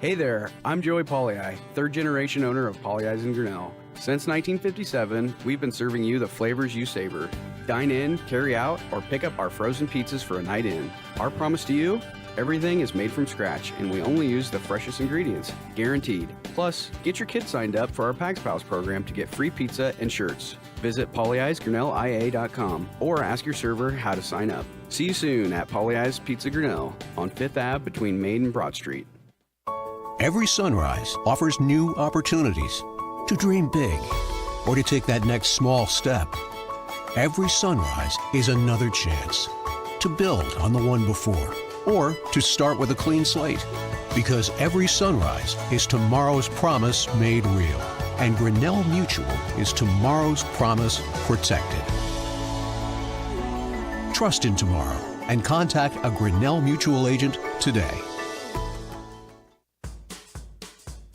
Hey there, I'm Joey Pollyi, third generation owner of Pollyi's in Grinnell. Since 1957, we've been serving you the flavors you savor. Dine in, carry out, or pick up our frozen pizzas for a night in. Our promise to you? Everything is made from scratch, and we only use the freshest ingredients, guaranteed. Plus, get your kids signed up for our Pags Pals program to get free pizza and shirts. Visit pollyi'sgrinnellia.com or ask your server how to sign up. See you soon at Pollyi's Pizza Grinnell on 5th Ave between Main and Broad Street. Every sunrise offers new opportunities to dream big or to take that next small step. Every sunrise is another chance to build on the one before or to start with a clean slate, because every sunrise is tomorrow's promise made real, and Grinnell Mutual is tomorrow's promise protected. Trust in tomorrow and contact a Grinnell Mutual agent today.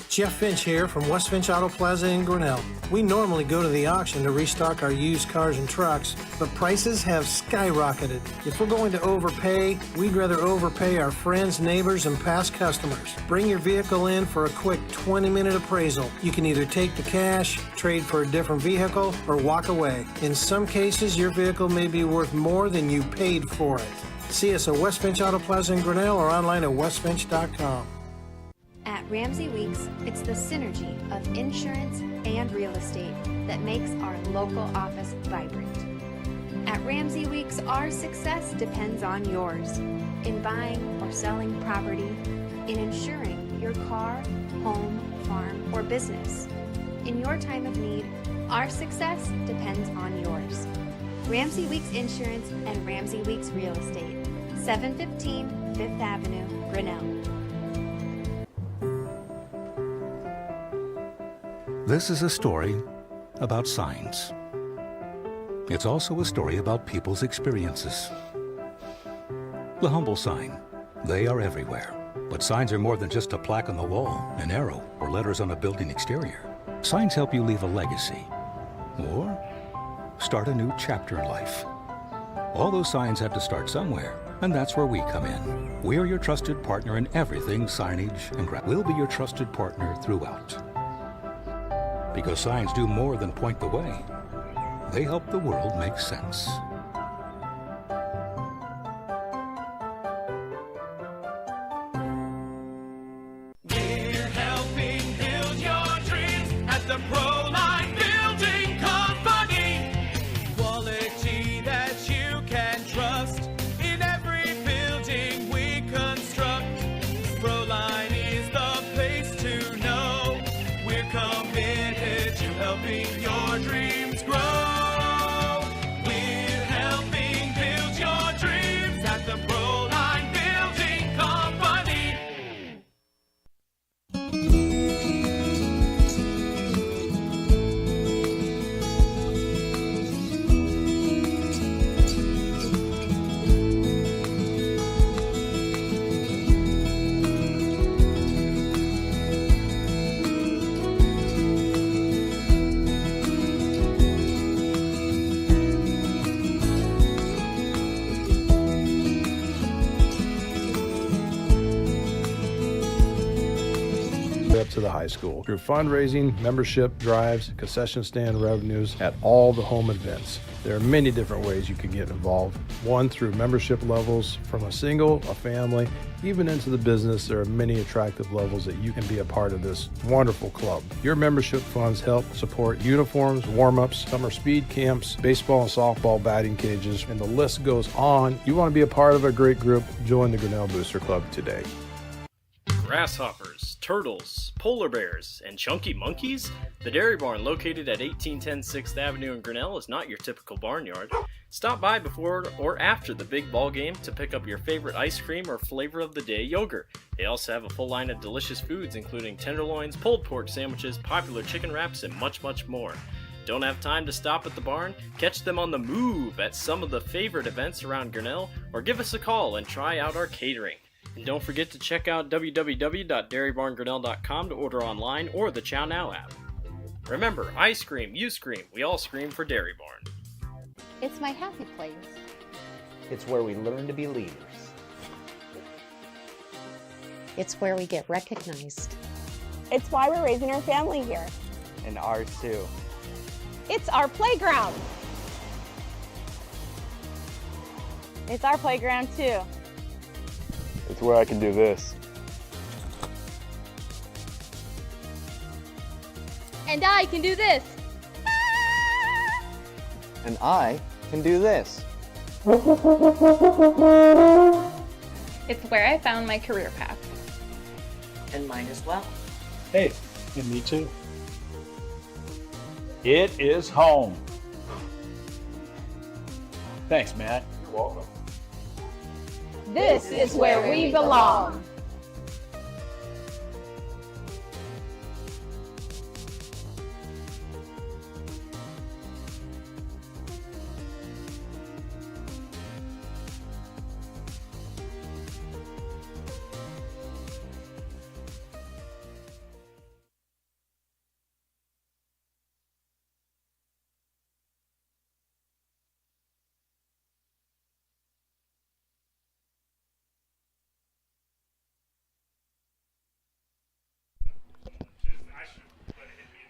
Jeff Finch here from West Finch Auto Plaza in Grinnell. We normally go to the auction to restock our used cars and trucks, but prices have skyrocketed. If we're going to overpay, we'd rather overpay our friends, neighbors, and past customers. Bring your vehicle in for a quick 20-minute appraisal. You can either take the cash, trade for a different vehicle, or walk away. In some cases, your vehicle may be worth more than you paid for it. See us at West Finch Auto Plaza in Grinnell or online at westfinch.com. At Ramsey Weeks, it's the synergy of insurance and real estate that makes our local office vibrant. At Ramsey Weeks, our success depends on yours in buying or selling property, in insuring your car, home, farm, or business. In your time of need, our success depends on yours. Ramsey Weeks Insurance and Ramsey Weeks Real Estate, 715 5th Avenue, Grinnell. This is a story about signs. It's also a story about people's experiences. The humble sign. They are everywhere. But signs are more than just a plaque on the wall, an arrow, or letters on a building exterior. Signs help you leave a legacy or start a new chapter in life. All those signs have to start somewhere, and that's where we come in. We are your trusted partner in everything signage and we'll be your trusted partner throughout. Because signs do more than point the way. They help the world make sense. We're helping build your dreams at the Proline Building Company. Quality that you can trust in every building we construct. Proline is the place to know. We're committed to helping your dreams grow. We're helping build your dreams at the Proline Building Company. Up to the high school through fundraising, membership drives, concession stand revenues at all the home events. There are many different ways you can get involved. One, through membership levels from a single, a family, even into the business. There are many attractive levels that you can be a part of this wonderful club. Your membership funds help support uniforms, warm-ups, summer speed camps, baseball and softball batting cages, and the list goes on. You want to be a part of a great group? Join the Grinnell Booster Club today. Grasshoppers, turtles, polar bears, and chunky monkeys? The Dairy Barn, located at 1810 6th Avenue in Grinnell, is not your typical barnyard. Stop by before or after the big ball game to pick up your favorite ice cream or flavor of the day yogurt. They also have a full line of delicious foods, including tenderloins, pulled pork sandwiches, popular chicken wraps, and much, much more. Don't have time to stop at the barn? Catch them on the move at some of the favorite events around Grinnell, or give us a call and try out our catering. And don't forget to check out www.dairybarngrinnell.com to order online or the Chow Now app. Remember, I scream, you scream, we all scream for Dairy Barn. It's my happy place. It's where we learn to be leaders. It's where we get recognized. It's why we're raising our family here. And ours too. It's our playground. It's our playground too. It's where I can do this. And I can do this. And I can do this. It's where I found my career path. And mine as well. Hey, and me too. It is home. Thanks, Matt. You're welcome. This is where we belong.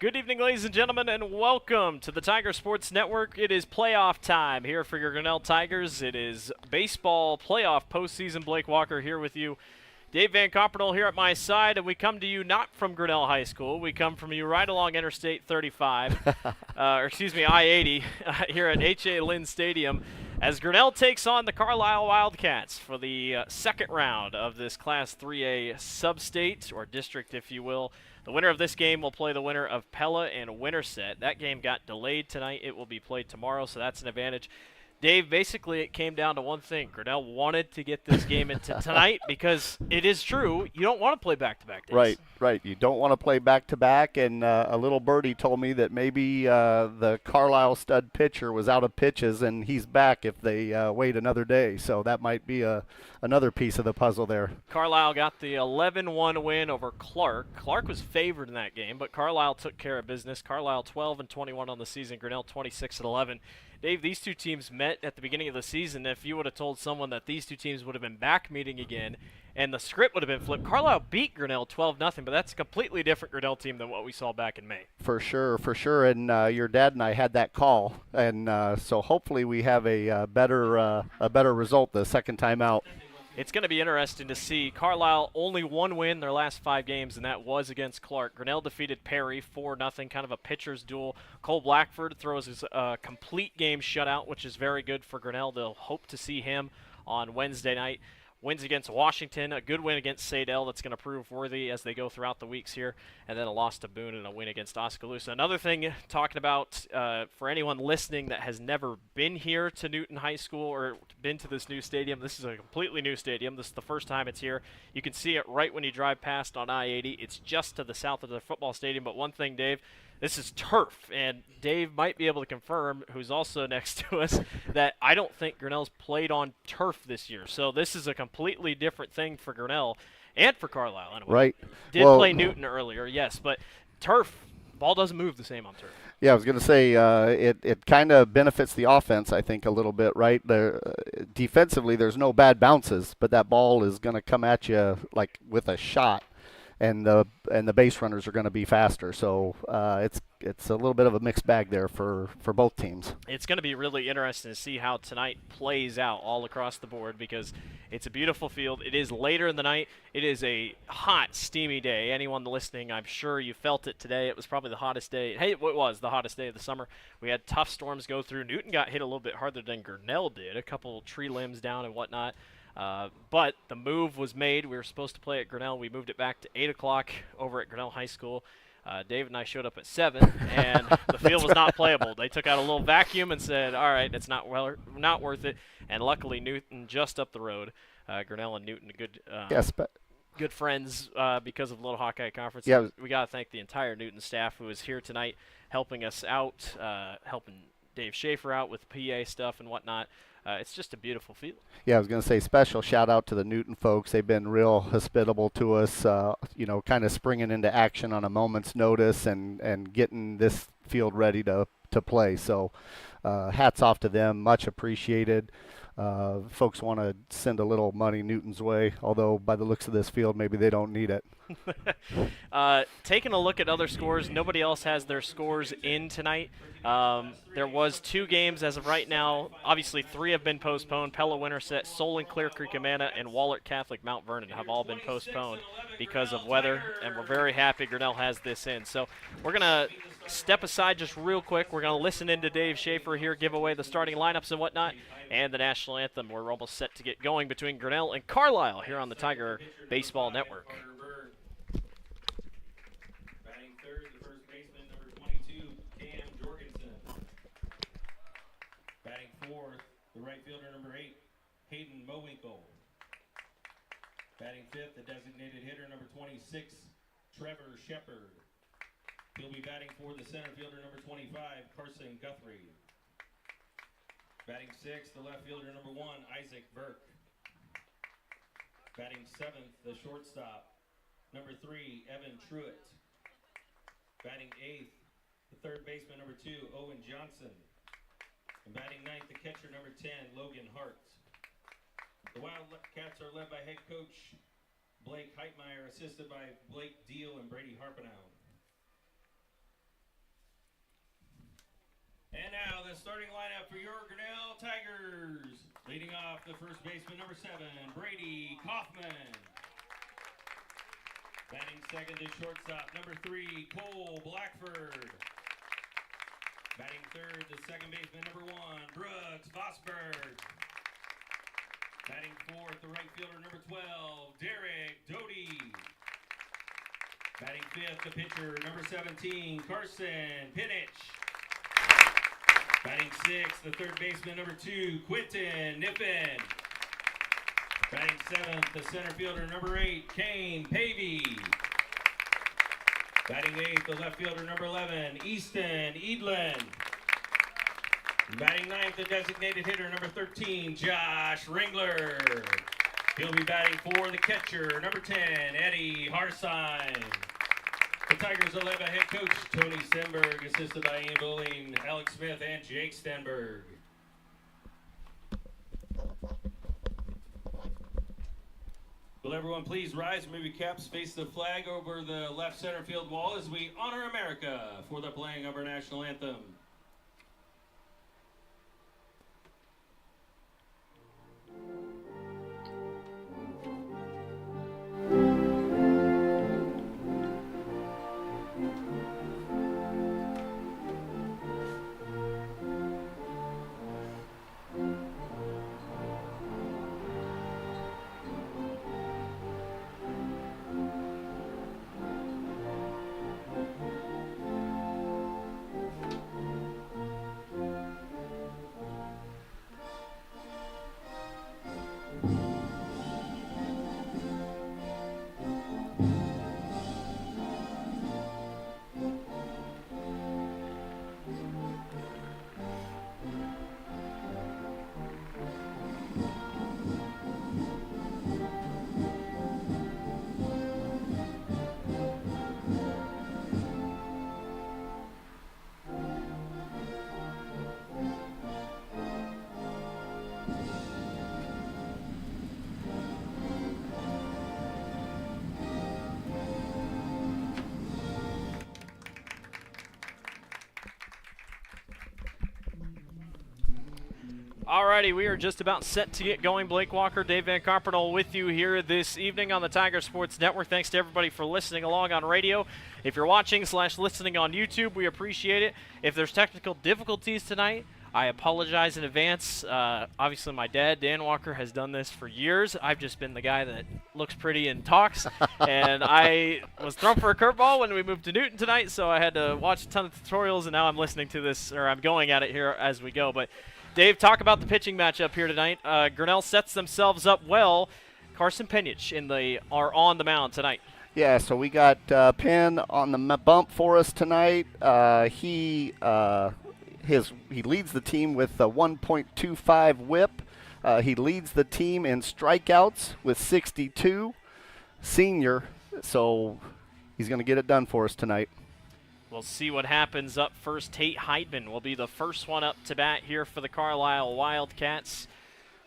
Good evening, ladies and gentlemen, and welcome to the Tiger Sports Network. It is playoff time here for your Grinnell Tigers. It is baseball playoff postseason. Blake Walker here with you. Dave Van Coppernol here at my side, and we come to you not from Grinnell High School. We come from you right along Interstate 35, I-80, here at H.A. Lynn Stadium, as Grinnell takes on the Carlisle Wildcats for the second round of this Class 3A Sub-State, or district, if you will. The winner of this game will play the winner of Pella and Winterset. That game got delayed tonight. It will be played tomorrow, so that's an advantage. Dave, basically it came down to one thing. Grinnell wanted to get this game into tonight because it is true, you don't want to play back-to-back days. Right. You don't want to play back-to-back, and a little birdie told me that maybe the Carlisle stud pitcher was out of pitches, and he's back if they wait another day. So that might be another piece of the puzzle there. Carlisle got the 11-1 win over Clark. Clark was favored in that game, but Carlisle took care of business. Carlisle 12-21 on the season, Grinnell 26-11. Dave, these two teams met at the beginning of the season. If you would have told someone that these two teams would have been back meeting again and the script would have been flipped, Carlisle beat Grinnell 12-0, but that's a completely different Grinnell team than what we saw back in May. For sure. And your dad and I had that call, and so hopefully we have a better result the second time out. It's going to be interesting to see. Carlisle only one win in their last 5 games, and that was against Clark. Grinnell defeated Perry 4-0, kind of a pitcher's duel. Cole Blackford throws his complete game shutout, which is very good for Grinnell. They'll hope to see him on Wednesday night. Wins against Washington, a good win against Sadell that's going to prove worthy as they go throughout the weeks here, and then a loss to Boone and a win against Oskaloosa. Another thing talking about for anyone listening that has never been here to Newton High School or been to this new stadium, this is a completely new stadium. This is the first time it's here. You can see it right when you drive past on I-80. It's just to the south of the football stadium, but one thing, Dave, this is turf, and Dave might be able to confirm, who's also next to us, that I don't think Grinnell's played on turf this year. So this is a completely different thing for Grinnell and for Carlisle. Anyway. Right. Did play Newton earlier, yes, but turf, ball doesn't move the same on turf. Yeah, I was going to say it kind of benefits the offense, I think, a little bit, right? Defensively, there's no bad bounces, but that ball is going to come at you like with a shot. And the base runners are going to be faster, so it's a little bit of a mixed bag there for both teams. It's going to be really interesting to see how tonight plays out all across the board because it's a beautiful field. It is later in the night. It is a hot, steamy day. Anyone listening, I'm sure you felt it today. It was probably the hottest day. Hey, it was the hottest day of the summer. We had tough storms go through. Newton got hit a little bit harder than Grinnell did, a couple tree limbs down and whatnot. But the move was made. We were supposed to play at Grinnell. We moved it back to 8 o'clock over at Grinnell High School. Dave and I showed up at 7, and the field was not playable. They took out a little vacuum and said, all right, it's not worth it. And luckily, Newton just up the road. Grinnell and Newton, good friends because of Little Hawkeye Conference. Yeah. We got to thank the entire Newton staff who is here tonight helping us out, helping Dave Schaefer out with PA stuff and whatnot. It's just a beautiful field. Yeah, I was going to say special shout out to the Newton folks. They've been real hospitable to us, kind of springing into action on a moment's notice and getting this field ready to to play. So hats off to them, much appreciated. Folks want to send a little money Newton's way, although by the looks of this field, maybe they don't need it. Taking a look at other scores, nobody else has their scores in tonight. There was 2 games as of right now. Obviously, 3 have been postponed. Pella Winterset, Solon, Clear Creek, Amana, and Wahlert Catholic Mount Vernon have all been postponed because of weather, and we're very happy Grinnell has this in. So we're going to step aside just real quick. We're going to listen into Dave Schaefer here, give away the starting lineups and whatnot, and the national anthem. We're almost set to get going between Grinnell and Carlisle here on the Tiger Baseball Network. The right fielder, number 8, Hayden Mowinkle. Batting 5th, the designated hitter, number 26, Trevor Shepard. He'll be batting for the center fielder, number 25, Carson Guthrie. Batting 6th, the left fielder, number 1, Isaac Burke. Batting 7th, the shortstop, number 3, Evan Truitt. Batting 8th, the third baseman, number 2, Owen Johnson. And batting 9th, the catcher, number 10, Logan Hart. The Wildcats are led by head coach Blake Heitmeyer, assisted by Blake Deal and Brady Harpenow. And now the starting lineup for your Grinnell Tigers. Leading off, the first baseman, number 7, Brady Kaufman. Batting second is shortstop, number 3, Cole Blackford. Batting third, the second baseman, number 1, Brooks Vosberg. Batting fourth, the right fielder, number 12, Derek Doty. Batting fifth, the pitcher, number 17, Carson Pinich. Batting sixth, the third baseman, number 2, Quentin Niffen. Batting seventh, the center fielder, number 8, Kane Pavey. Batting 8th, the left fielder, number 11, Easton Edlin. Batting 9th, the designated hitter, number 13, Josh Ringler. He'll be batting for the catcher, number 10, Eddie Harsine. The Tigers are led by head coach Tony Stenberg, assisted by Ian Bowling, Alex Smith, and Jake Stenberg. Will everyone please rise and move your caps, face the flag over the left center field wall as we honor America for the playing of our national anthem. Alrighty, we are just about set to get going. Blake Walker, Dave Van Carpenol with you here this evening on the Tiger Sports Network. Thanks to everybody for listening along on radio. If you're watching / listening on YouTube, we appreciate it. If there's technical difficulties tonight, I apologize in advance. Obviously, my dad, Dan Walker, has done this for years. I've just been the guy that looks pretty and talks. And I was thrown for a curveball when we moved to Newton tonight, so I had to watch a ton of tutorials, and now I'm listening to this, or I'm going at it here as we go. But Dave, talk about the pitching matchup here tonight. Grinnell sets themselves up well. Carson Pinich are on the mound tonight. Yeah, so we got Penn on the bump for us tonight. He leads the team with a 1.25 whip. He leads the team in strikeouts with 62. Senior, so he's going to get it done for us tonight. We'll see what happens up first. Tate Heidman will be the first one up to bat here for the Carlisle Wildcats.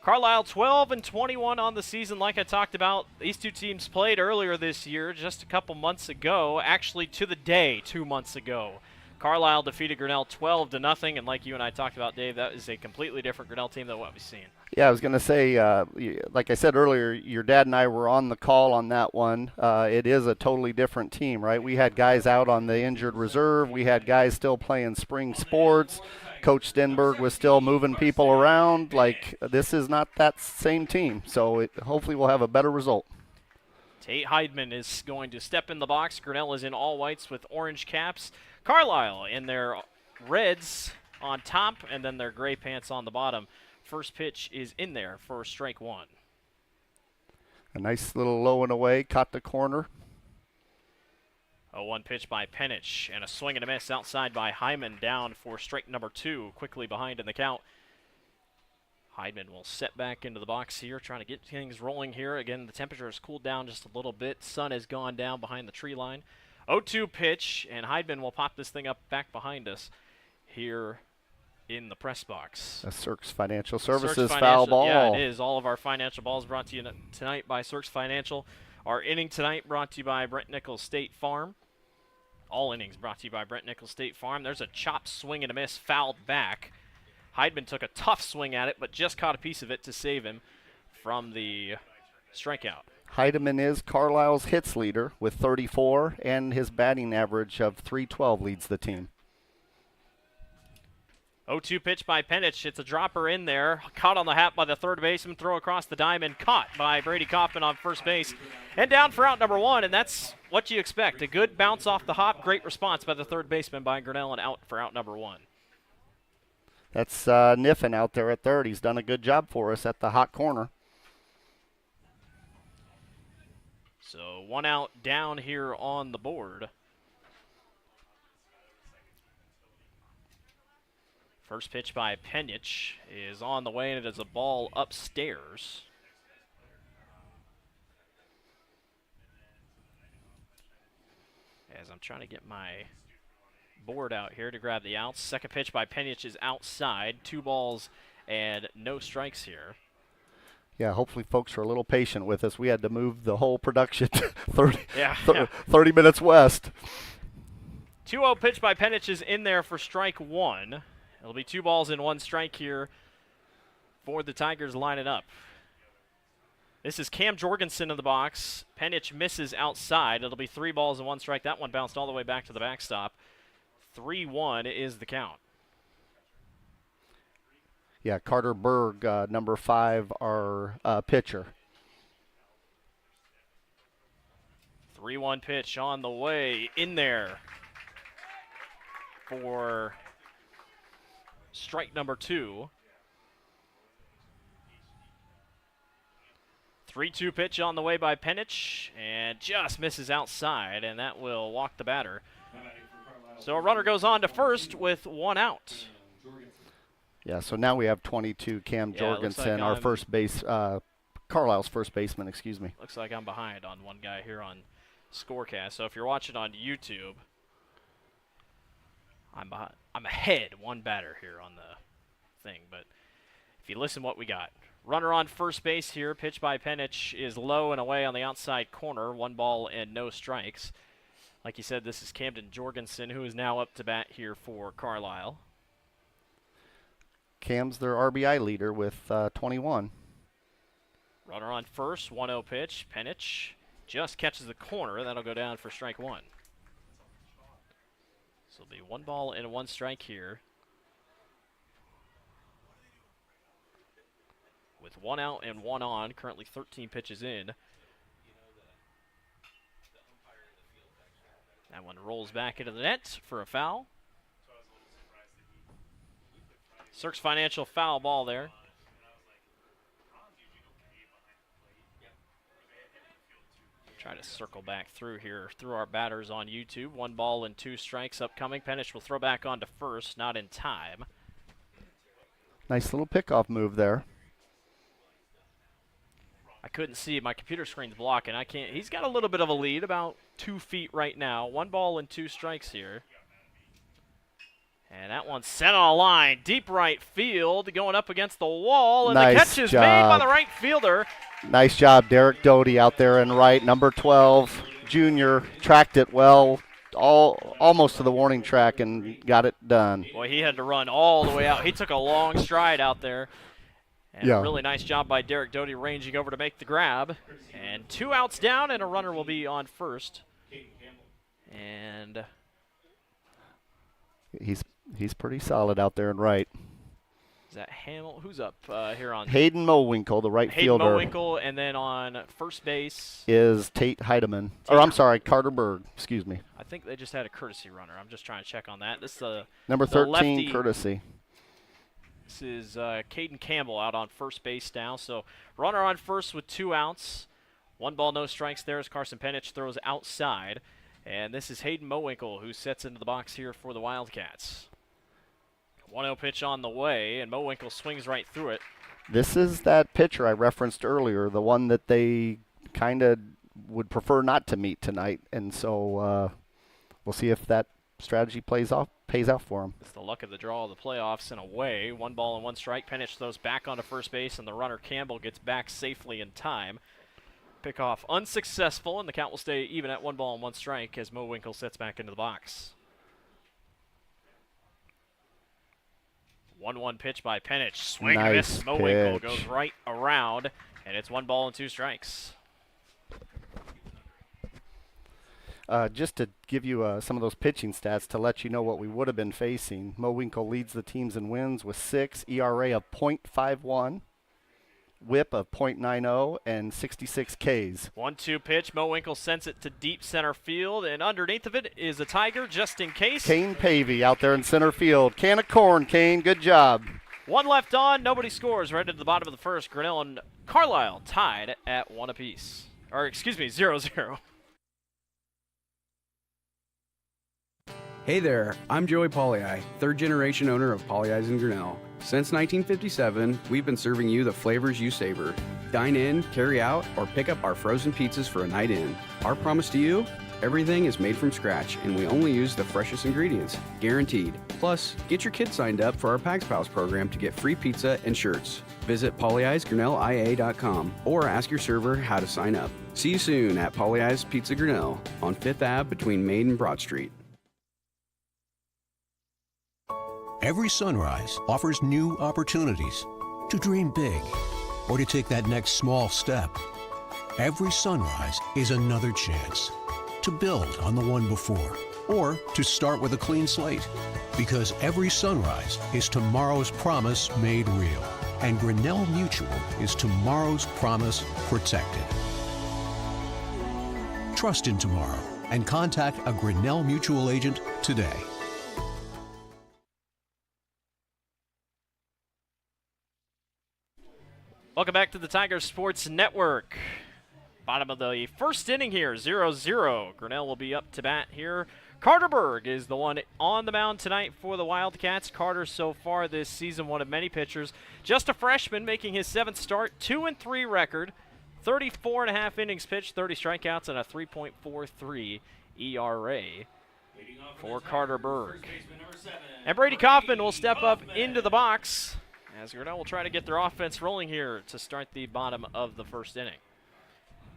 Carlisle 12-21 on the season. Like I talked about, these two teams played earlier this year, just a couple months ago, actually to the day 2 months ago. Carlisle defeated Grinnell 12-0, and like you and I talked about, Dave, that is a completely different Grinnell team than what we've seen. Yeah, I was going to say, like I said earlier, your dad and I were on the call on that one. It is a totally different team, right? We had guys out on the injured reserve. We had guys still playing spring sports. Coach Stenberg was still moving people around. Like, this is not that same team, so hopefully we'll have a better result. Tate Heidman is going to step in the box. Grinnell is in all whites with orange caps. Carlisle in their reds on top, and then their gray pants on the bottom. First pitch is in there for strike one. A nice little low and away, caught the corner. 0-1 pitch by Penich, and a swing and a miss outside by Hyman, down for strike number two, quickly behind in the count. Heidman will set back into the box here, trying to get things rolling here. Again, the temperature has cooled down just a little bit. Sun has gone down behind the tree line. 0-2 pitch, and Heidman will pop this thing up back behind us here in the press box. A Cirques Financial Services foul ball. Yeah, it is. All of our financial balls brought to you tonight by Cirques Financial. Our inning tonight brought to you by Brent Nichols State Farm. All innings brought to you by Brent Nichols State Farm. There's a chop swing and a miss, fouled back. Heidman took a tough swing at it, but just caught a piece of it to save him from the strikeout. Heidemann is Carlisle's hits leader with 34, and his batting average of .312 leads the team. 0-2 pitch by Penich. It's a dropper in there. Caught on the hat by the third baseman. Throw across the diamond. Caught by Brady Kaufman on first base. And down for out number one, and that's what you expect. A good bounce off the hop. Great response by the third baseman by Grinnell, and out for out number one. That's Niffen out there at third. He's done a good job for us at the hot corner. So one out, down here on the board. First pitch by Penich is on the way, and it is a ball upstairs. As I'm trying to get my board out here to grab the outs. Second pitch by Penich is outside. 2 balls and no strikes here. Yeah, hopefully folks are a little patient with us. We had to move the whole production 30 minutes west. 2-0 pitch by Penich is in there for strike one. It'll be 2 balls and 1 strike here for the Tigers lining up. This is Cam Jorgensen in the box. Penich misses outside. It'll be 3 balls and 1 strike. That one bounced all the way back to the backstop. 3-1 is the count. Yeah, Carter Berg, number 5, our pitcher. 3-1 pitch on the way, in there for strike number 2. 3-2 pitch on the way by Penich, and just misses outside, and that will walk the batter. So a runner goes on to first with 1 out. Yeah, so now we have 22, Cam Jorgensen, our first base, Carlisle's first baseman, excuse me. Looks like I'm behind on one guy here on Scorecast. So if you're watching on YouTube, I'm ahead 1 batter here on the thing. But if you listen what we got. Runner on first base here, pitch by Penich is low and away on the outside corner. 1 ball and no strikes. Like you said, this is Camden Jorgensen, who is now up to bat here for Carlisle. Cam's their RBI leader with 21. Runner on first, 1-0 pitch. Penich just catches the corner. That'll go down for strike 1. So it'll be 1 ball and 1 strike here. With 1 out and 1 on, currently 13 pitches in. That one rolls back into the net for a foul. Cirques Financial foul ball there. Try to circle back through here, through our batters on YouTube. 1 ball and 2 strikes upcoming. Penich will throw back onto first, not in time. Nice little pickoff move there. I couldn't see. My computer screen's blocking. I can't. He's got a little bit of a lead, about 2 feet right now. 1 ball and 2 strikes here. And that one's sent on a line, deep right field, going up against the wall, and Nice the catch is job. made by the right fielder. Nice job, Derek Doty out there in right. Number 12, junior, tracked it well, almost to the warning track and got it done. Boy, he had to run all the way out. He took a long stride out there. And a really nice job by Derek Doty ranging over to make the grab. And 2 outs down, and a runner will be on first. And he's pretty solid out there in right. is that Hamill? Who's up here on? Hayden Mowinkle, the right fielder. Hayden Mowinkle, and then on first base is Tate Heidemann. Or I'm sorry, Carter Berg. Excuse me. I think they just had a courtesy runner. I'm just trying to check on that. This is number the 13 lefty. courtesy. This is Caden Campbell out on first base now. So runner on first with 2 outs. 1 ball, no strikes there as Carson Penich throws outside. And this is Hayden Mowinkle who sets into the box here for the Wildcats. 1-0 pitch on the way, and Mowinkle swings right through it. This is that pitcher I referenced earlier, the one that they kind of would prefer not to meet tonight. And so we'll see if that strategy pays out for him. It's the luck of the draw of the playoffs in a way. 1 ball and 1 strike. Penich throws back onto first base, and the runner Campbell gets back safely in time. Pickoff unsuccessful, and the count will stay even at 1 ball and 1 strike as Mowinkle sets back into the box. 1-1 pitch by Penich. Swing and miss. Mowinkle goes right around, and it's 1 ball and 2 strikes. Just to give you some of those pitching stats to let you know what we would have been facing, Mowinkle leads the teams in wins with 6, ERA of .51, whip of .90, and 66 Ks. 1-2 pitch. Mowinkle sends it to deep center field, and underneath of it is a Tiger just in case. Kane Pavey out there in center field. Can of corn, Kane. Good job. 1 left on. Nobody scores. Right at the bottom of the first. Grinnell and Carlisle tied at 1 apiece. Or, excuse me, 0-0. Hey there, I'm Joey Pollyi, 3rd generation owner of Pollyi's in Grinnell. Since 1957, we've been serving you the flavors you savor. Dine in, carry out, or pick up our frozen pizzas for a night in. Our promise to you? Everything is made from scratch, and we only use the freshest ingredients, guaranteed. Plus, get your kids signed up for our Pags Pals program to get free pizza and shirts. Visit pollyi'sgrinnellia.com or ask your server how to sign up. See you soon at Pollyi's Pizza Grinnell on 5th Ave between Main and Broad Street. Every sunrise offers new opportunities to dream big or to take that next small step. Every sunrise is another chance to build on the one before or to start with a clean slate. Because every sunrise is tomorrow's promise made real. And Grinnell Mutual is tomorrow's promise protected. Trust in tomorrow and contact a Grinnell Mutual agent today. Welcome back to the Tiger Sports Network. Bottom of the first inning here, 0-0. Grinnell will be up to bat here. Carter Berg is the one on the mound tonight for the Wildcats. Carter so far this season, one of many pitchers. Just a freshman making his 7th start, 2-3 record, 34.5 innings pitched, 30 strikeouts, and a 3.43 ERA for Carter Berg. And Brady Kaufman will step up into the box as Grinnell will try to get their offense rolling here to start the bottom of the first inning.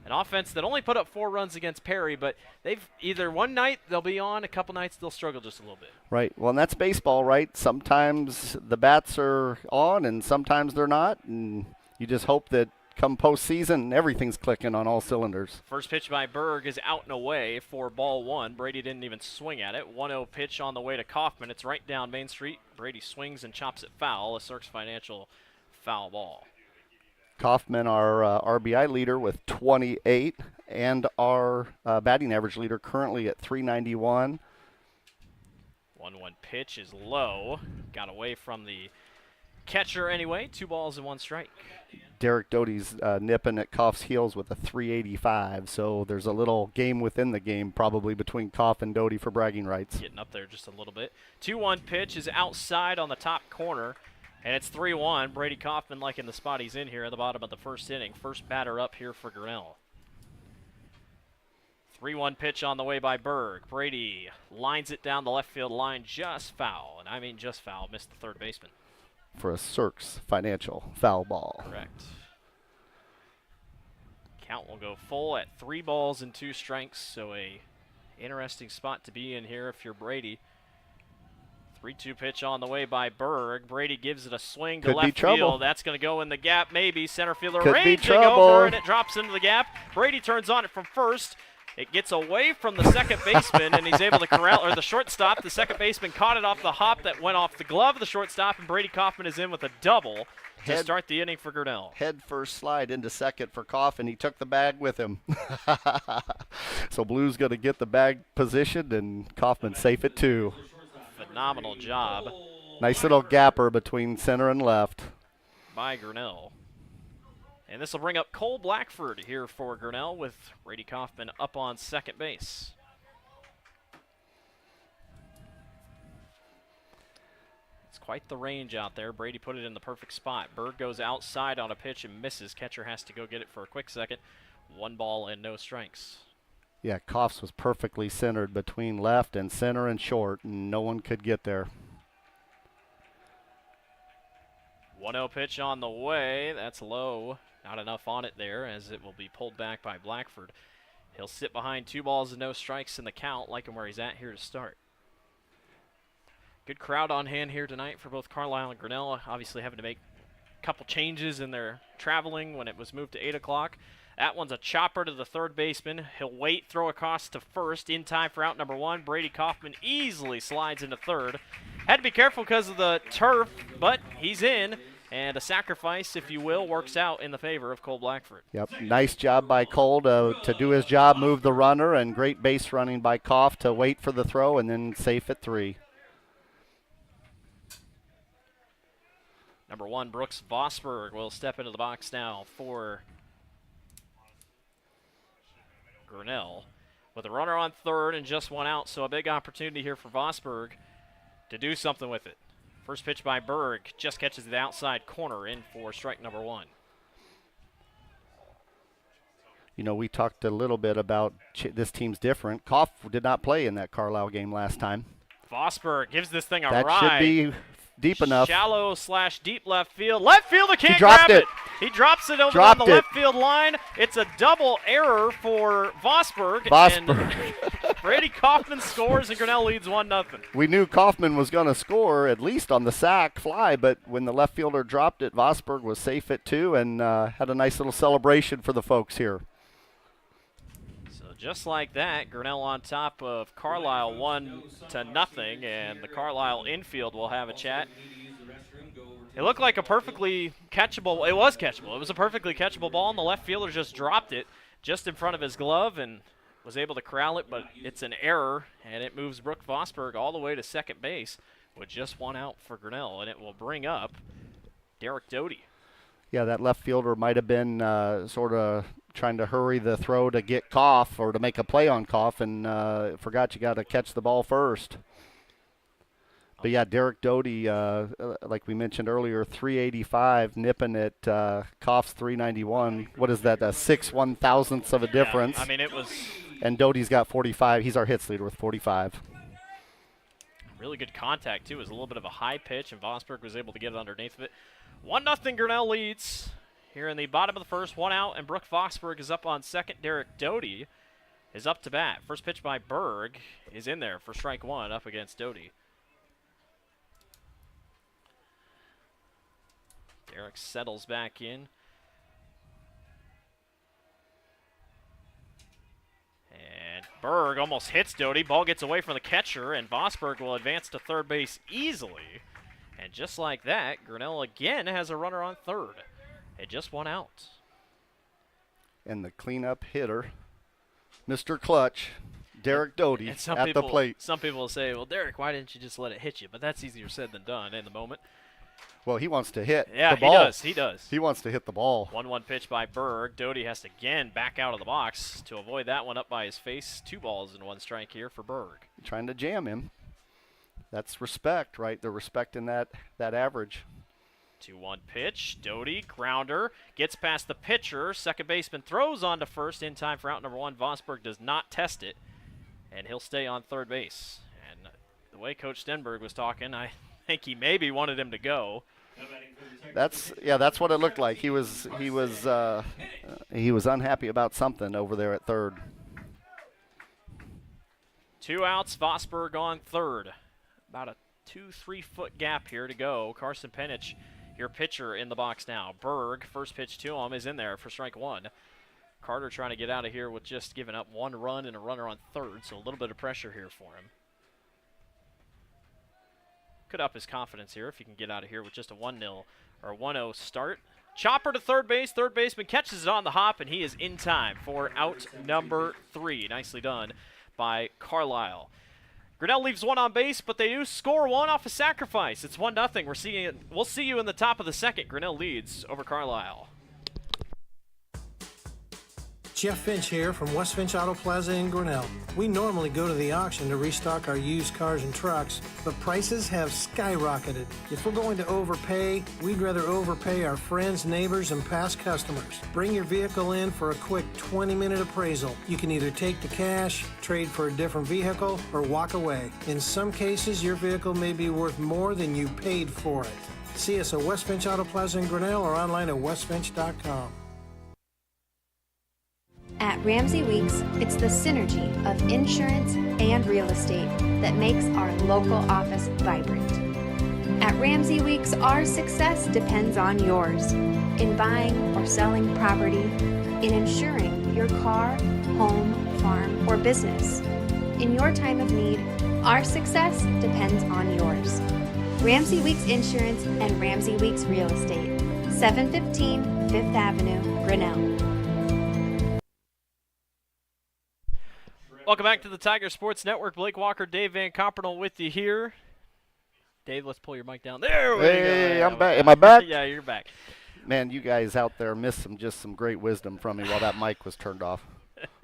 An offense that only put up 4 runs against Perry, but they've either one night they'll be on, a couple nights they'll struggle just a little bit. Right. Well, and that's baseball, right? Sometimes the bats are on and sometimes they're not, and you just hope that come postseason everything's clicking on all cylinders. First pitch by Berg is out and away for ball 1. Brady didn't even swing at it. 1-0 pitch on the way to Kaufman. It's right down Main Street. Brady swings and chops it foul. A Cirques Financial foul ball. Kaufman, our RBI leader with 28, and our batting average leader currently at 391. 1-1 pitch is low. Got away from the catcher anyway. 2 balls and 1 strike. Derek Doty's nipping at Koff's heels with a 385, so there's a little game within the game probably between Koff and Doty for bragging rights. Getting up there just a little bit. 2-1 pitch is outside on the top corner, and it's 3-1. Brady Kaufman liking the spot he's in here at the bottom of the first inning. First batter up here for Grinnell. 3-1 pitch on the way by Berg. Brady lines it down the left field line, just foul. And I mean just foul, missed the third baseman. For a Cirques Financial foul ball. Correct. Count will go full at 3 balls and 2 strikes, so a interesting spot to be in here if you're Brady. 3-2 pitch on the way by Berg. Brady gives it a swing to left field. That's going to go in the gap, maybe. Center fielder ranging over, and it drops into the gap. Brady turns on it from first. It gets away from the second baseman, and he's able to corral, or the shortstop. The second baseman caught it off the hop that went off the glove of the shortstop, and Brady Kaufman is in with a double to start the inning for Grinnell. Head first slide into second for Kaufman. He took the bag with him. So Blue's going to get the bag positioned, and Kaufman safe at 2. Phenomenal job. Nice little gapper between center and left. By Grinnell. And this will bring up Cole Blackford here for Grinnell with Brady Kaufman up on second base. It's quite the range out there. Brady put it in the perfect spot. Berg goes outside on a pitch and misses. Catcher has to go get it for a quick second. 1 ball and no strikes. Yeah, Kauf's was perfectly centered between left and center and short, and no one could get there. 1-0 pitch on the way. That's low. Not enough on it there, as it will be pulled back by Blackford. He'll sit behind 2 balls and no strikes in the count, like him where he's at here to start. Good crowd on hand here tonight for both Carlisle and Grinnell. Obviously having to make a couple changes in their traveling when it was moved to 8 o'clock. That one's a chopper to the third baseman. He'll wait, throw across to first in time for out number 1. Brady Kaufman easily slides into third. Had to be careful because of the turf, but he's in. And a sacrifice, if you will, works out in the favor of Cole Blackford. Yep, nice job by Cole to do his job, move the runner, and great base running by Kauf to wait for the throw and then safe at 3. Number 1, Brooks Vosberg will step into the box now for Grinnell. With a runner on third and just 1 out, so a big opportunity here for Vosberg to do something with it. First pitch by Berg just catches the outside corner in for strike number 1. You know, we talked a little bit about this team's different. Kauf did not play in that Carlisle game last time. Vosberg gives this thing a that ride. Should be deep enough. Shallow/deep left field. Left fielder can't grab it. He drops it over on the left field line. It's a double error for Vosberg. And Brady Kaufman scores and Grinnell leads 1-0. We knew Kaufman was going to score at least on the sac fly, but when the left fielder dropped it, Vosberg was safe at 2 and had a nice little celebration for the folks here. So just like that, Grinnell on top of Carlisle 1-0, and the Carlisle infield will have a chat. It looked like a perfectly catchable. It was catchable. It was a perfectly catchable ball, and the left fielder just dropped it just in front of his glove and was able to corral it, but it's an error, and it moves Brooke Vosberg all the way to second base with just 1 out for Grinnell, and it will bring up Derek Doty. Yeah, that left fielder might have been sort of trying to hurry the throw to get Kauf or to make a play on Kauf, and forgot you got to catch the ball first. But yeah, Derek Doty, like we mentioned earlier, 385, nipping at Kauf's 391. What is that, a 6 1/1000ths of a difference? I mean, it was. And Doty's got 45. He's our hits leader with 45. Really good contact, too. It was a little bit of a high pitch, and Vosberg was able to get it underneath of it. 1-0 Grinnell leads here in the bottom of the first. 1 out, and Brooke Vosberg is up on second. Derek Doty is up to bat. First pitch by Berg is in there for strike 1 up against Doty. Derek settles back in. And Berg almost hits Doty. Ball gets away from the catcher, and Vosberg will advance to third base easily. And just like that, Grinnell again has a runner on third. It just 1 out. And the cleanup hitter, Mr. Clutch, Derek Doty, at the plate. Some people will say, well, Derek, why didn't you just let it hit you? But that's easier said than done in the moment. Well, he wants to hit the Yeah, ball. he does. He wants to hit the ball. 1-1 pitch by Berg. Doty has to again back out of the box to avoid that one up by his face. 2 balls and 1 strike here for Berg. Trying to jam him. That's respect, right? They're respecting that average. 2-1 pitch. Doty, grounder, gets past the pitcher. Second baseman throws on to first in time for out number 1. Vosberg does not test it, and he'll stay on third base. And the way Coach Stenberg was talking, I think he maybe wanted him to go. That's what it looked like. He was unhappy about something over there at third. 2 outs, Vosberg on third. About a 2-3 foot gap here to go. Carson Penich, your pitcher, in the box now. Berg, first pitch to him, is in there for strike 1. Carter trying to get out of here with just giving up 1 run and a runner on third, so a little bit of pressure here for him. Could up his confidence here if he can get out of here with just a 1-0 or 1-0 start. Chopper to third base. Third baseman catches it on the hop, and he is in time for out number 3. Nicely done by Carlisle. Grinnell leaves 1 on base, but they do score 1 off a sacrifice. It's 1-0. We'll see you in the top of the second. Grinnell leads over Carlisle. Jeff Finch here from West Finch Auto Plaza in Grinnell. We normally go to the auction to restock our used cars and trucks, but prices have skyrocketed. If we're going to overpay, we'd rather overpay our friends, neighbors, and past customers. Bring your vehicle in for a quick 20-minute appraisal. You can either take the cash, trade for a different vehicle, or walk away. In some cases, your vehicle may be worth more than you paid for it. See us at West Finch Auto Plaza in Grinnell or online at westfinch.com. At Ramsey Weeks, it's the synergy of insurance and real estate that makes our local office vibrant. At Ramsey Weeks, our success depends on yours in buying or selling property, in insuring your car, home, farm, or business. In your time of need, our success depends on yours. Ramsey Weeks Insurance and Ramsey Weeks Real Estate, 715 Fifth Avenue, Grinnell. Welcome back to the Tiger Sports Network. Blake Walker, Dave Van Compernel with you here. Dave, let's pull your mic down. There we go. Hey, I'm back. Am I back? Yeah, you're back. Man, you guys out there missed some great wisdom from me while that mic was turned off.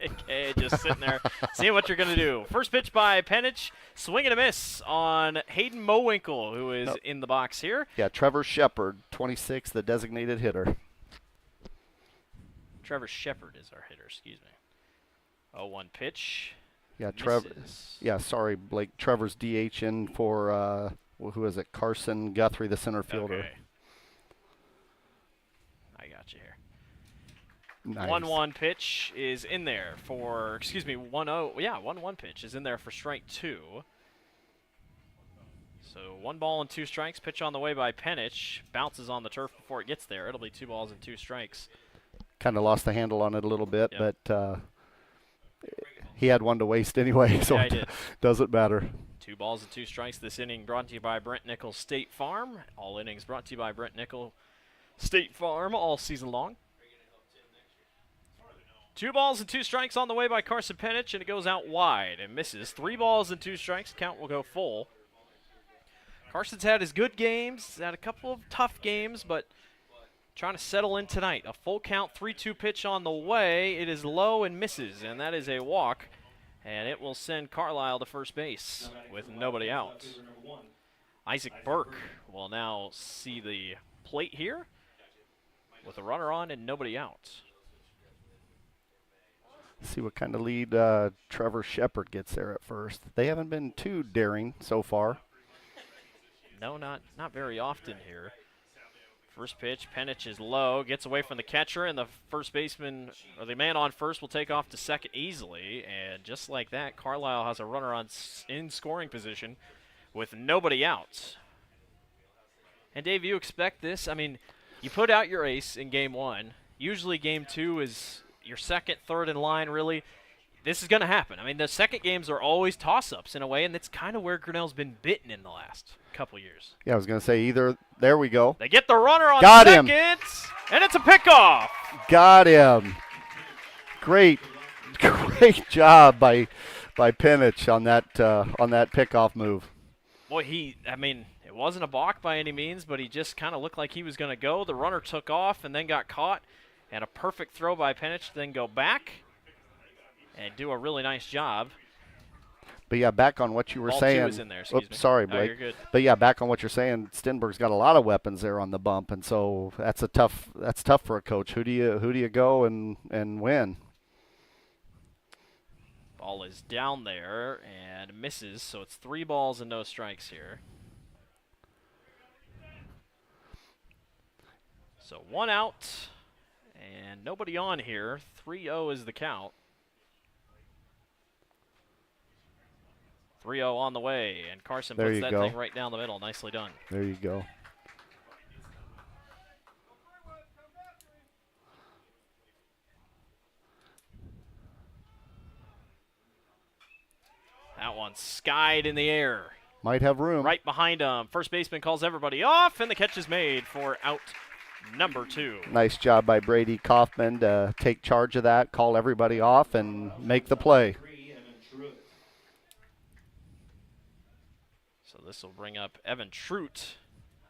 Okay, just sitting there, seeing what you're going to do. First pitch by Penich, swing and a miss on Hayden Mowinkle, who is in the box here. Yeah, Trevor Shepard, 26, the designated hitter. Trevor Shepard is our hitter, excuse me. 0-1 pitch. Yeah, Trevor. Yeah, sorry, Blake. Trevor's DH in for who is it? Carson Guthrie, the center fielder. Okay. I got you here. Nice. 1-1 pitch is in there for, 1-0. Yeah, 1-1 pitch is in there for strike 2. So 1 ball and 2 strikes. Pitch on the way by Penich. Bounces on the turf before it gets there. It'll be 2 balls and 2 strikes. Kind of lost the handle on it a little bit, Yep. but he had 1 to waste anyway, so yeah, it doesn't matter. 2 balls and 2 strikes. This inning brought to you by Brent Nichols State Farm. All innings brought to you by Brent Nichols State Farm all season long. 2 balls and 2 strikes on the way by Carson Penich, and it goes out wide and misses. 3 balls and 2 strikes. Count will go full. Carson's had his good games, had a couple of tough games, but trying to settle in tonight. A full count 3-2 pitch on the way. It is low and misses, and that is a walk. And it will send Carlisle to first base with nobody out. Isaac Burke will now see the plate here with a runner on and nobody out. See what kind of lead Trevor Shepard gets there at first. They haven't been too daring so far. No, not very often here. First pitch, Penich is low, gets away from the catcher, and the first baseman, or the man on first, will take off to second easily. And just like that, Carlisle has a runner on in scoring position with nobody out. And Dave, you expect this? I mean, you put out your ace in game 1. Usually game 2 is your second, third in line, really. This is going to happen. I mean, the second games are always toss-ups in a way, and that's kind of where Grinnell's been bitten in the last couple years. Yeah, I was going to say either. There we go. They get the runner on Got second, him. And it's a pickoff. Got him. Great job by Penich on that pickoff move. Boy, it wasn't a balk by any means, but he just kind of looked like he was going to go. The runner took off and then got caught, and a perfect throw by Penich, then go back and do a really nice job. But yeah, back on what you were Ball saying. two is in there, excuse me. Sorry, Oh, Blake. you're good. But yeah, back on what you're saying. Stenberg's got a lot of weapons there on the bump, and so that's tough for a coach. Who do you go and win? Ball is down there and misses, so it's 3 balls and no strikes here. So 1 out and nobody on here. 3-0 is the count. 3-0 on the way, and Carson There puts you that go. thing right down the middle. Nicely done. There you go. That one skied in the air. Might have room. Right behind him. First baseman calls everybody off, and the catch is made for out number 2. Nice job by Brady Kaufman to take charge of that, call everybody off, and make the play. So this will bring up Evan Trout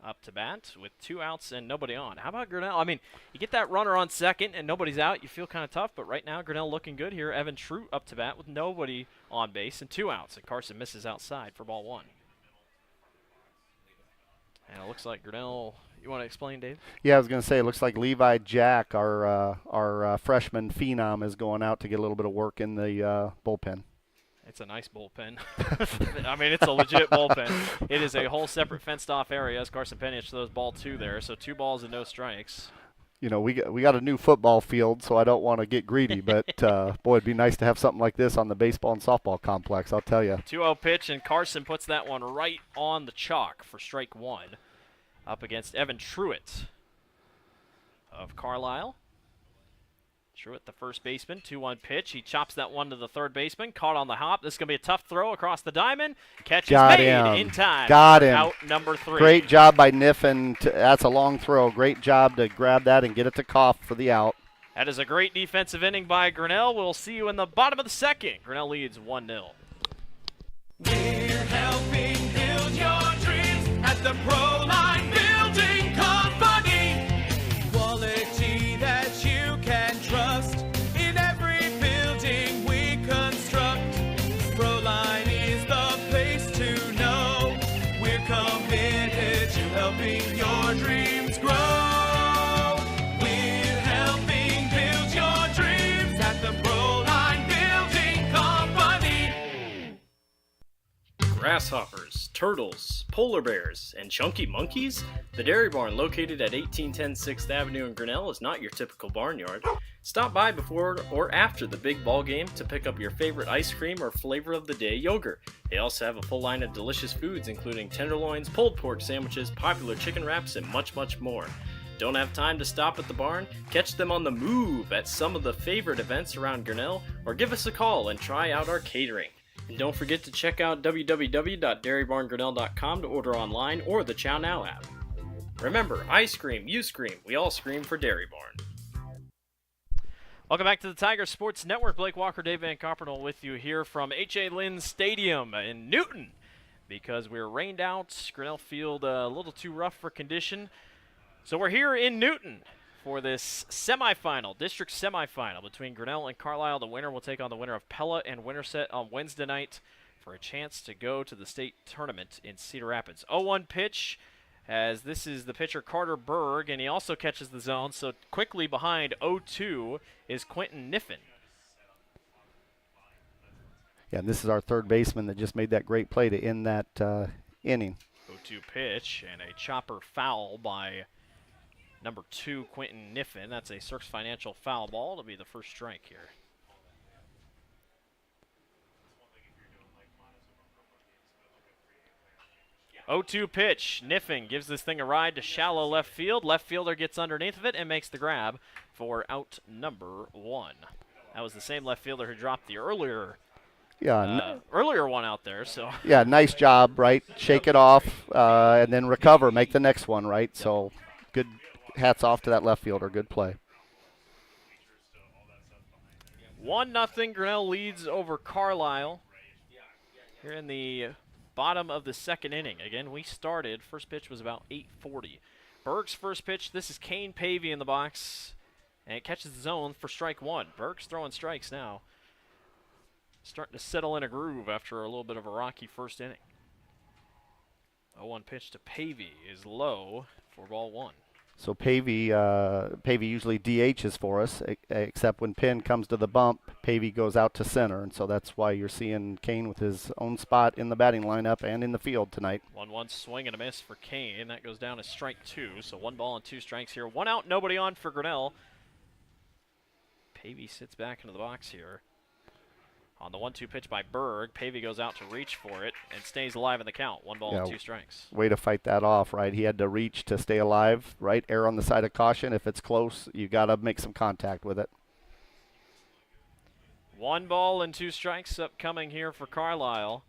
up to bat with 2 outs and nobody on. How about Grinnell? I mean, you get that runner on second and nobody's out, you feel kind of tough, but right now Grinnell looking good here. Evan Trout up to bat with nobody on base and 2 outs, and Carson misses outside for ball 1. And it looks like Grinnell, you want to explain, Dave? Yeah, I was going to say, it looks like Levi Jack, our freshman phenom, is going out to get a little bit of work in the bullpen. It's a nice bullpen. I mean, it's a legit bullpen. It is a whole separate fenced-off area as Carson Penich throws ball 2 there, so 2 balls and no strikes. You know, we got a new football field, so I don't want to get greedy, but boy, it'd be nice to have something like this on the baseball and softball complex, I'll tell you. 2-0 pitch, and Carson puts that one right on the chalk for strike 1 up against Evan Truitt of Carlisle. Truitt, the first baseman, 2-1 pitch. He chops that one to the third baseman, caught on the hop. This is going to be a tough throw across the diamond. Catch is made in time. Got him. Out number 3. Great job by Niffen. That's a long throw. Great job to grab that and get it to Koff for the out. That is a great defensive inning by Grinnell. We'll see you in the bottom of the second. Grinnell leads 1-0. We're helping build your dreams at the Proline Building Company. Quality that you can trust in every building we construct. Proline is the place to know. We're committed to helping your dreams grow. We're helping build your dreams at the Proline Building Company. Grasshoppers, turtles, polar bears, and chunky monkeys? The Dairy Barn, located at 1810 6th Avenue in Grinnell, is not your typical barnyard. Stop by before or after the big ball game to pick up your favorite ice cream or flavor of the day yogurt. They also have a full line of delicious foods, including tenderloins, pulled pork sandwiches, popular chicken wraps, and much, much more. Don't have time to stop at the barn? Catch them on the move at some of the favorite events around Grinnell, or give us a call and try out our catering. And don't forget to check out www.dairybarngrinnell.com to order online or the Chow Now app. Remember, I scream, you scream, we all scream for Dairy Barn. Welcome back to the Tiger Sports Network. Blake Walker, Dave Van Carpentel with you here from H.A. Lynn Stadium in Newton, because we're rained out. Grinnell Field a little too rough for condition. So we're here in Newton for this semifinal, district semifinal between Grinnell and Carlisle. The winner will take on the winner of Pella and Winterset on Wednesday night for a chance to go to the state tournament in Cedar Rapids. 0-1 pitch, as this is the pitcher Carter Berg, and he also catches the zone. So quickly behind 0-2 is Quentin Niffen. Yeah, and this is our third baseman that just made that great play to end that inning. 0-2 pitch, and a chopper foul by number 2, Quentin Niffen. That's a Cirques Financial foul ball. It'll be the first strike here. Oh, 0-2 pitch. Niffen gives this thing a ride to shallow left field. Left fielder gets underneath of it and makes the grab for out number 1. That was the same left fielder who dropped the earlier one out there. So yeah, nice job, right? Shake it off and then recover, make the next one, right? So good. Hats off to that left fielder. Good play. 1-0. Grinnell leads over Carlisle here in the bottom of the second inning. Again, we started. First pitch was about 8:40. Berg's first pitch. This is Kane Pavey in the box, and it catches the zone for strike 1. Berg's throwing strikes now. starting to settle in a groove after a little bit of a rocky first inning. 0-1 pitch to Pavey is low for ball one. So Pavey usually DHs for us, except when Penn comes to the bump, Pavey goes out to center, and so that's why you're seeing Kane with his own spot in the batting lineup and in the field tonight. 1-1 swing and a miss for Kane. That goes down as strike two, so 1 ball and 2 strikes here. 1 out, nobody on for Grinnell. Pavey sits back into the box here. On the 1-2 pitch by Berg, Pavey goes out to reach for it and stays alive in the count. 1 ball and 2 strikes. Way to fight that off, right? He had to reach to stay alive, right? Err on the side of caution. If it's close, you got to make some contact with it. 1 ball and 2 strikes upcoming here for Carlisle.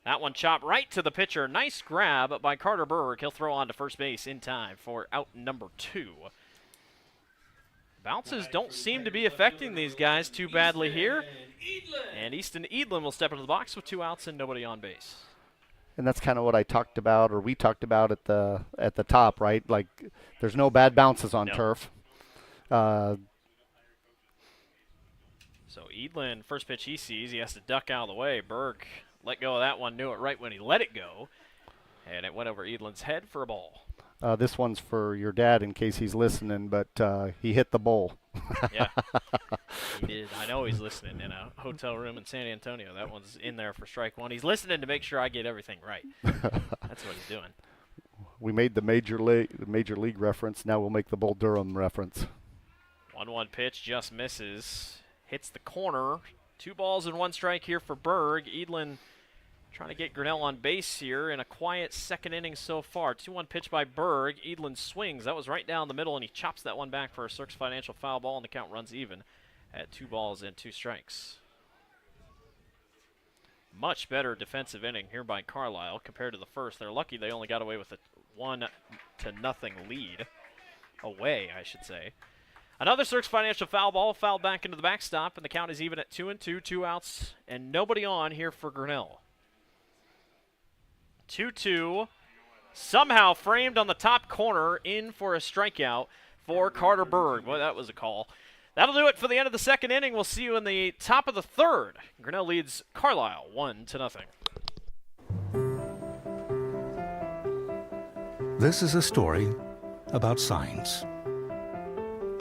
That one chopped right to the pitcher. Nice grab by Carter Berg. He'll throw on to first base in time for out number 2. Bounces don't seem to be affecting these guys too badly here. And Easton Edlin will step into the box with 2 outs and nobody on base. And that's kind of what I talked about, or we talked about at the top, right? Like, there's no bad bounces on turf. So Edlin, first pitch he sees, he has to duck out of the way. Berg let go of that one, knew it right when he let it go. And it went over Edlin's head for a ball. This one's for your dad in case he's listening, but he hit the bowl. Yeah, he did. I know he's listening in a hotel room in San Antonio. That one's in there for strike one. He's listening to make sure I get everything right. That's what he's doing. We made the major league reference. Now we'll make the Bull Durham reference. 1-1 pitch just misses. Hits the corner. 2 balls and 1 strike here for Berg. Edlin trying to get Grinnell on base here in a quiet second inning so far. 2-1 pitch by Berg. Edlin swings. That was right down the middle, and he chops that one back for a Cirques Financial foul ball, and the count runs even at 2 balls and 2 strikes. Much better defensive inning here by Carlisle compared to the first. They're lucky they only got away with a 1-0 lead. Away, I should say. Another Cirques Financial foul ball, fouled back into the backstop, and the count is even at 2-2, 2 outs, and nobody on here for Grinnell. 2-2, somehow framed on the top corner, in for a strikeout for Carter Berg. Boy, that was a call. That'll do it for the end of the second inning. We'll see you in the top of the third. Grinnell leads Carlisle 1-0. This is a story about signs.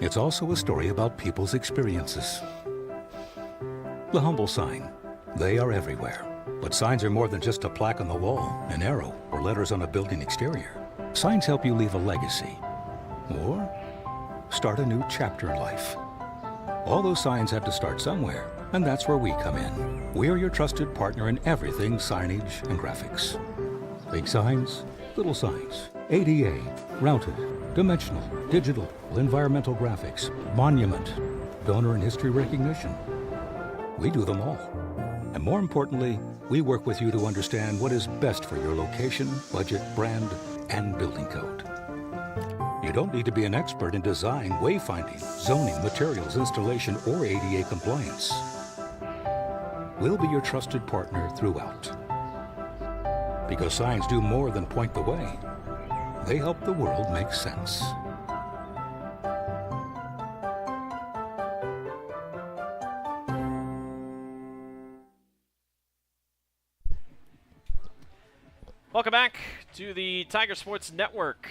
It's also a story about people's experiences. The humble sign. They are everywhere. But signs are more than just a plaque on the wall, an arrow, or letters on a building exterior. Signs help you leave a legacy or start a new chapter in life. All those signs have to start somewhere, and that's where we come in. We're your trusted partner in everything signage and graphics. Big signs, little signs, ADA, routed, dimensional, digital, environmental graphics, monument, donor and history recognition. We do them all. And more importantly, we work with you to understand what is best for your location, budget, brand, and building code. You don't need to be an expert in design, wayfinding, zoning, materials, installation, or ADA compliance. We'll be your trusted partner throughout. Because signs do more than point the way. They help the world make sense. Welcome back to the Tiger Sports Network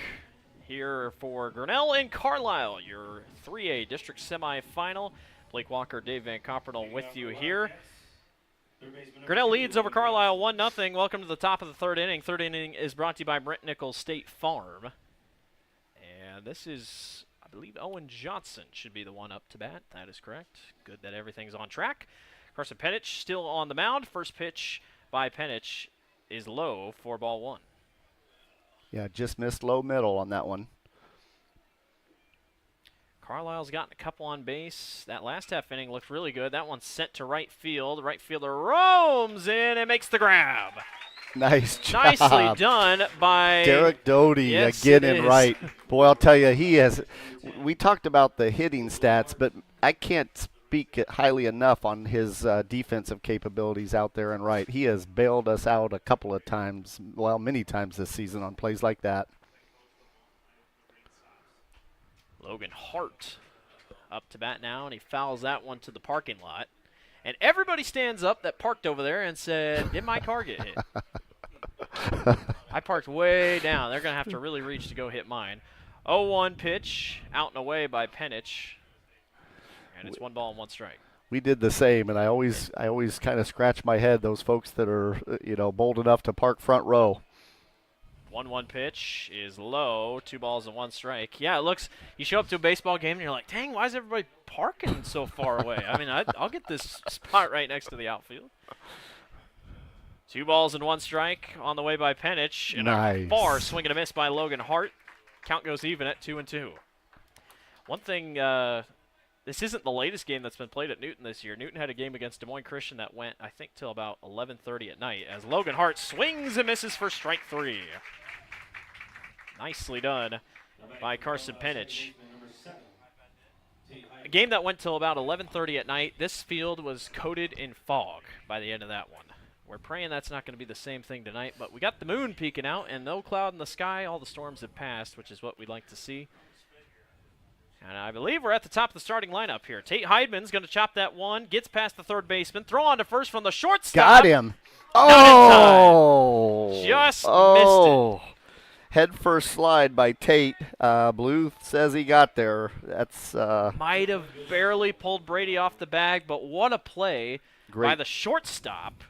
here for Grinnell and Carlisle, your 3A district semifinal. Blake Walker, Dave Van Coppernell with you here. Grinnell leads over Carlisle 1-0. Welcome to the top of the third inning. Third inning is brought to you by Brent Nichols State Farm. And this is, I believe, Owen Johnson should be the one up to bat. That is correct. Good that everything's on track. Carson Penich still on the mound. First pitch by Penich is low for ball one. Yeah, just missed low middle on that one. Carlisle's gotten a couple on base. That last half inning looked really good. That one's sent to right field. Right fielder roams in and makes the grab. Nice job. Nicely done by Derek Doty. Yes, getting right. Boy, I'll tell you, he has. We talked about the hitting stats, but I can't speak highly enough on his defensive capabilities out there and right. He has bailed us out a couple of times, well, many times this season on plays like that. Logan Hart up to bat now, and he fouls that one to the parking lot. And everybody stands up that parked over there and said, did my car get hit? I parked way down. They're going to have to really reach to go hit mine. 0-1 pitch, out and away by Penich. And it's 1 ball and 1 strike. We did the same, and I always kind of scratch my head, those folks that are, bold enough to park front row. 1-1 pitch is low, 2 balls and 1 strike. Yeah, it looks, you show up to a baseball game and you're like, dang, why is everybody parking so far away? I mean, I'll get this spot right next to the outfield. 2 balls and 1 strike on the way by Penich. And nice. A far swing and a miss by Logan Hart. Count goes even at 2-2. One thing, this isn't the latest game that's been played at Newton this year. Newton had a game against Des Moines Christian that went, I think, till about 11:30 at night as Logan Hart swings and misses for strike 3. Nicely done by Carson Penich. A game that went till about 11:30 at night. This field was coated in fog by the end of that one. We're praying that's not going to be the same thing tonight, but we got the moon peeking out and no cloud in the sky. All the storms have passed, which is what we'd like to see. And I believe we're at the top of the starting lineup here. Tate Heidman's going to chop that one, gets past the third baseman, throw on to first from the shortstop. Got him. Oh! Just missed it. Head first slide by Tate. Blue says he got there. That's might have barely pulled Brady off the bag, but what a play by the shortstop,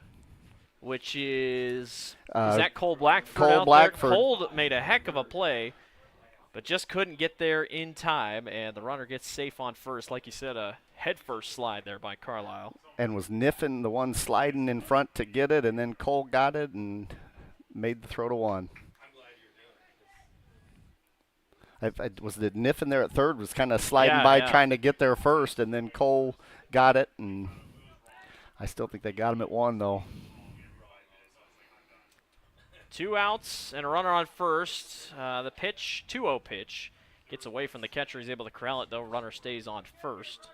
which is that Cole Blackford Cole out Blackford. there? Cole made a heck of a play, but just couldn't get there in time, and the runner gets safe on first. Like you said, a head-first slide there by Carlisle. And was niffing the one sliding in front to get it, and then Cole got it and made the throw to one. Was the niff in there at third, was kind of sliding by trying to get there first, and then Cole got it, and I still think they got him at one, though. 2 outs and a runner on first. The pitch, 2-0 pitch, gets away from the catcher. He's able to corral it, though. Runner stays on first.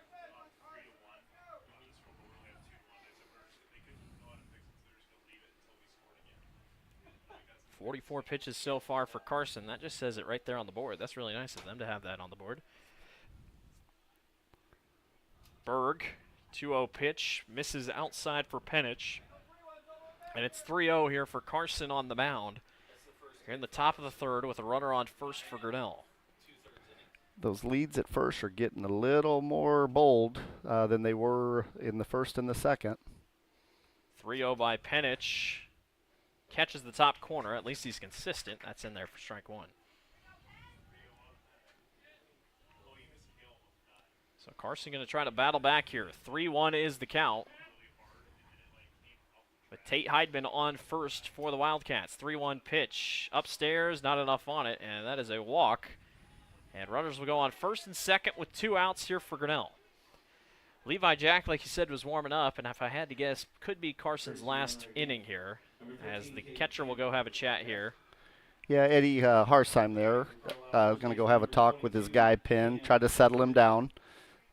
.44 pitches so far for Carson. That just says it right there on the board. That's really nice of them to have that on the board. Berg, 2-0 pitch, misses outside for Penich. And it's 3-0 here for Carson on the mound. Here in the top of the third with a runner on first for Grinnell. Those leads at first are getting a little more bold than they were in the first and the second. 3-0 by Penich. Catches the top corner. At least he's consistent. That's in there for strike 1. So Carson going to try to battle back here. 3-1 is the count. With Tate Heidman on first for the Wildcats. 3-1 pitch. Upstairs, not enough on it, and that is a walk. And runners will go on first and second with 2 outs here for Grinnell. Levi Jack, like you said, was warming up, and if I had to guess, could be Carson's last inning here, as the catcher will go have a chat here. Yeah, Eddie Harsheim there. Going to go have a talk with his guy, Penn, try to settle him down.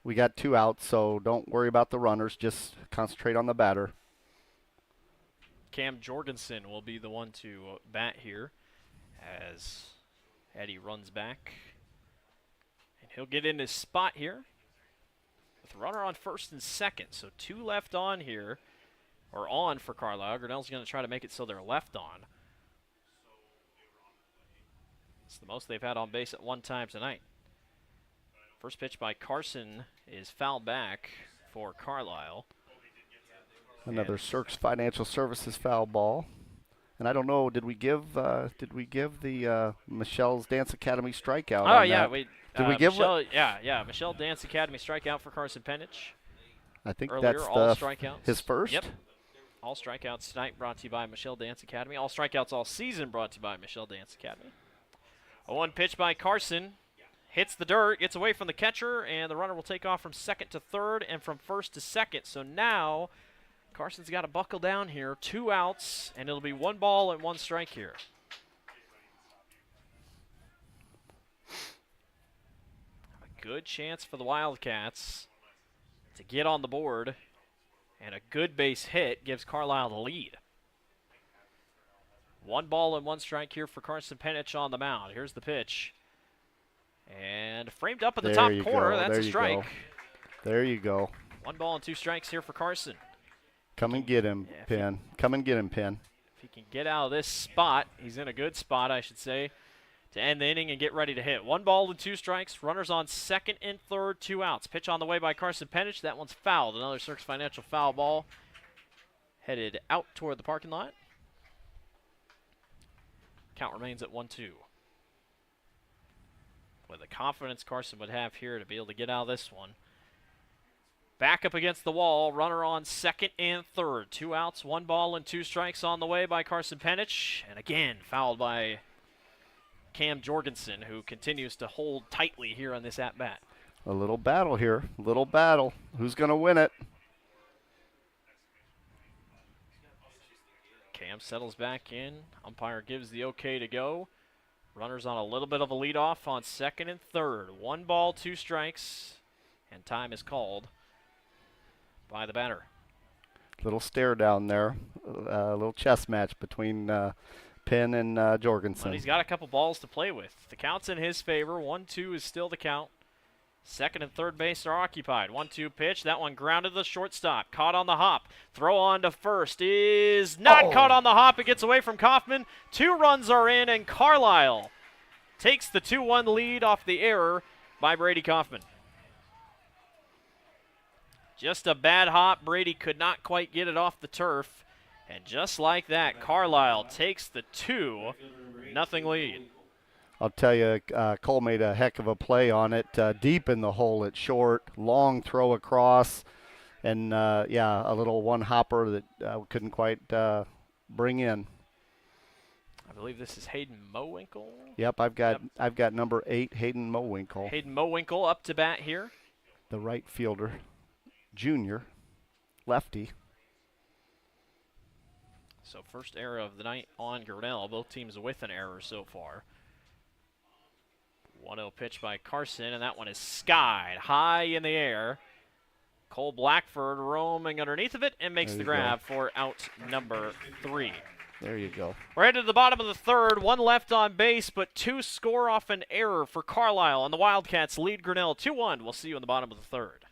We got 2 outs, so don't worry about the runners. Just concentrate on the batter. Cam Jorgensen will be the one to bat here as Eddie runs back. And he'll get in his spot here with runner on first and second. So 2 left on here, or on for Carlisle. Grinnell's going to try to make it so they're left on. It's the most they've had on base at one time tonight. First pitch by Carson is fouled back for Carlisle. Another Cirques Financial Services foul ball. And I don't know, did we give the Michelle's Dance Academy strikeout? Oh, yeah. Did we give Michelle? Yeah. Michelle Dance Academy strikeout for Carson Penich. I think earlier, that's all strikeouts. His first? Yep. All strikeouts tonight brought to you by Michelle Dance Academy. All strikeouts all season brought to you by Michelle Dance Academy. A 1 pitch by Carson. Hits the dirt, gets away from the catcher, and the runner will take off from second to third and from first to second. So now Carson's got to buckle down here. 2 outs, and it'll be 1 ball and 1 strike here. A good chance for the Wildcats to get on the board, and a good base hit gives Carlisle the lead. 1 ball and 1 strike here for Carson Penich on the mound. Here's the pitch. And framed up in the top corner. That's a strike. There you go. 1 ball and 2 strikes here for Carson. Come and get him, Penn. Come and get him, Penn. If he can get out of this spot, he's in a good spot, I should say, to end the inning and get ready to hit. 1 ball and 2 strikes. Runners on second and third, 2 outs. Pitch on the way by Carson Penich. That one's fouled. Another Cirques Financial foul ball headed out toward the parking lot. Count remains at 1-2. With the confidence Carson would have here to be able to get out of this one. Back up against the wall. Runner on second and third. 2 outs, 1 ball and 2 strikes on the way by Carson Penich. And again, fouled by Cam Jorgensen, who continues to hold tightly here on this at-bat. A little battle here. A little battle. Who's going to win it? Cam settles back in. Umpire gives the okay to go. Runners on a little bit of a leadoff on second and third. 1 ball, 2 strikes, and time is called by the batter. Little stare down there. A little chess match between Penn and Jorgensen. But he's got a couple balls to play with. The count's in his favor. 1-2 is still the count. Second and third base are occupied. 1-2 pitch. That one grounded to the shortstop. Caught on the hop. Throw on to first is not caught on the hop. It gets away from Kaufman. 2 runs are in, and Carlisle takes the 2-1 lead off the error by Brady Kaufman. Just a bad hop. Brady could not quite get it off the turf. And just like that, Carlisle takes the 2-0 lead. I'll tell you, Cole made a heck of a play on it, deep in the hole at short, long throw across, and yeah, a little one hopper that couldn't quite bring in. I believe this is Hayden Mowinkle. Yep, I've got number 8, Hayden Mowinkle. Hayden Mowinkle up to bat here. The right fielder, junior, lefty. So first error of the night on Grinnell. Both teams with an error so far. 1-0 pitch by Carson, and that one is skied high in the air. Cole Blackford roaming underneath of it and makes the grab for out number 3. There you go. We're headed to the bottom of the third. 1 left on base, but 2 score off an error for Carlisle, and the Wildcats lead Grinnell 2-1. We'll see you in the bottom of the third.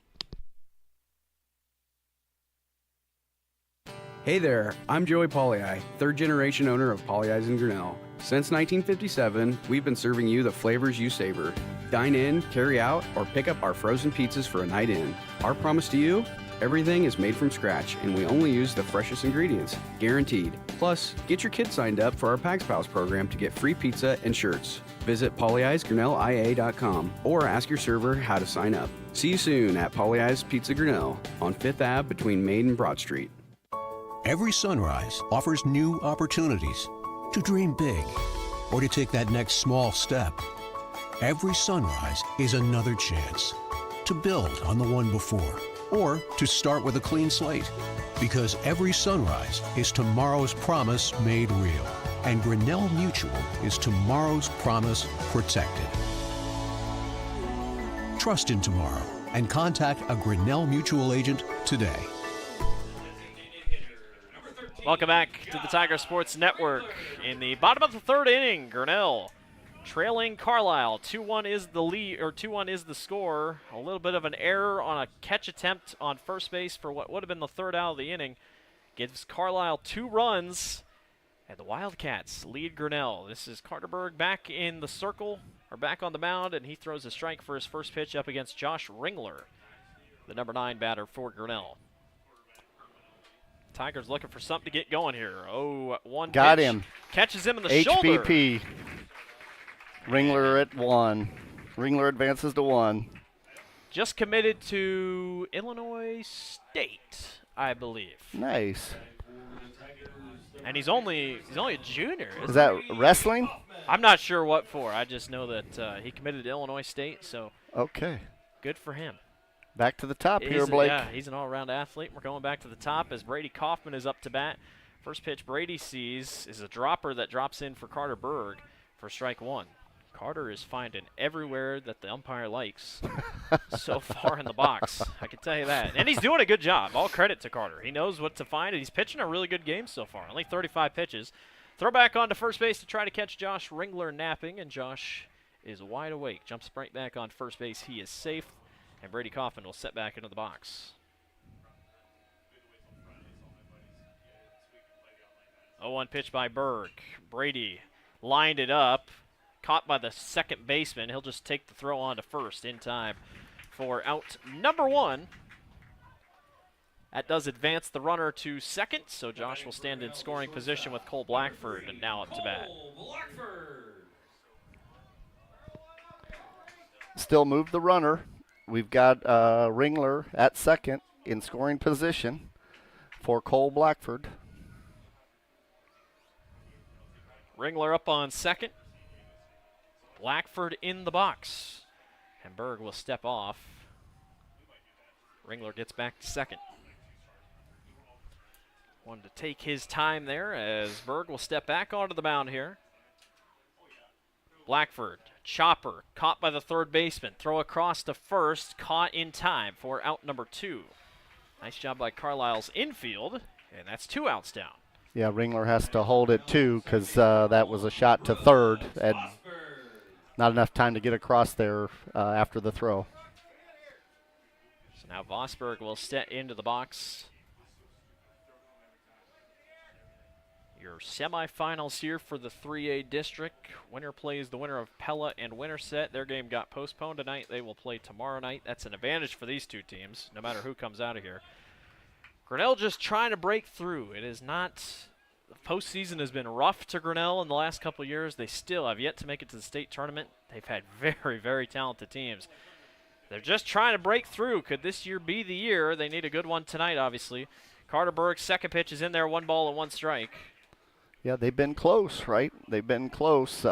Hey there, I'm Joey Pollyi, third-generation owner of Pollyi's in Grinnell. Since 1957, we've been serving you the flavors you savor. Dine in, carry out, or pick up our frozen pizzas for a night in. Our promise to you? Everything is made from scratch, and we only use the freshest ingredients, guaranteed. Plus, get your kids signed up for our Pags Pals program to get free pizza and shirts. Visit pollyi'sgrinnellia.com or ask your server how to sign up. See you soon at Pollyi's Pizza Grinnell on 5th Ave between Main and Broad Street. Every sunrise offers new opportunities to dream big or to take that next small step. Every sunrise is another chance to build on the one before or to start with a clean slate. Because every sunrise is tomorrow's promise made real. And Grinnell Mutual is tomorrow's promise protected. Trust in tomorrow and contact a Grinnell Mutual agent today. Welcome back to the Tiger Sports Network. In the bottom of the third inning, Grinnell trailing Carlisle. 2-1 is the lead, or 2-1 is the score. A little bit of an error on a catch attempt on first base for what would have been the third out of the inning gives Carlisle 2 runs, and the Wildcats lead Grinnell. This is Carter Berg back in the circle, or back on the mound, and he throws a strike for his first pitch up against Josh Ringler, the number 9 batter for Grinnell. Tigers looking for something to get going here. Oh, one got pitch. him. Catches him in the shoulder. HBP. Ringler at 1. Ringler advances to 1. Just committed to Illinois State, I believe. Nice. And he's only a junior. Is that wrestling? I'm not sure what for. I just know that he committed to Illinois State, so okay. Good for him. Back to the top here, Blake. Yeah, he's an all-around athlete. We're going back to the top as Brady Kaufman is up to bat. First pitch Brady sees is a dropper that drops in for Carter Berg for strike 1. Carter is finding everywhere that the umpire likes so far in the box. I can tell you that. And he's doing a good job. All credit to Carter. He knows what to find, and he's pitching a really good game so far. Only 35 pitches. Throw back onto first base to try to catch Josh Ringler napping, and Josh is wide awake. Jumps right back on first base. He is safe. And Brady Kaufman will set back into the box. 0-1 pitch by Berg. Brady lined it up, caught by the second baseman. He'll just take the throw on to first in time for out number 1. That does advance the runner to second, so Josh will stand in scoring position with Cole Blackford, and now up to bat. Still move the runner. We've got Ringler at second in scoring position for Cole Blackford. Ringler up on second. Blackford in the box. And Berg will step off. Ringler gets back to second. Wanted to take his time there as Berg will step back onto the mound here. Blackford, chopper, caught by the third baseman. Throw across to first, caught in time for out number 2. Nice job by Carlisle's infield, and that's 2 outs down. Yeah, Ringler has to hold it too because that was a shot to third and not enough time to get across there after the throw. So now Vosberg will step into the box. Your semifinals here for the 3A district. Winner plays the winner of Pella and Winterset. Their game got postponed tonight. They will play tomorrow night. That's an advantage for these two teams, no matter who comes out of here. Grinnell just trying to break through. It is not, the postseason has been rough to Grinnell in the last couple of years. They still have yet to make it to the state tournament. They've had very, very talented teams. They're just trying to break through. Could this year be the year? They need a good one tonight, obviously. Carter Berg's second pitch is in there, 1 ball and 1 strike. Yeah, they've been close, right? They've been close.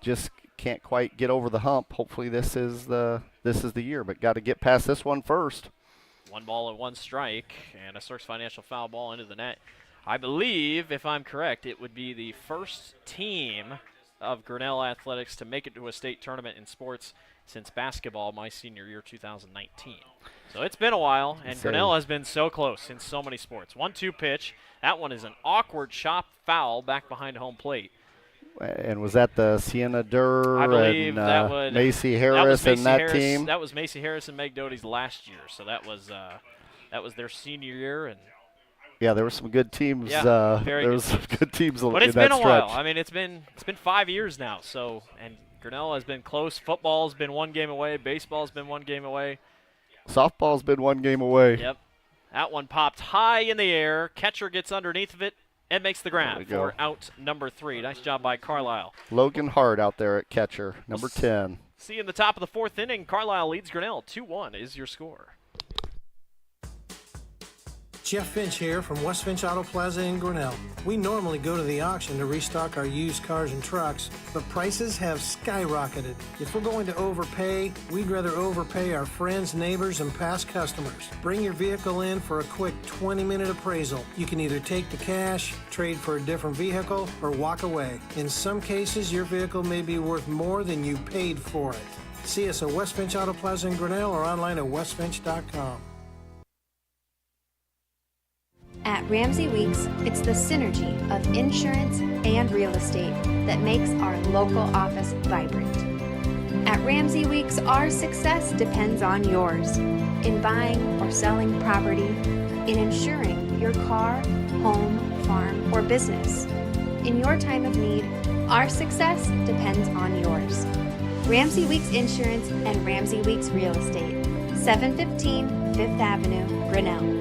Just can't quite get over the hump. Hopefully this is the year, but got to get past this one first. 1 ball and 1 strike, and a Source Financial foul ball into the net. I believe, if I'm correct, it would be the first team of Grinnell Athletics to make it to a state tournament in sports since basketball my senior year, 2019. So it's been a while, and Grinnell has been so close in so many sports. 1-2 pitch. That one is an awkward chop foul back behind home plate. And was that the Sienna Durr I believe and Macy Harris and that team? That was Macy Harris and Meg Doty's last year, so that was their senior year. And yeah, there were some good teams. Yeah, there was some good teams but in that stretch. But it's been a while. I mean, it's been 5 years now. So, and Grinnell has been close. Football's been 1 game away. Baseball's been 1 game away. Softball's been 1 game away. Yep. That one popped high in the air. Catcher gets underneath of it and makes the grab for out number 3. Nice job by Carlisle. Logan Hart out there at catcher, number 10. See you in the top of the 4th inning. Carlisle leads Grinnell. 2-1 is your score. Jeff Finch here from West Finch Auto Plaza in Grinnell. We normally go to the auction to restock our used cars and trucks, but prices have skyrocketed. If we're going to overpay, we'd rather overpay our friends, neighbors, and past customers. Bring your vehicle in for a quick 20-minute appraisal. You can either take the cash, trade for a different vehicle, or walk away. In some cases, your vehicle may be worth more than you paid for it. See us at West Finch Auto Plaza in Grinnell or online at westfinch.com. At Ramsey Weeks, it's the synergy of insurance and real estate that makes our local office vibrant. At Ramsey Weeks, our success depends on yours in buying or selling property, in insuring your car, home, farm, or business. In your time of need, our success depends on yours. Ramsey Weeks Insurance and Ramsey Weeks Real Estate, 715 5th Avenue, Grinnell.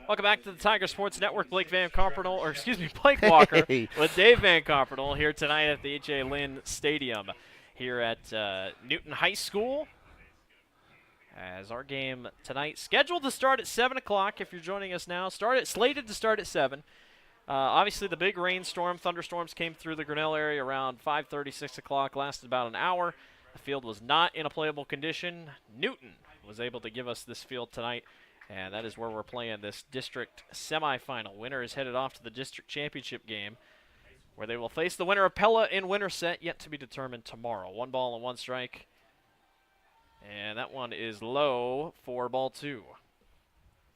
Welcome back to the Tiger Sports Network. Blake Walker with Dave Van Carpentel here tonight at the H.A. Lynn Stadium here at Newton High School. As our game tonight scheduled to start at 7 o'clock. If you're joining us now, slated to start at 7. Obviously, the big thunderstorms came through the Grinnell area around 5:30, 6 o'clock, lasted about an hour. The field was not in a playable condition. Newton was able to give us this field tonight. And that is where we're playing this district semifinal. Winner is headed off to the district championship game, where they will face the winner of Pella in Winterset, yet to be determined tomorrow. 1 ball and 1 strike. And that one is low for ball 2.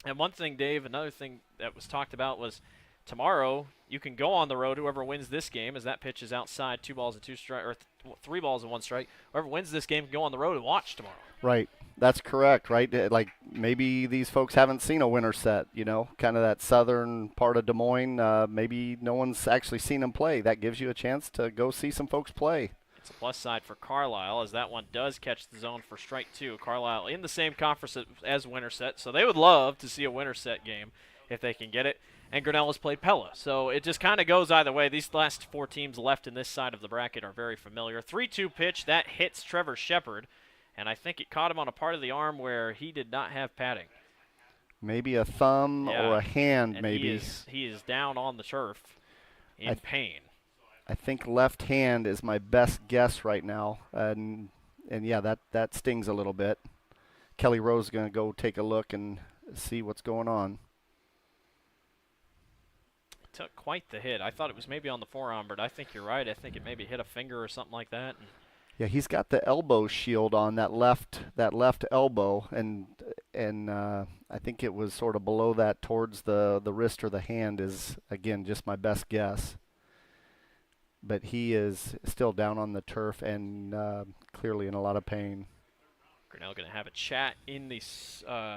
And one thing, Dave, another thing that was talked about was tomorrow you can go on the road. Whoever wins this game, as that pitch is outside, 2 balls and 2 strike, or 3 balls and 1 strike. Whoever wins this game can go on the road and watch tomorrow. Right. That's correct, right? Like maybe these folks haven't seen a winter set, you know, kind of that southern part of Des Moines. Maybe no one's actually seen them play. That gives you a chance to go see some folks play. It's a plus side for Carlisle as that one does catch the zone for strike two. Carlisle in the same conference as Winterset, so they would love to see a Winterset game if they can get it. And Grinnell has played Pella, so it just kind of goes either way. These last four teams left in this side of the bracket are very familiar. 3-2 pitch, that hits Trevor Shepard, and I think it caught him on a part of the arm where he did not have padding. Maybe a thumb or a hand, and maybe. He is down on the turf in pain. I think left hand is my best guess right now, and yeah, that stings a little bit. Kelly Rose is going to go take a look and see what's going on. It took quite the hit. I thought it was maybe on the forearm, but I think you're right. I think it maybe hit a finger or something like that. Yeah, he's got the elbow shield on that left elbow, and I think it was sort of below that towards the wrist or the hand is, again, just my best guess. But he is still down on the turf and clearly in a lot of pain. Grinnell going to have a chat in the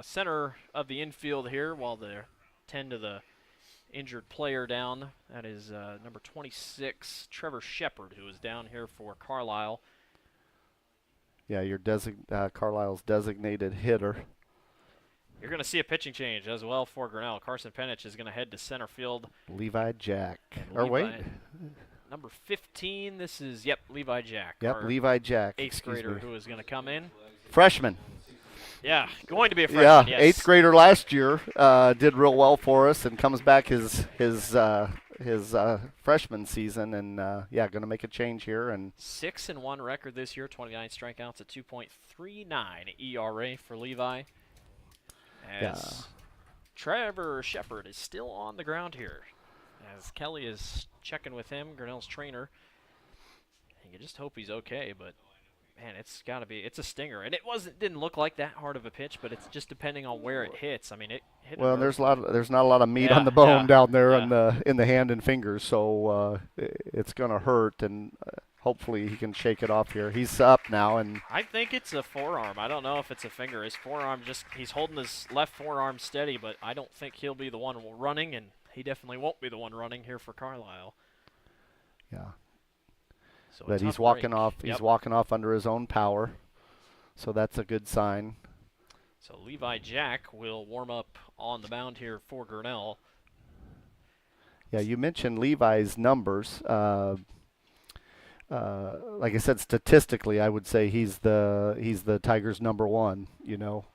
center of the infield here while they tend to the injured player down. That is number 26, Trevor Shepard, who is down here for Carlisle. Yeah, your Carlisle's designated hitter. You're going to see a pitching change as well for Grinnell. Carson Penich is going to head to center field. Levi Jack. Number 15, this is, Levi Jack. Yep, Levi Jack. Eighth grader who is going to come in. Freshman. Yeah, going to be a freshman, yeah, yes. 8th grader last year, did real well for us and comes back his freshman season and, going to make a change here. And 6-1 record this year, 29 strikeouts, a 2.39 ERA for Levi. As Trevor Shepard is still on the ground here. As Kelly is checking with him, Grinnell's trainer. And you just hope he's okay, but man, it's a stinger. And didn't look like that hard of a pitch, but it's just depending on where it hits. I mean, it hit. Well, there's not a lot of meat on the bone down there in the hand and fingers, so it's going to hurt, and hopefully he can shake it off here. He's up now, and I think it's a forearm. I don't know if it's a finger. His forearm he's holding his left forearm steady, but I don't think he'll be the one running, and he definitely won't be the one running here for Carlisle. Yeah. So but he's walking off. He's walking off under his own power, so that's a good sign. So Levi Jack will warm up on the mound here for Grinnell. Yeah, you mentioned Levi's numbers. Like I said, statistically, I would say he's the Tigers' number one. You know,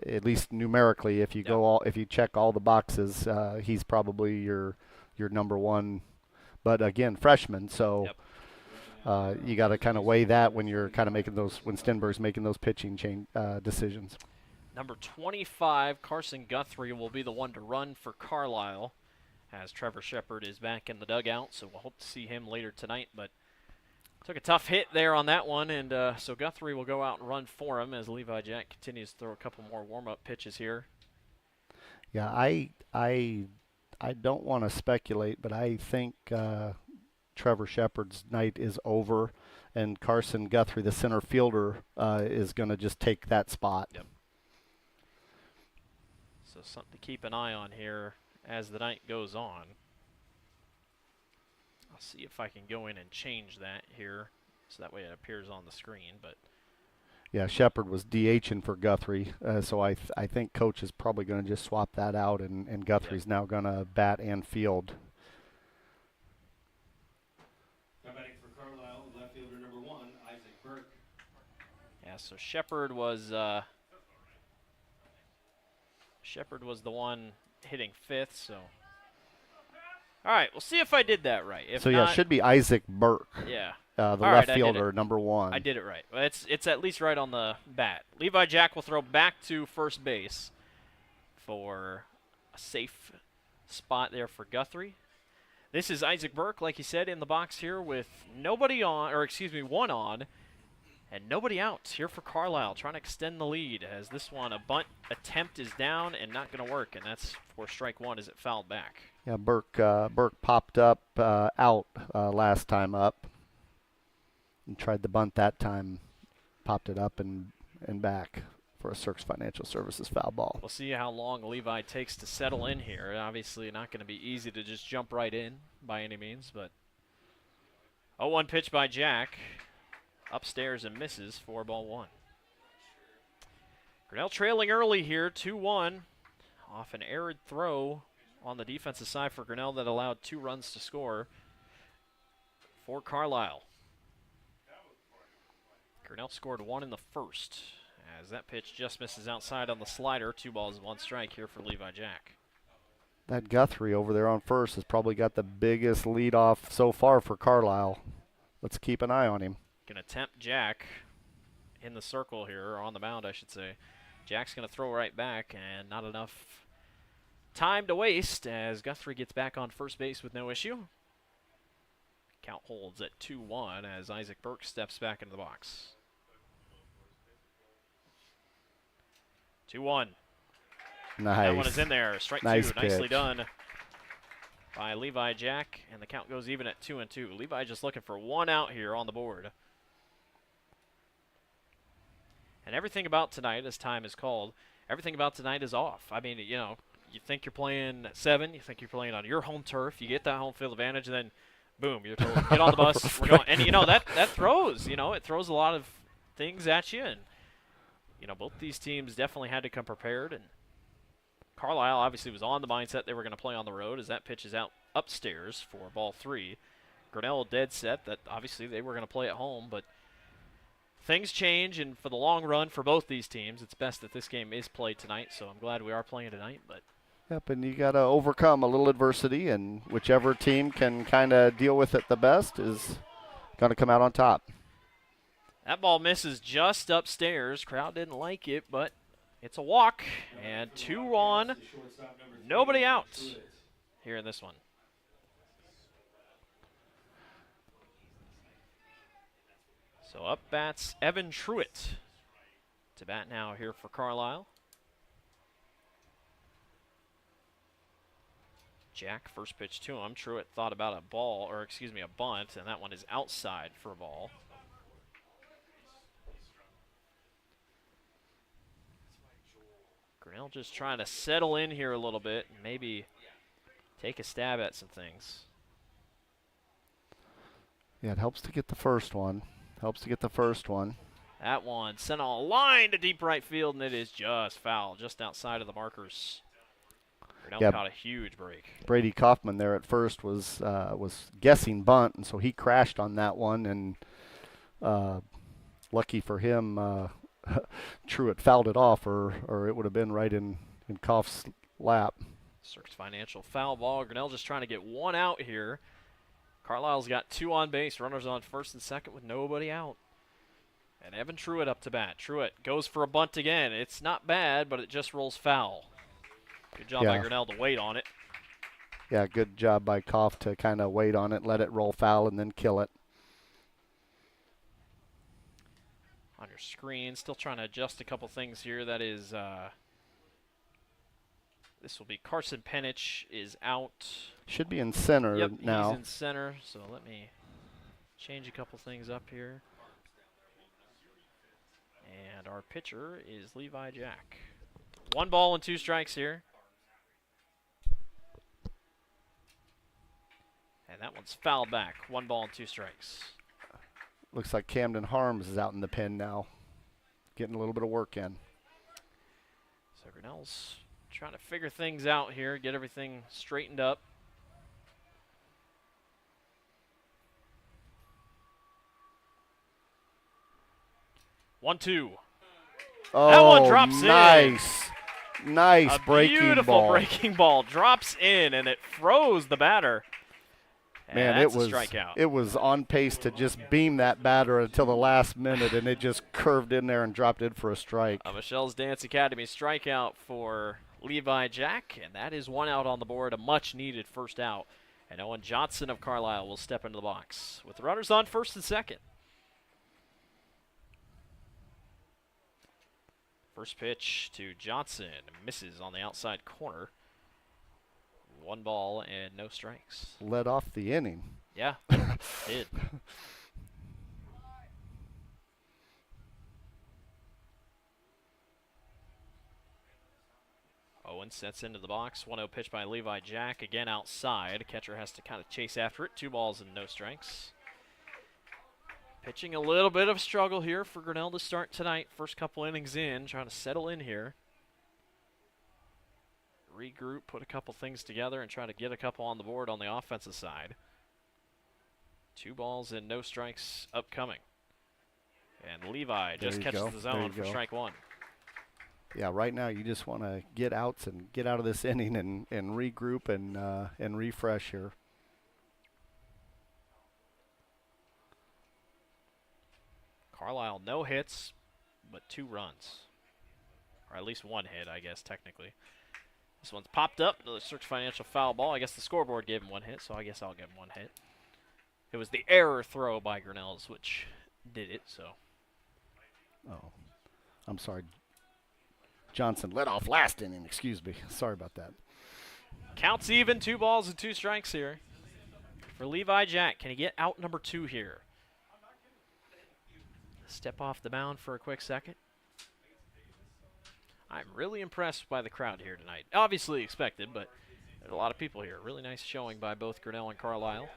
at least numerically, if you if you check all the boxes, he's probably your number one. But again, freshman, so you got to kind of weigh that when you're kind of making when Stenberg's making those pitching decisions. Number 25, Carson Guthrie, will be the one to run for Carlisle, as Trevor Shepard is back in the dugout. So we'll hope to see him later tonight, but. Took a tough hit there on that one, and so Guthrie will go out and run for him as Levi Jack continues to throw a couple more warm-up pitches here. Yeah, I don't want to speculate, but I think Trevor Shepard's night is over, and Carson Guthrie, the center fielder, is going to just take that spot. Yep. So something to keep an eye on here as the night goes on. I'll see if I can go in and change that here, so that way it appears on the screen. But yeah, Shepard was DHing for Guthrie, so I think Coach is probably going to just swap that out, and Guthrie's now going to bat and field. Now batting for Carlisle, left fielder number 1, Isaac Burke. Yeah, so Shepard was the one hitting fifth, so. All right, we'll see if I did that right. If so, not, it should be Isaac Burke. Yeah. The left fielder, number 1. I did it right. Well, it's at least right on the bat. Levi Jack will throw back to first base for a safe spot there for Guthrie. This is Isaac Burke, like he said, in the box here with one on, and nobody out here for Carlisle, trying to extend the lead as this one, a bunt attempt is down and not going to work, and that's for strike one as it fouled back. Yeah, Burke popped up out last time up and tried the bunt that time, popped it up, and and back for a Cirques Financial Services foul ball. We'll see how long Levi takes to settle in here. Obviously not going to be easy to just jump right in by any means, but 0-1 pitch by Jack. Upstairs and misses for ball one. Grinnell trailing early here, 2-1. Off an errant throw on the defensive side for Grinnell that allowed 2 runs to score for Carlisle. Grinnell scored 1 in the first, as that pitch just misses outside on the slider. 2 balls, 1 strike here for Levi Jack. That Guthrie over there on first has probably got the biggest lead off so far for Carlisle. Let's keep an eye on him. Gonna tempt Jack in the circle here, or on the mound, I should say. Jack's gonna throw right back, and not enough time to waste as Guthrie gets back on first base with no issue. Count holds at 2-1 as Isaac Burke steps back into the box. 2-1. Nice. That one is in there. Strike Nice 2. Nicely pitch. done by Levi Jack, and the count goes even at 2-2. Levi just looking for 1 out here on the board. And everything about tonight, as time is called, everything about tonight is off. I mean, you know, you think you're playing at 7, you think you're playing on your home turf, you get that home field advantage, and then boom, you're told, get on the bus, we're going. And, you know, that throws, you know, it throws a lot of things at you. And, you know, both these teams definitely had to come prepared. And Carlisle obviously was on the mindset they were going to play on the road as that pitch is out upstairs for ball 3. Grinnell dead set that obviously they were going to play at home, but things change, and for the long run for both these teams, it's best that this game is played tonight, so I'm glad we are playing tonight. But Yep, and you got to overcome a little adversity, and whichever team can kind of deal with it the best is going to come out on top. that ball misses just upstairs. Crowd didn't like it, but it's a walk, and 2 on, nobody out here in this one. So up bats Evan Truitt to bat now here for Carlisle. Jack, first pitch to him. Truitt thought about a bunt, and that one is outside for a ball. Grinnell just trying to settle in here a little bit and maybe take a stab at some things. Yeah, it helps to get the first one. That one sent on a line to deep right field, and it is just foul, just outside of the markers. Grinnell caught a huge break. Brady Kaufman there at first was guessing bunt, and so he crashed on that one, and lucky for him, Truitt fouled it off, or it would have been right in Kauf's lap. Cirques Financial foul ball. Grinnell just trying to get 1 out here. Carlisle's got 2 on base, runners on first and second with nobody out. And Evan Truitt up to bat. Truitt goes for a bunt again. It's not bad, but it just rolls foul. Good job by Grinnell to wait on it. Yeah, good job by Kauf to kind of wait on it, let it roll foul, and then kill it. On your screen, still trying to adjust a couple things here. That is, this will be Carson Penich is out. Should be in center now. He's in center, so let me change a couple things up here. And our pitcher is Levi Jack. 1 ball and 2 strikes here. And that one's fouled back. 1 ball and 2 strikes. Looks like Camden Harms is out in the pen now, getting a little bit of work in. So Grinnell's trying to figure things out here, get everything straightened up. One-two. Oh, that one drops nice. Nice breaking ball. Beautiful breaking ball. Drops in, and it froze the batter. Man, that's it was a strikeout. It was on pace to just beam that batter until the last minute, and it just curved in there and dropped in for a strike. A Michelle's Dance Academy strikeout for Levi Jack, and that is 1 out on the board, a much-needed first out. And Owen Johnson of Carlisle will step into the box with the runners on first and second. First pitch to Johnson, misses on the outside corner. 1 ball and no strikes. Led off the inning. Yeah, did. 1, sets into the box. 1-0 pitch by Levi Jack, again outside. Catcher has to kind of chase after it. 2 balls and no strikes. Pitching a little bit of struggle here for Grinnell to start tonight. First couple innings in, trying to settle in here. Regroup, put a couple things together, and try to get a couple on the board on the offensive side. 2 balls and no strikes upcoming. And Levi just catches the zone for strike 1. Yeah, right now you just want to get outs and get out of this inning and regroup and refresh here. Carlisle, no hits, but 2 runs. Or at least 1 hit, I guess, technically. This one's popped up. Another search financial foul ball. I guess the scoreboard gave him 1 hit, so I guess I'll give him 1 hit. It was the error throw by Grinnell's which did it, so. Oh, I'm sorry. Johnson led off last inning. Excuse me. Sorry about that. Counts even. 2 balls and 2 strikes here for Levi Jack. Can he get out number 2 here? Step off the mound for a quick second. I'm really impressed by the crowd here tonight. Obviously expected, but there's a lot of people here. Really nice showing by both Grinnell and Carlisle.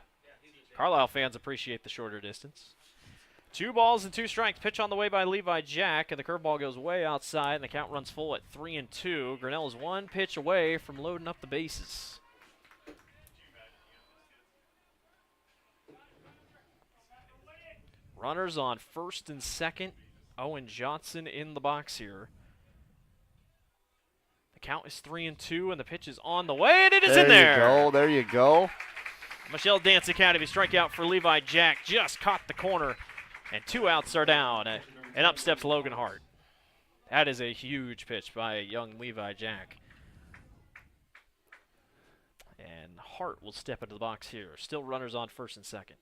Carlisle fans appreciate the shorter distance. 2 balls and 2 strikes. Pitch on the way by Levi Jack, and the curveball goes way outside, and the count runs full at 3-2. Grinnell is 1 pitch away from loading up the bases. Runners on first and second. Owen Johnson in the box here. The count is 3-2, and the pitch is on the way, and it is in there. There you go. Michelle Dance Academy strikeout for Levi Jack. Just caught the corner, and 2 outs are down. And up steps Logan Hart. That is a huge pitch by young Levi Jack. And Hart will step into the box here. Still runners on first and second.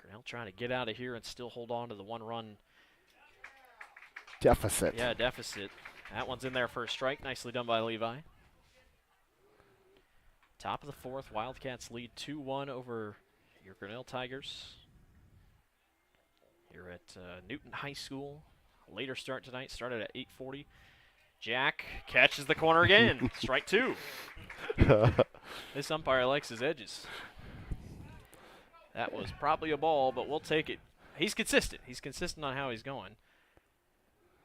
Grinnell trying to get out of here and still hold on to the 1-run deficit. Yeah, deficit. That one's in there for a strike. Nicely done by Levi. Top of the 4th, Wildcats lead 2-1 over your Grinnell Tigers. Here at Newton High School. Later start tonight, started at 8:40. Jack catches the corner again. Strike 2. This umpire likes his edges. That was probably a ball, but we'll take it. He's consistent. He's consistent on how he's going.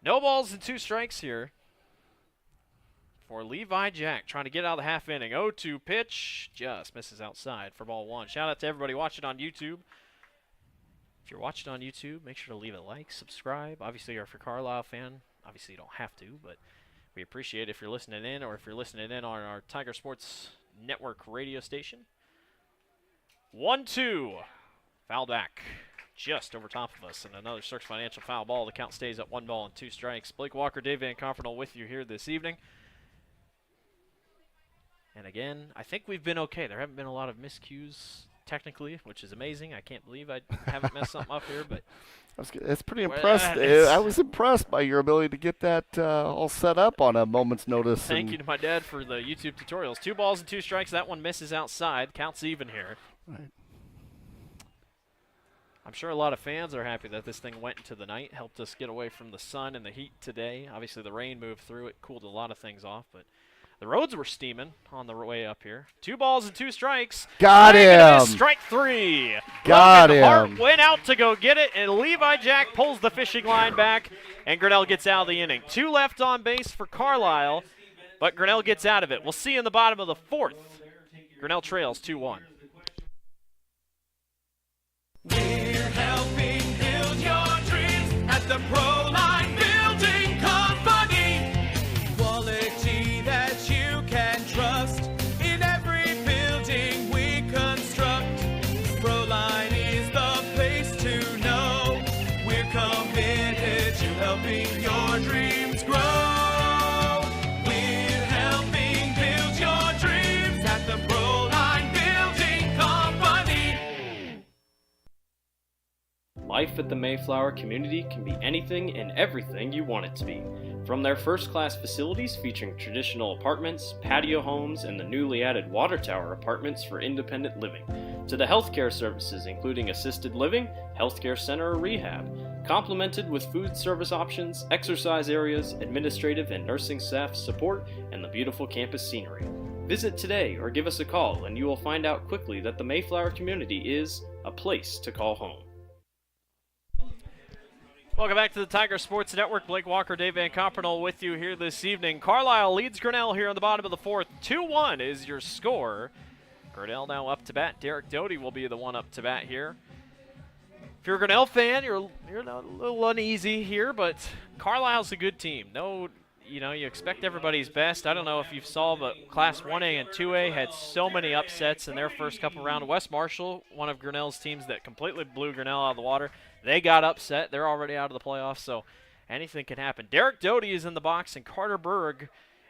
No balls and 2 strikes here for Levi Jack, trying to get out of the half inning. 0-2 pitch, just misses outside for ball 1. Shout out to everybody watching on YouTube. If you're watching on YouTube, make sure to leave a like, subscribe. Obviously, if you're a Carlisle fan, obviously you don't have to, but we appreciate it if you're listening in, or if you're listening in on our Tiger Sports Network radio station. 1-2, foul back, just over top of us, and another search financial foul ball. The count stays at 1 ball and 2 strikes. Blake Walker, Dave Van Confernal with you here this evening. And again, I think we've been okay. There haven't been a lot of miscues technically, which is amazing. I can't believe I haven't messed something up here, but it's pretty impressed. I was impressed by your ability to get that all set up on a moment's notice. Thank you to my dad for the YouTube tutorials. 2 balls and 2 strikes. That one misses outside. Counts even here. Right. I'm sure a lot of fans are happy that this thing went into the night. Helped us get away from the sun and the heat today. Obviously, the rain moved through. It cooled a lot of things off, but the roads were steaming on the way up here. 2 balls and 2 strikes. Got him. Strike 3. Got him. Hart went out to go get it, and Levi Jack pulls the fishing line back, and Grinnell gets out of the inning. 2 left on base for Carlisle, but Grinnell gets out of it. We'll see in the bottom of the 4th. Grinnell trails 2-1. We're helping build your dreams at the Proline Building Company. Quality that you can trust in every building we construct. Proline is the place to know. We're committed to helping your dreams grow. We're helping build your dreams at the Proline Building Company. Life at the Mayflower community can be anything and everything you want it to be. From their first-class facilities featuring traditional apartments, patio homes, and the newly added water tower apartments for independent living, to the healthcare services including assisted living, healthcare center or rehab, complemented with food service options, exercise areas, administrative and nursing staff support, and the beautiful campus scenery. Visit today or give us a call and you will find out quickly that the Mayflower community is a place to call home. Welcome back to the Tiger Sports Network. Blake Walker, Dave Van Compernol with you here this evening. Carlisle leads Grinnell here on the bottom of the fourth. 2-1 is your score. Grinnell now up to bat. Derek Doty will be the one up to bat here. If you're a Grinnell fan, you're a little uneasy here, but Carlisle's a good team. No, you expect everybody's best. I don't know if you saw, but Class 1A and 2A had so many upsets in their first couple rounds. West Marshall, one of Grinnell's teams that completely blew Grinnell out of the water, they got upset. They're already out of the playoffs, so anything can happen. Derek Doty is in the box, and Carter Berg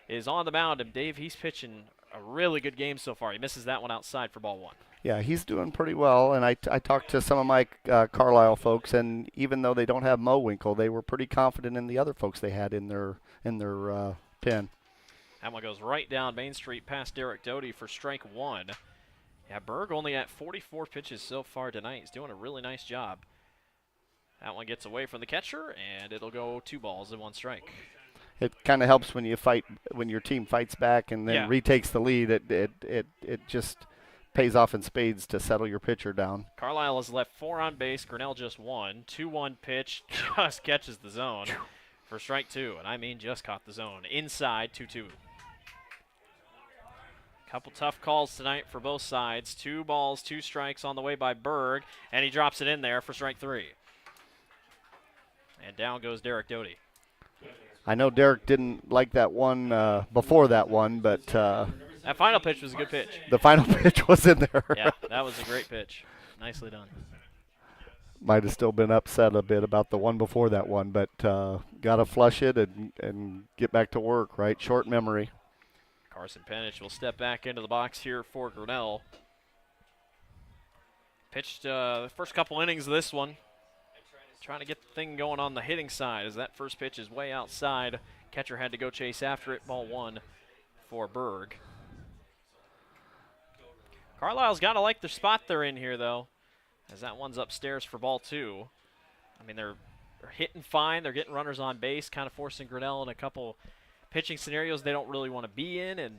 is on the mound. And Dave, he's pitching a really good game so far. He misses that one outside for ball one. Yeah, he's doing pretty well, and I talked to some of my Carlisle folks, and even though they don't have Mo Winkle, they were pretty confident in the other folks they had in their pen. That one goes right down Main Street past Derek Doty for strike one. Yeah, Berg only at 44 pitches so far tonight. He's doing a really nice job. That one gets away from the catcher, and it'll go 2 balls and 1 strike. It kind of helps when your team fights back and then retakes the lead. It just pays off in spades to settle your pitcher down. Carlisle has left 4 on base. Grinnell just 1. 2-1 pitch just catches the zone for strike 2. And I mean just caught the zone. Inside 2-2. Couple tough calls tonight for both sides. 2 balls, 2 strikes on the way by Berg. And he drops it in there for strike 3. And down goes Derek Doty. I know Derek didn't like that one before that one, but that final pitch was a good pitch. The final pitch was in there. Yeah, that was a great pitch. Nicely done. Might have still been upset a bit about the one before that one, but got to flush it and get back to work, right? Short memory. Carson Penich will step back into the box here for Grinnell. Pitched the first couple innings of this one. Trying to get the thing going on the hitting side as that first pitch is way outside. Catcher had to go chase after it. Ball 1 for Berg. Carlisle's got to like the spot they're in here, though, as that one's upstairs for ball 2. I mean, they're hitting fine. They're getting runners on base, kind of forcing Grinnell in a couple pitching scenarios they don't really want to be in. And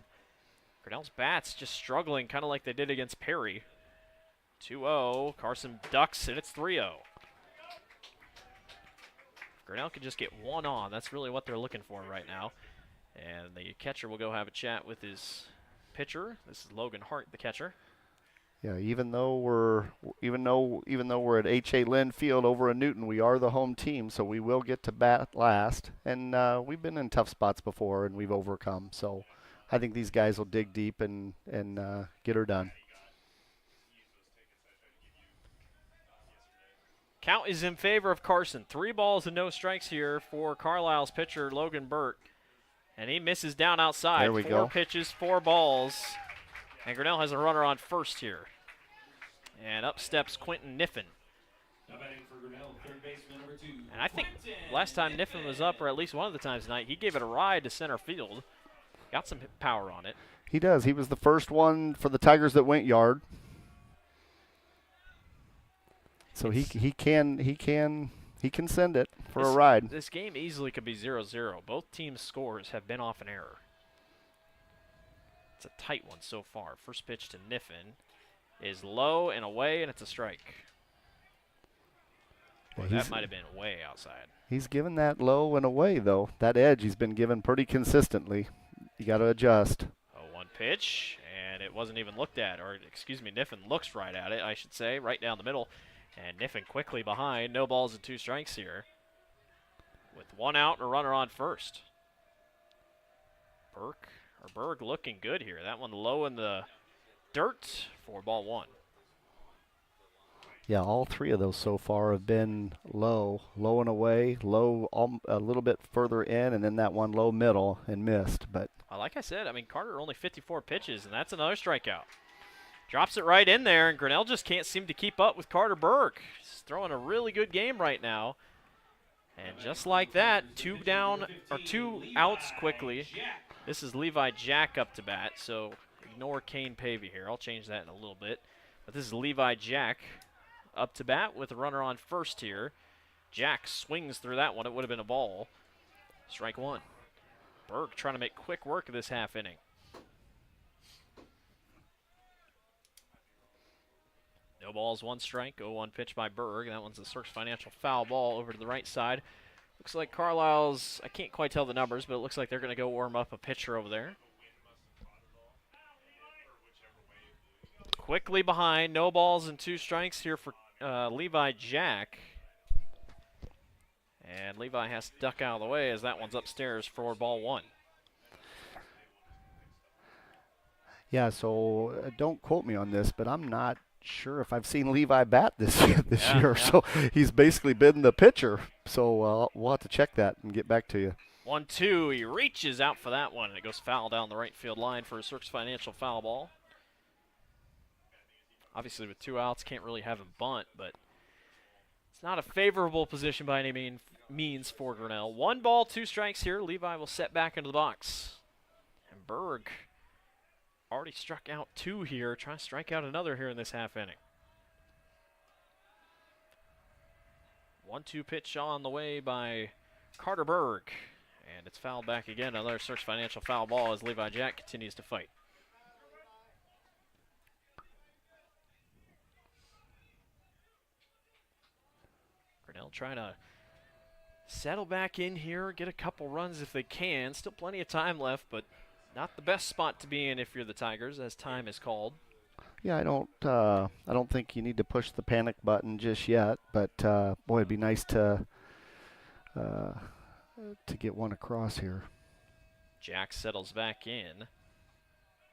Grinnell's bats just struggling, kind of like they did against Perry. 2-0. Carson ducks, and it's 3-0. Grinnell could just get 1 on. That's really what they're looking for right now. And the catcher will go have a chat with his pitcher. This is Logan Hart, the catcher. Yeah, even though we're at H.A. Lynn Field over in Newton, we are the home team, so we will get to bat last. And we've been in tough spots before, and we've overcome. So I think these guys will dig deep and get her done. Count is in favor of Carson. 3 balls and no strikes here for Carlisle's pitcher, Logan Burt. And he misses down outside. There we 4 go. pitches, 4 balls. And Grinnell has a runner on first here. And up steps Quentin Niffen. And I think last time Niffen was up, or at least one of the times tonight, he gave it a ride to center field. Got some power on it. He does. He was the first one for the Tigers that went yard. So he can send it for a ride. This game easily could be 0-0. Both teams' scores have been off an error. It's a tight one so far. First pitch to Niffen is low and away, and it's a strike. Boy, that might have been way outside. He's given that low and away, though. That edge he's been given pretty consistently. You got to adjust. 0-1 pitch, and it wasn't even looked at. Or, excuse me, Niffen looks right at it, I should say, right down the middle. And Niffen quickly behind. No balls and 2 strikes here. With 1 out and a runner on first. Berg looking good here. That one low in the dirt for ball 1. Yeah, all 3 of those so far have been low and away, low a little bit further in, and then that one low middle and missed. But like I said, I mean, Carter only 54 pitches, and that's another strikeout. Drops it right in there, and Grinnell just can't seem to keep up with Carter Berg. He's throwing a really good game right now. And just like that, 2 outs quickly. This is Levi Jack up to bat, so ignore Kane Pavey here. I'll change that in a little bit. But this is Levi Jack up to bat with a runner on first here. Jack swings through that one. It would have been a ball. Strike one. Berg trying to make quick work of this half inning. No balls, 1 strike. 0-1 pitch by Berg. That one's a Cirques Financial foul ball over to the right side. Looks like Carlisle's, I can't quite tell the numbers, but it looks like they're going to go warm up a pitcher over there. Quickly behind, no balls and 2 strikes here for Levi Jack. And Levi has to duck out of the way as that one's upstairs for ball 1. Yeah, so don't quote me on this, but I'm not sure if I've seen Levi bat this year. So he's basically been the pitcher. So we'll have to check that and get back to you. 1-2, he reaches out for that one, and it goes foul down the right field line for a Cirques Financial foul ball. Obviously, with 2 outs, can't really have him bunt, but it's not a favorable position by any means for Grinnell. 1 ball, 2 strikes here. Levi will set back into the box. And Berg already struck out 2 here. Try to strike out another here in this half inning. 1-2 pitch on the way by Carter Berg. And it's fouled back again. Another Cirques Financial foul ball as Levi Jack continues to fight. Grinnell trying to settle back in here, get a couple runs if they can. Still plenty of time left, but not the best spot to be in if you're the Tigers, as time is called. Yeah, I don't think you need to push the panic button just yet, but boy, it'd be nice to get one across here. Jack settles back in.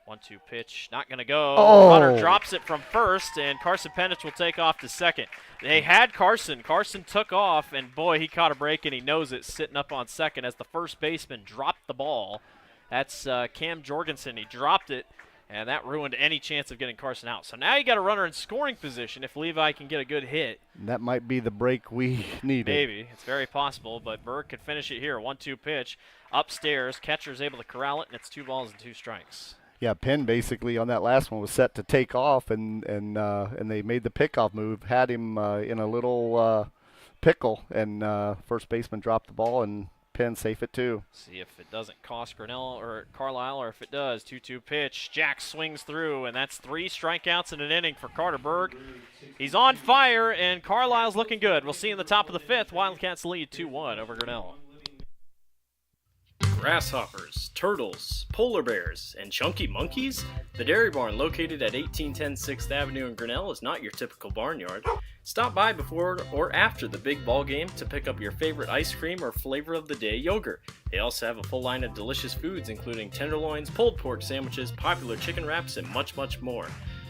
1-2 pitch, not going to go. Oh. Hunter drops it from first, and Carson Penich will take off to second. They had Carson. Carson took off, and boy, he caught a break, and he knows it, sitting up on second as the first baseman dropped the ball. That's Cam Jorgensen. He dropped it, and that ruined any chance of getting Carson out. So now you got a runner in scoring position if Levi can get a good hit. That might be the break we needed. Maybe. It's very possible, but Berg could finish it here. 1-2 pitch. Upstairs, catcher's able to corral it, and it's 2 balls and 2 strikes. Yeah, Penn basically on that last one was set to take off, and they made the pickoff move, had him in a little pickle, and first baseman dropped the ball, and Penn safe at 2. See if it doesn't cost Grinnell or Carlisle, or if it does. 2-2 pitch. Jack swings through, and that's 3 strikeouts in an inning for Carter Berg. He's on fire, and Carlisle's looking good. We'll see in the top of the 5th. Wildcats lead 2-1 over Grinnell. Grasshoppers, turtles, polar bears, and chunky monkeys? The Dairy Barn, located at 1810 6th Avenue in Grinnell, is not your typical barnyard. Stop by before or after the big ball game to pick up your favorite ice cream or flavor of the day yogurt. They also have a full line of delicious foods, including tenderloins, pulled pork sandwiches, popular chicken wraps, and much, much more.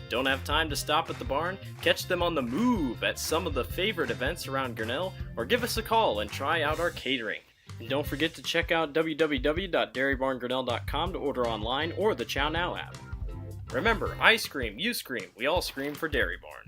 Don't have time to stop at the barn? Catch them on the move at some of the favorite events around Grinnell, or give us a call and try out our catering. And don't forget to check out www.dairybarngrinnell.com to order online or the Chow Now app. Remember, I scream, you scream, we all scream for Dairy Barn.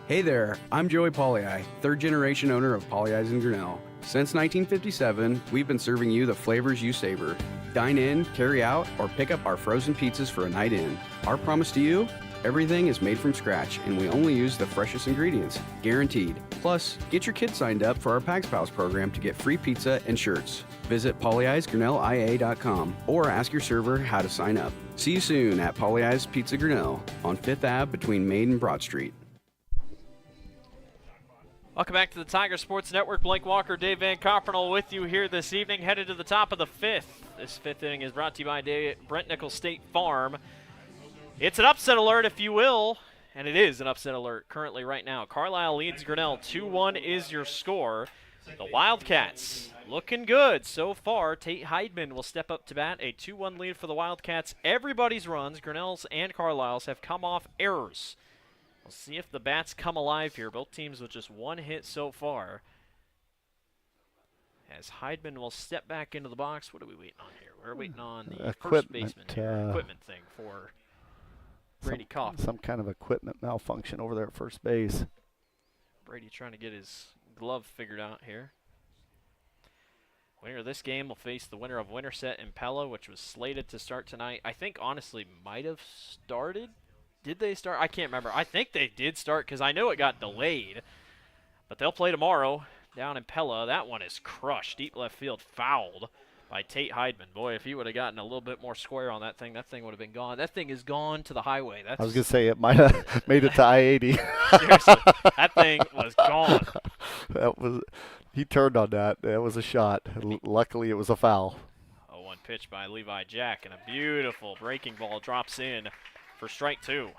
Hey there, I'm Joey Pollyi, 3rd generation owner of Pollyi's in Grinnell. Since 1957, we've been serving you the flavors you savor. Dine in, carry out, or pick up our frozen pizzas for a night in. Our promise to you? Everything is made from scratch, and we only use the freshest ingredients, guaranteed. Plus, get your kids signed up for our Pags Pals program to get free pizza and shirts. Visit pollyi'sgrinnellia.com or ask your server how to sign up. See you soon at Pollyi's Pizza Grinnell on 5th Ave between Main and Broad Street. Welcome back to the Tiger Sports Network. Blake Walker, Dave Van Copernal with you here this evening, headed to the top of the 5th. This 5th inning is brought to you by Brent Nichols State Farm. It's an upset alert, if you will, and it is an upset alert currently right now. Carlisle leads Grinnell. 2-1 is your score. The Wildcats looking good so far. Tate Heidman will step up to bat. A 2-1 lead for the Wildcats. Everybody's runs, Grinnell's and Carlisle's, have come off errors. We'll see if the bats come alive here. Both teams with just 1 hit so far. As Heidman will step back into the box. What are we waiting on here? We're waiting on the first baseman here. Equipment thing for Brady Koff. Some kind of equipment malfunction over there at first base. Brady trying to get his glove figured out here. Winner of this game will face the winner of Winterset and Pella, which was slated to start tonight. I think, honestly, might have started Did they start? I can't remember. I think they did start because I know it got delayed. But they'll play tomorrow down in Pella. That one is crushed. Deep left field, fouled by Tate Heidman. Boy, if he would have gotten a little bit more square on that thing would have been gone. That thing is gone to the highway. I was going to say it might have made it to I-80. Seriously, that thing was gone. He turned on that. That was a shot. Luckily, it was a foul. 0-1 pitch by Levi Jack, and a beautiful breaking ball drops in for strike 2.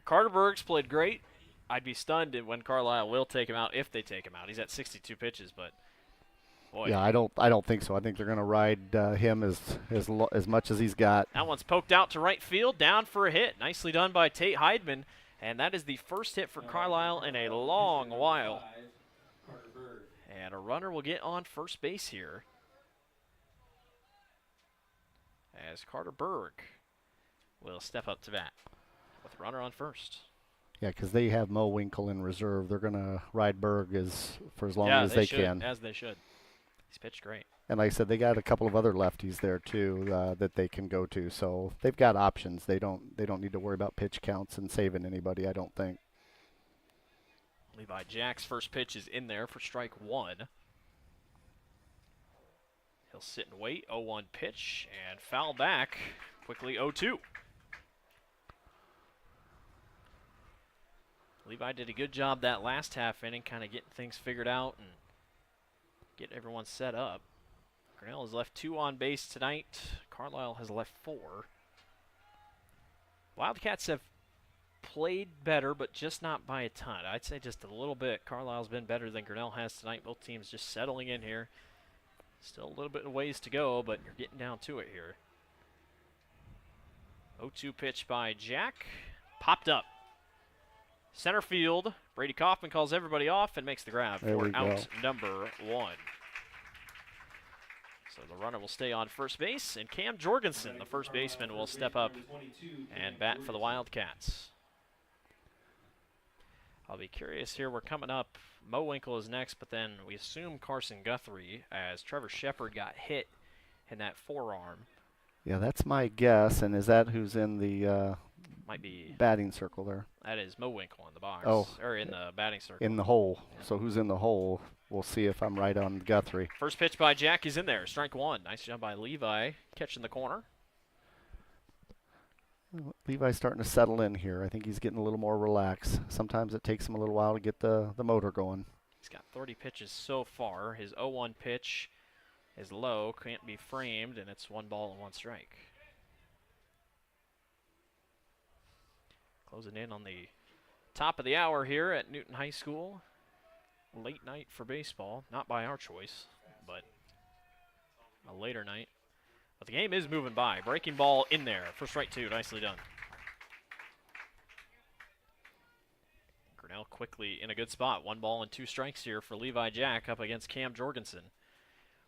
Carter Bergs played great. I'd be stunned when Carlisle will take him out, if they take him out. He's at 62 pitches, but boy. Yeah, I don't think so. I think they're going to ride him as much as he's got. That one's poked out to right field, down for a hit. Nicely done by Tate Heidman, and that is the first hit for Carlisle in a long while. And a runner will get on first base here as Carter Berg will step up to bat with a runner on first. Yeah, because they have Mo Winkle in reserve. They're going to ride Berg for as long as they can. As they should. He's pitched great. And like I said, they got a couple of other lefties there too that they can go to. So they've got options. They don't need to worry about pitch counts and saving anybody, I don't think. Levi Jack's first pitch is in there for strike 1. He'll sit and wait. 0-1 pitch and foul back. Quickly 0-2. Levi did a good job that last half inning, kind of getting things figured out and getting everyone set up. Grinnell has left 2 on base tonight. Carlisle has left 4. Wildcats have played better, but just not by a ton. I'd say just a little bit. Carlisle's been better than Grinnell has tonight. Both teams just settling in here. Still a little bit of ways to go, but you're getting down to it here. 0-2 pitch by Jack. Popped up. Center field. Brady Kaufman calls everybody off and makes the grab for out number 1. So the runner will stay on first base, and Cam Jorgensen, the first baseman, will step up and bat for the Wildcats. I'll be curious here. We're coming up. Mo Winkle is next, but then we assume Carson Guthrie, as Trevor Shepard got hit in that forearm. Yeah, that's my guess. And is that who's in the might be batting circle there? That is Mo Winkle in the box. Oh, or in the batting circle. In the hole. Yeah. So who's in the hole? We'll see if I'm right on Guthrie. First pitch by Jack is in there. Strike 1. Nice job by Levi catching the corner. Levi's starting to settle in here. I think he's getting a little more relaxed. Sometimes it takes him a little while to get the motor going. He's got 30 pitches so far. His 0-1 pitch is low, can't be framed, and it's 1 ball and 1 strike. Closing in on the top of the hour here at Newton High School. Late night for baseball. Not by our choice, but a later night. But the game is moving by. Breaking ball in there for strike 2. Nicely done. Grinnell quickly in a good spot. 1 ball and 2 strikes here for Levi Jack up against Cam Jorgensen.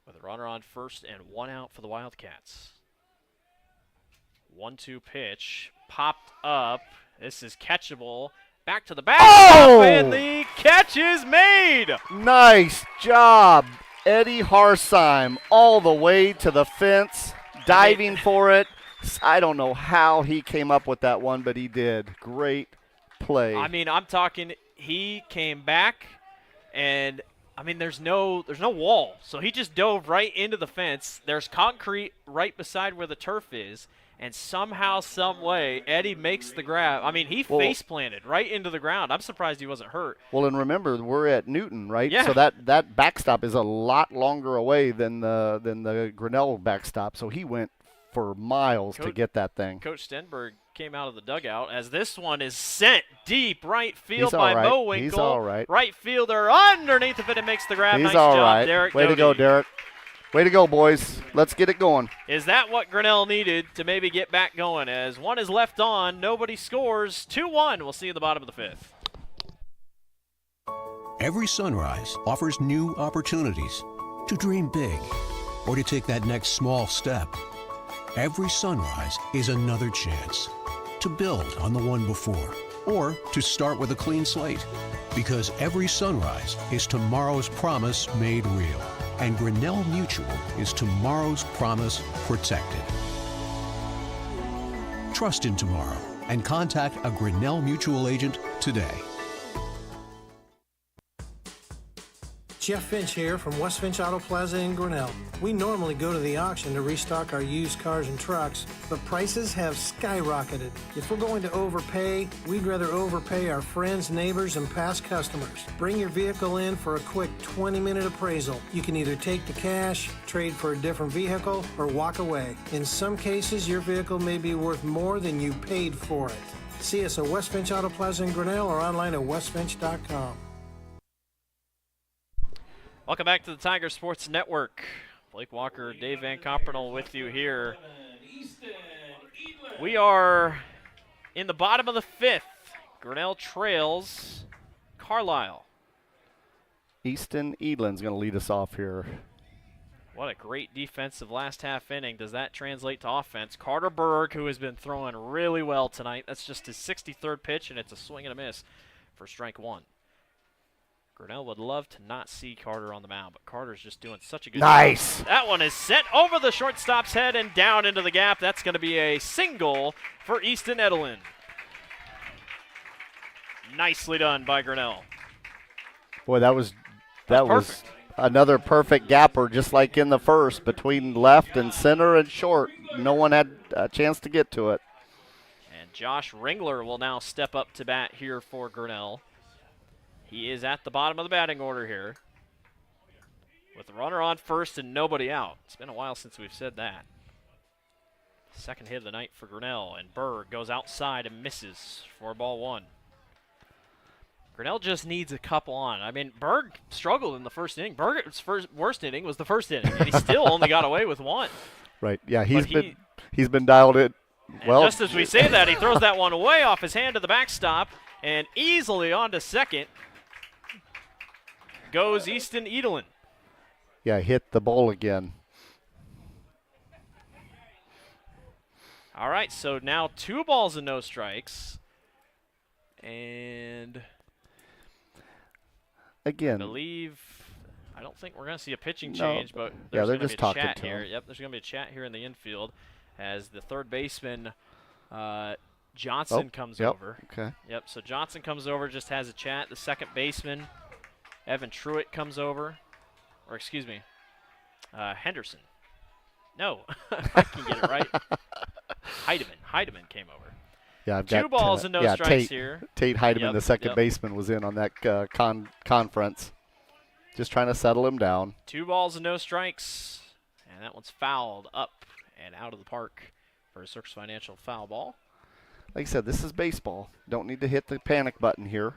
With a runner on first and 1 out for the Wildcats. 1-2 pitch. Popped up. This is catchable. Back to the back. Oh! And the catch is made. Nice job. Eddie Harsheim all the way to the fence, diving for it. I don't know how he came up with that one, but he did. Great play. I mean, I'm talking, he came back, and, I mean, there's no wall. So he just dove right into the fence. There's concrete right beside where the turf is. And somehow, some way, Eddie makes the grab. I mean, he face planted right into the ground. I'm surprised he wasn't hurt. Well, and remember, we're at Newton, right? Yeah. So that backstop is a lot longer away than the Grinnell backstop. So he went for miles to get that thing. Coach Stenberg came out of the dugout as this one is sent deep right field by Mo Winkle. He's all right. Right fielder underneath of it and makes the grab. He's nice all job, right. Derek. Way to go, Derek. Way to go, boys. Let's get it going. Is that what Grinnell needed to maybe get back going? As 1 is left on, nobody scores. 2-1. We'll see you at the bottom of the 5th. Every sunrise offers new opportunities to dream big or to take that next small step. Every sunrise is another chance to build on the one before or to start with a clean slate. Because every sunrise is tomorrow's promise made real. And Grinnell Mutual is tomorrow's promise protected. Trust in tomorrow and contact a Grinnell Mutual agent today. Jeff Finch here from West Finch Auto Plaza in Grinnell. We normally go to the auction to restock our used cars and trucks, but prices have skyrocketed. If we're going to overpay, we'd rather overpay our friends, neighbors, and past customers. Bring your vehicle in for a quick 20-minute appraisal. You can either take the cash, trade for a different vehicle, or walk away. In some cases, your vehicle may be worth more than you paid for it. See us at West Finch Auto Plaza in Grinnell or online at westfinch.com. Welcome back to the Tiger Sports Network. Blake Walker, Dave Van Compernel with you here. We are in the bottom of the 5th. Grinnell trails Carlisle. Easton Edlin's going to lead us off here. What a great defensive last half inning. Does that translate to offense? Carter Berg, who has been throwing really well tonight. That's just his 63rd pitch, and it's a swing and a miss for strike one. Grinnell would love to not see Carter on the mound, but Carter's just doing such a good job. That one is sent over the shortstop's head and down into the gap. That's going to be a single for Easton Edlin. Nicely done by Grinnell. Boy, that was another perfect gapper, just like in the first, between left and center and short. No one had a chance to get to it. And Josh Ringler will now step up to bat here for Grinnell. He is at the bottom of the batting order here, with the runner on first and nobody out. It's been a while since we've said that. Second hit of the night for Grinnell, and Berg goes outside and misses for ball one. Grinnell just needs a couple on. I mean, Berg struggled in the first inning. Berg's worst inning was the first inning, and he still only got away with one. Right, yeah, he's been dialed in. Well, just as we say that, he throws that one away off his hand to the backstop, and easily onto second goes Easton Edlin. Yeah, hit the ball again. All right, so now 2 balls and no strikes. And again, I don't think we're going to see a pitching change, but they're going to just be a talking chat to here. him. Yep, there's going to be a chat here in the infield as the third baseman Johnson comes over. Okay. Yep, so Johnson comes over, just has a chat. The second baseman, Evan Truitt, comes over. Or excuse me, Henderson. No, I can get it right. Heidemann came over. Yeah, I've got 2 balls and no strikes here. Tate Heidemann, the second baseman, was in on that conference. Just trying to settle him down. 2 balls and no strikes. And that one's fouled up and out of the park for a Circus Financial foul ball. Like I said, this is baseball. Don't need to hit the panic button here.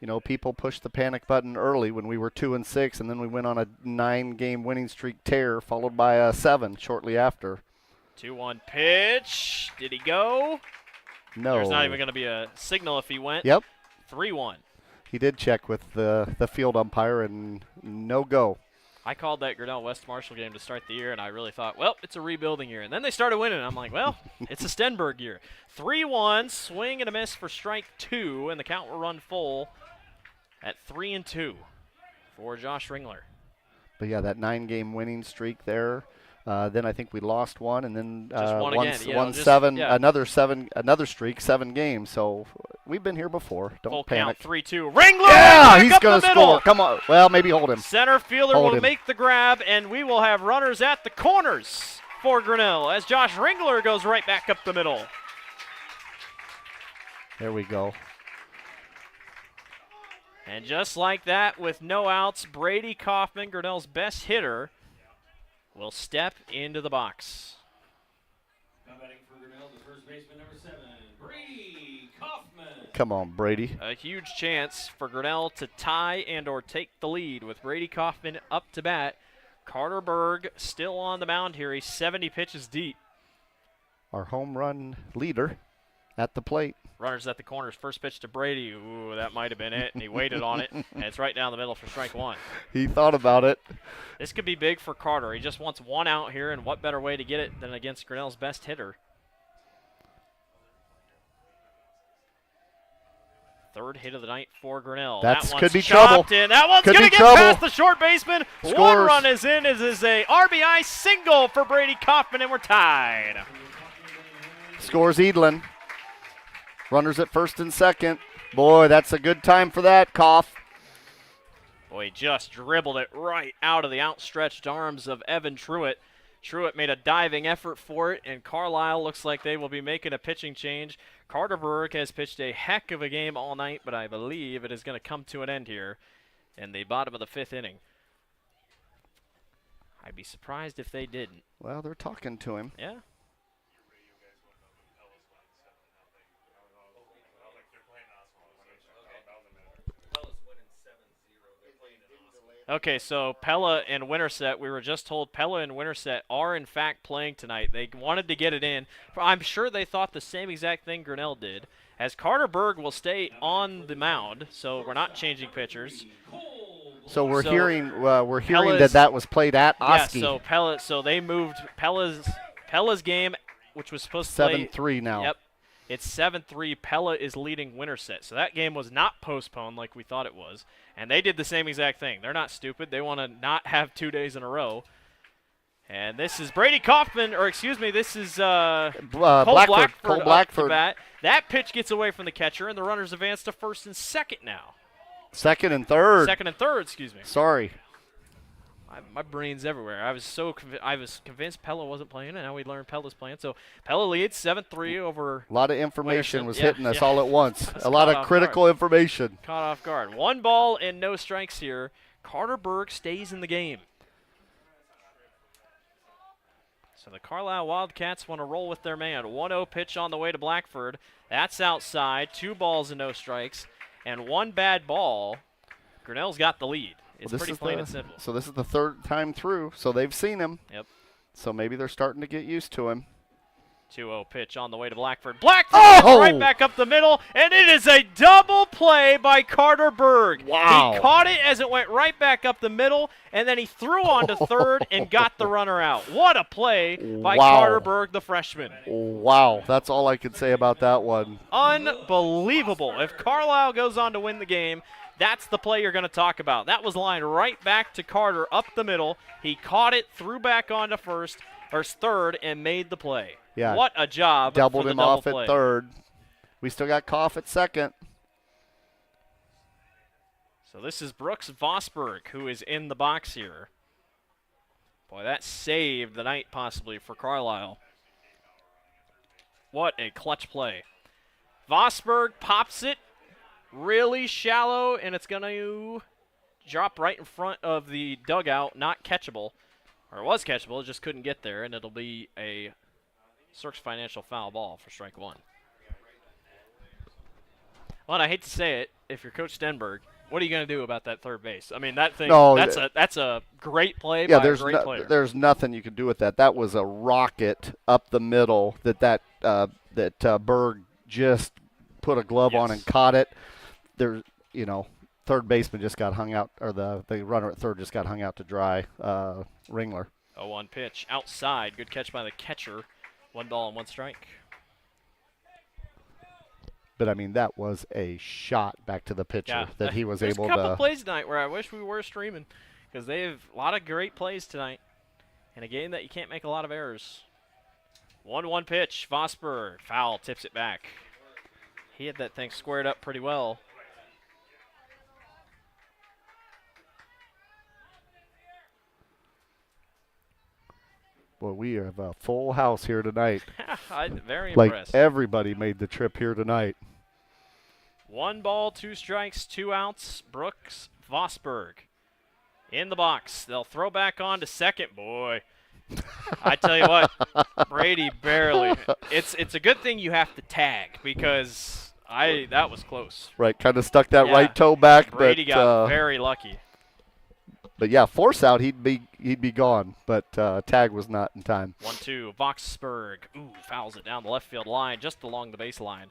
You know, people pushed the panic button early when we were 2-6, and then we went on a 9-game winning streak tear, followed by a 7 shortly after. 2-1 pitch. Did he go? No. There's not even going to be a signal if he went. Yep. 3-1. He did check with the field umpire, and no go. I called that Grinnell West Marshall game to start the year, and I really thought, well, it's a rebuilding year. And then they started winning. I'm like, well, it's a Stenberg year. 3-1, swing and a miss for strike 2, and the count will run full at 3-2 for Josh Ringler. But yeah, that 9-game winning streak there. Then I think we lost one, and then another streak, 7 games. So we've been here before. Don't full panic. Count, 3-2. Ringler! Yeah, he's going to score. Come on. Well, maybe hold him. Center fielder will make the grab, and we will have runners at the corners for Grinnell as Josh Ringler goes right back up the middle. There we go. And just like that, with no outs, Brady Kaufman, Grinnell's best hitter, will step into the box. Now batting for Grinnell, the first baseman, number 7, Brady Kaufman. Come on, Brady. A huge chance for Grinnell to tie and or take the lead with Brady Kaufman up to bat. Carter Berg still on the mound here. He's 70 pitches deep. Our home run leader at the plate. Runners at the corners. First pitch to Brady. Ooh, that might have been it. And he waited on it. And it's right down the middle for strike 1. He thought about it. This could be big for Carter. He just wants 1 out here, and what better way to get it than against Grinnell's best hitter? Third hit of the night for Grinnell. That one's could be trouble. In. That one's going to get past the short baseman. Scores. 1 run is in. This is a RBI single for Brady Kaufman, and we're tied. Scores Edlin. Runners at first and second. Boy, that's a good time for that, Koff. Boy, he just dribbled it right out of the outstretched arms of Evan Truitt. Truitt made a diving effort for it, and Carlisle looks like they will be making a pitching change. Carter Berg has pitched a heck of a game all night, but I believe it is going to come to an end here in the bottom of the 5th inning. I'd be surprised if they didn't. Well, they're talking to him. Yeah. Okay, so Pella and Winterset, we were just told Pella and Winterset are in fact playing tonight. They wanted to get it in. I'm sure they thought the same exact thing Grinnell did, as Carter Berg will stay on the mound, so we're not changing pitchers. So we're hearing that was played at Oski. Yeah, so they moved Pella's game, which was supposed to play 7-3 now. Yep. It's 7-3. Pella is leading Winterset. So that game was not postponed like we thought it was. And they did the same exact thing. They're not stupid. They want to not have 2 days in a row. And this is Brady Kaufman, or excuse me, this is Cole Blackford. Bat. That pitch gets away from the catcher, and the runners advance to first and second now. Second and third, excuse me. Sorry. My brain's everywhere. I was convinced Pella wasn't playing, and now we learned Pella's playing. So Pella leads 7-3 over. A lot of information was hitting us all at once. A lot of critical information. Caught off guard. 1 ball and no strikes here. Carter Berg stays in the game. So the Carlisle Wildcats want to roll with their man. 1-0 pitch on the way to Blackford. That's outside. 2 balls and no strikes. And 1 bad ball. Grinnell's got the lead. It's pretty plain and simple. So this is the 3rd time through, so they've seen him. Yep. So maybe they're starting to get used to him. 2-0 pitch on the way to Blackford. Blackford right back up the middle, and it is a double play by Carter Berg. Wow. He caught it as it went right back up the middle, and then he threw on to third and got the runner out. What a play by Carter Berg, the freshman. Wow, that's all I can say about that one. Unbelievable. If Carlisle goes on to win the game, that's the play you're going to talk about. That was lined right back to Carter up the middle. He caught it, threw back onto third, and made the play. Yeah. What a job. Doubled him off play. At third. We still got Koff at second. So this is Brooks Vosberg, who is in the box here. Boy, that saved the night possibly for Carlisle. What a clutch play. Vosberg pops it really shallow, and it's going to drop right in front of the dugout, not catchable. Or it was catchable, it just couldn't get there, and it'll be a Cirques Financial foul ball for strike 1. Well, and I hate to say it, if you're Coach Stenberg, what are you going to do about that third base? I mean, that thing, that's a great play by a great player. There's nothing you can do with that. That was a rocket up the middle that Berg just put a glove on and caught it. Third baseman just got hung out, or the runner at third just got hung out to dry. Ringler. 0-1 pitch outside. Good catch by the catcher. 1 ball and 1 strike. But, I mean, that was a shot back to the pitcher that he was able to. There's a couple plays tonight where I wish we were streaming, because they have a lot of great plays tonight in a game that you can't make a lot of errors. 1-1 pitch. Vosberg. Foul. Tips it back. He had that thing squared up pretty well. Boy, we have a full house here tonight. I'm very impressed. Like everybody made the trip here tonight. 1 ball, 2 strikes, 2 outs. Brooks Vosberg in the box. They'll throw back on to second. Boy, I tell you what, Brady barely. It's a good thing you have to tag, because that was close. Right, kind of stuck that right toe back. Brady got very lucky. But yeah, force out, he'd be gone. But tag was not in time. 1-2, Vosberg. Ooh, fouls it down the left field line, just along the baseline.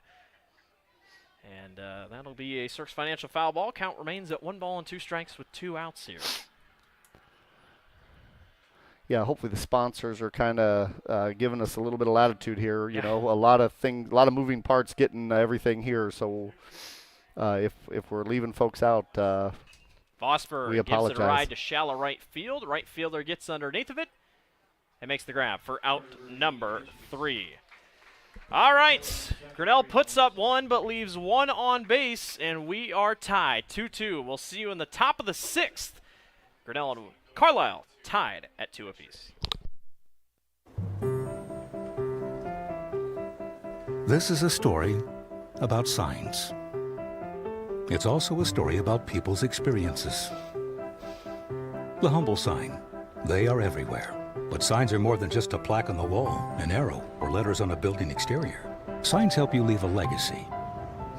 And that'll be a Cirques Financial foul ball. Count remains at 1 ball and 2 strikes with 2 outs here. Yeah, hopefully the sponsors are kind of giving us a little bit of latitude here. You know, a lot of moving parts getting everything here. So if we're leaving folks out. Vosberg gives it a ride to shallow right field. Right fielder gets underneath of it and makes the grab for out number 3. All right. Grinnell puts up one but leaves one on base, and we are tied 2-2. We'll see you in the top of the 6th. Grinnell and Carlisle tied at 2 apiece. This is a story about signs. It's also a story about people's experiences. The humble sign. They are everywhere. But signs are more than just a plaque on the wall, an arrow, or letters on a building exterior. Signs help you leave a legacy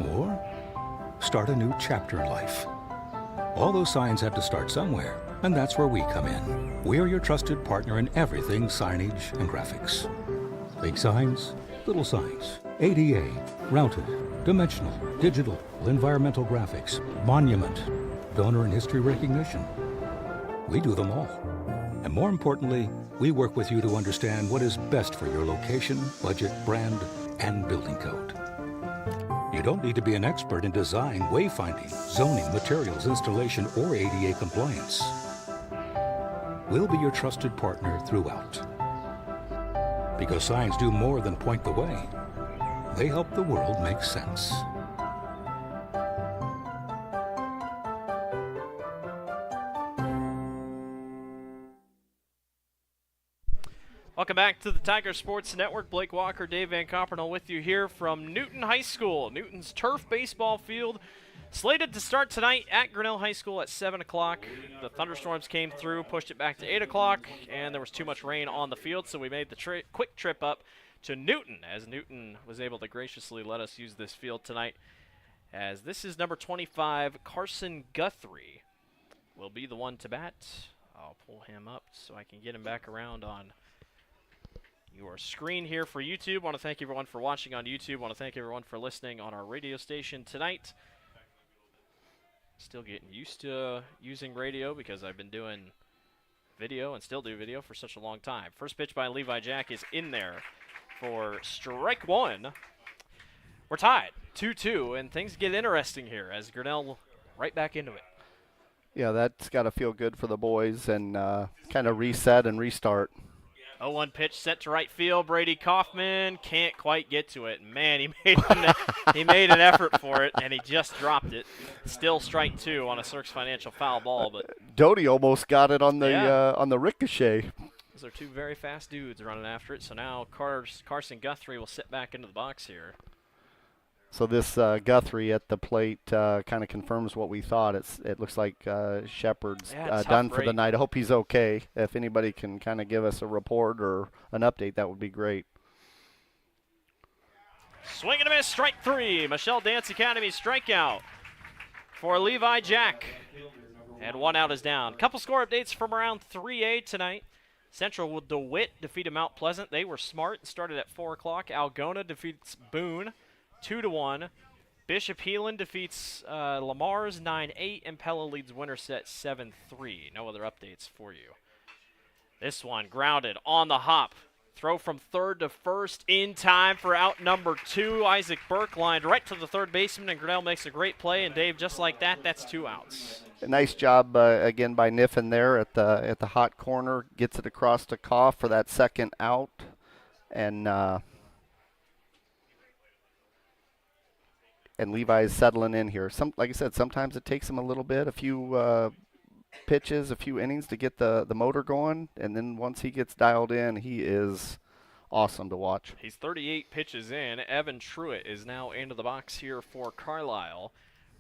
or start a new chapter in life. All those signs have to start somewhere, and that's where we come in. We're your trusted partner in everything signage and graphics. Big signs, little signs, ADA, routed, dimensional, digital, environmental graphics, monument, donor and history recognition. We do them all. And more importantly, we work with you to understand what is best for your location, budget, brand, and building code. You don't need to be an expert in design, wayfinding, zoning, materials, installation, or ADA compliance. We'll be your trusted partner throughout. Because signs do more than point the way. They help the world make sense. Welcome back to the Tiger Sports Network. Blake Walker, Dave Van Coppernell with you here from Newton High School. Newton's turf baseball field slated to start tonight at Grinnell High School at 7 o'clock. The thunderstorms came through, pushed it back to 8 o'clock, and there was too much rain on the field, so we made the quick trip up to Newton, as Newton was able to graciously let us use this field tonight. As this is number 25, Carson Guthrie will be the one to bat. I'll pull him up so I can get him back around on your screen here for YouTube. I want to thank everyone for watching on YouTube. I want to thank everyone for listening on our radio station tonight. Still getting used to using radio because I've been doing video and still do video for such a long time. First pitch by Levi Jack is in there for strike one. We're tied 2-2, and things get interesting here as Grinnell right back into it. Yeah, that's got to feel good for the boys and kind of reset and restart. 0-1 pitch sent to right field. Brady Kaufman can't quite get to it. Man, he made an effort for it, and he just dropped it. Still strike two on a Cirques Financial foul ball. But Doty almost got it on the ricochet. Those are two very fast dudes running after it. So now Carson Guthrie will sit back into the box here. So this Guthrie at the plate kind of confirms what we thought. It looks like Shepard's done for the night. I hope he's okay. If anybody can kind of give us a report or an update, that would be great. Swing and a miss, strike three. Michelle Dance Academy strikeout for Levi Jack. And one out is down. Couple score updates from around 3A tonight. Central with DeWitt defeated Mount Pleasant. They were smart and started at 4 o'clock. Algona defeats Boone 2-1. Bishop Heelan defeats Lamar's 9-8, and Pella leads Winterset 7-3. No other updates for you. This one grounded on the hop. Throw from third to first in time for out number 2. Isaac Burke lined right to the third baseman, and Grinnell makes a great play. And Dave, just like that, that's 2 outs. A nice job again by Niffen there at the hot corner. Gets it across to Koff for that second out, and Levi's settling in here. Like I said, sometimes it takes him a little bit, a few pitches, a few innings to get the motor going, and then once he gets dialed in, he is awesome to watch. He's 38 pitches in. Evan Truitt is now into the box here for Carlisle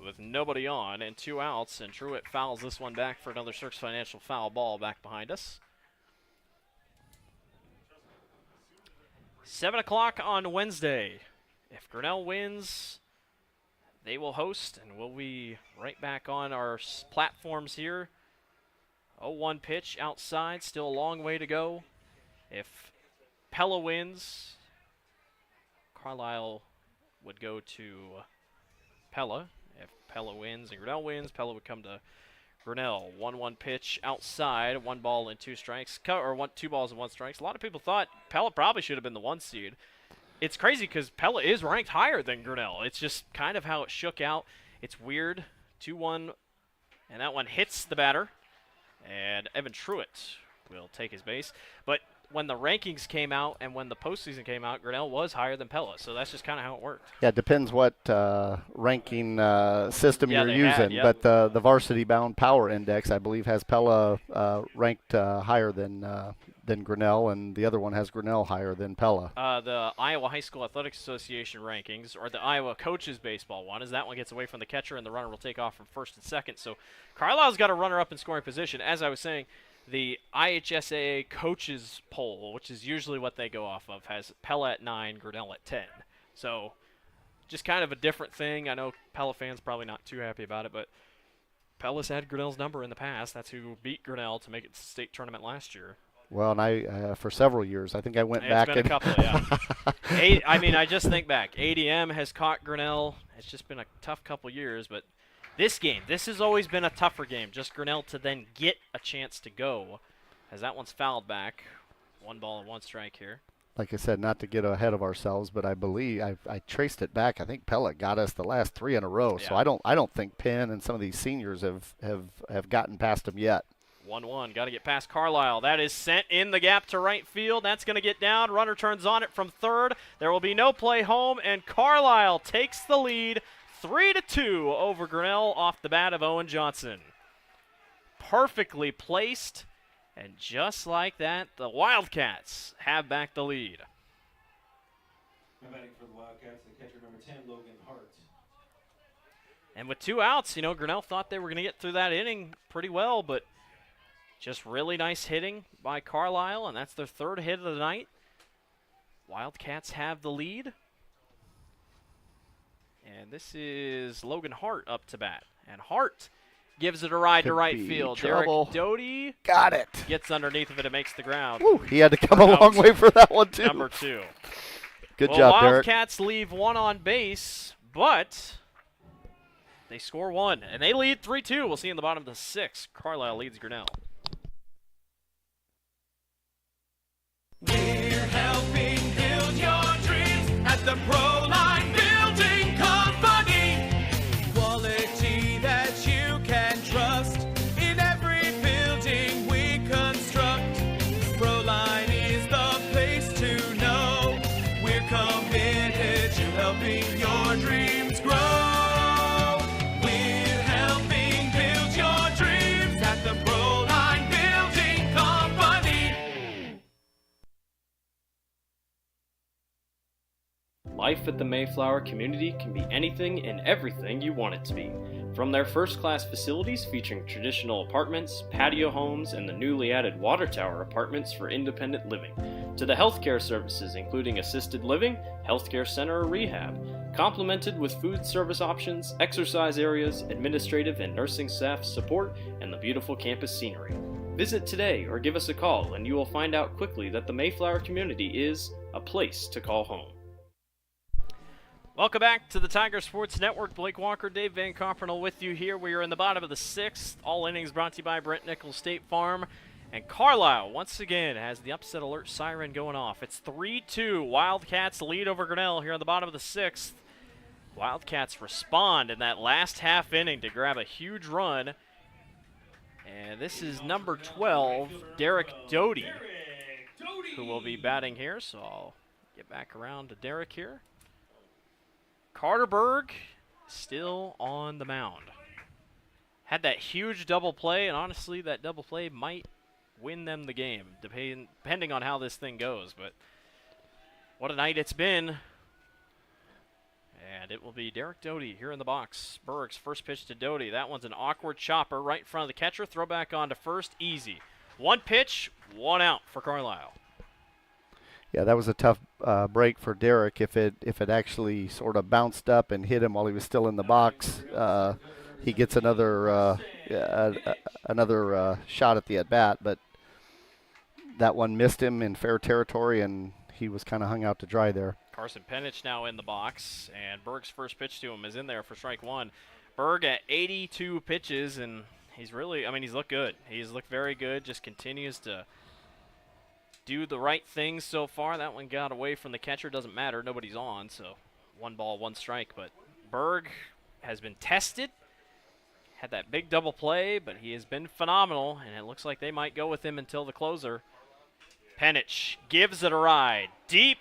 with nobody on and 2 outs, and Truitt fouls this one back for another Cirques Financial foul ball back behind us. 7 o'clock on Wednesday. If Grinnell wins, they will host, and we'll be right back on our platforms here. 0-1 pitch outside, still a long way to go. If Pella wins, Carlisle would go to Pella. If Pella wins and Grinnell wins, Pella would come to Grinnell. 1-1 pitch outside, 1 ball and 2 strikes, or 2 balls and 1 strike. A lot of people thought Pella probably should have been the 1 seed. It's crazy because Pella is ranked higher than Grinnell. It's just kind of how it shook out. It's weird. 2-1, and that one hits the batter. And Evan Truitt will take his base. But when the rankings came out and when the postseason came out, Grinnell was higher than Pella. So that's just kind of how it worked. Yeah, it depends what ranking system you're they using. had, yep. But the Varsity Bound Power Index, I believe, has Pella ranked higher than Grinnell, and the other one has Grinnell higher than Pella. The Iowa High School Athletics Association rankings, or the Iowa Coaches Baseball one, is that one gets away from the catcher, and the runner will take off from first and second. So Carlisle's got a runner up in scoring position. As I was saying, the IHSAA Coaches poll, which is usually what they go off of, has Pella at 9, Grinnell at 10. So just kind of a different thing. I know Pella fans probably not too happy about it, but Pella's had Grinnell's number in the past. That's who beat Grinnell to make it to the state tournament last year. Well, and I for several years, I think I went back. It's been a couple, yeah. I just think back. ADM has caught Grinnell. It's just been a tough couple years, but this has always been a tougher game. Just Grinnell to then get a chance to go, as that one's fouled back. 1 ball and 1 strike here. Like I said, not to get ahead of ourselves, but I believe I traced it back. I think Pella got us the last 3 in a row. Yeah. So I don't think Penn and some of these seniors have gotten past them yet. 1-1. Got to get past Carlisle. That is sent in the gap to right field. That's going to get down. Runner turns on it from third. There will be no play home, and Carlisle takes the lead 3-2 over Grinnell off the bat of Owen Johnson. Perfectly placed, and just like that, the Wildcats have back the lead. Batting for the Wildcats, the catcher number 10, Logan Hart. And with 2 outs, Grinnell thought they were going to get through that inning pretty well, but just really nice hitting by Carlisle, and that's their 3rd hit of the night. Wildcats have the lead. And this is Logan Hart up to bat. And Hart gives it a ride to right field. Trouble. Derek Doty got it. Gets underneath of it and makes the ground. Woo, he had to come a long way for that one, too. Number 2. Good job, Derek. Wildcats leave 1 on base, but they score 1. And they lead 3-2. We'll see in the bottom of the 6th. Carlisle leads Grinnell. We're helping build your dreams at the Proline Building Company. Quality that you can trust in every building we construct. Proline is the place to know. We're committed to helping your dreams grow. We're helping build your dreams at the Proline Building Company. Life at the Mayflower community can be anything and everything you want it to be. From their first-class facilities featuring traditional apartments, patio homes, and the newly added water tower apartments for independent living, to the healthcare services including assisted living, healthcare center or rehab, complemented with food service options, exercise areas, administrative and nursing staff support, and the beautiful campus scenery. Visit today or give us a call and you will find out quickly that the Mayflower community is a place to call home. Welcome back to the Tiger Sports Network. Blake Walker, Dave Van Copernell with you here. We are in the bottom of the 6th. All innings brought to you by Brent Nichols State Farm. And Carlisle, once again, has the upset alert siren going off. It's 3-2. Wildcats lead over Grinnell here in the bottom of the 6th. Wildcats respond in that last half inning to grab a huge run. And this is number 12, Derek Doty, who will be batting here. So I'll get back around to Derek here. Carter Berg still on the mound. Had that huge double play, and honestly, that double play might win them the game, depending on how this thing goes. But what a night it's been. And it will be Derek Doty here in the box. Berg's first pitch to Doty. That one's an awkward chopper right in front of the catcher. Throw back on to first, easy. 1 pitch, 1 out for Carlisle. Yeah, that was a tough break for Derek. If it actually sort of bounced up and hit him while he was still in the box, he gets another shot at the at bat. But that one missed him in fair territory, and he was kind of hung out to dry there. Carson Penich now in the box, and Berg's first pitch to him is in there for strike 1. Berg at 82 pitches, and he's looked good. He's looked very good. Just continues to do the right things so far. That one got away from the catcher. Doesn't matter. Nobody's on, so 1 ball, 1 strike. But Berg has been tested. Had that big double play, but he has been phenomenal, and it looks like they might go with him until the closer. Penich gives it a ride. Deep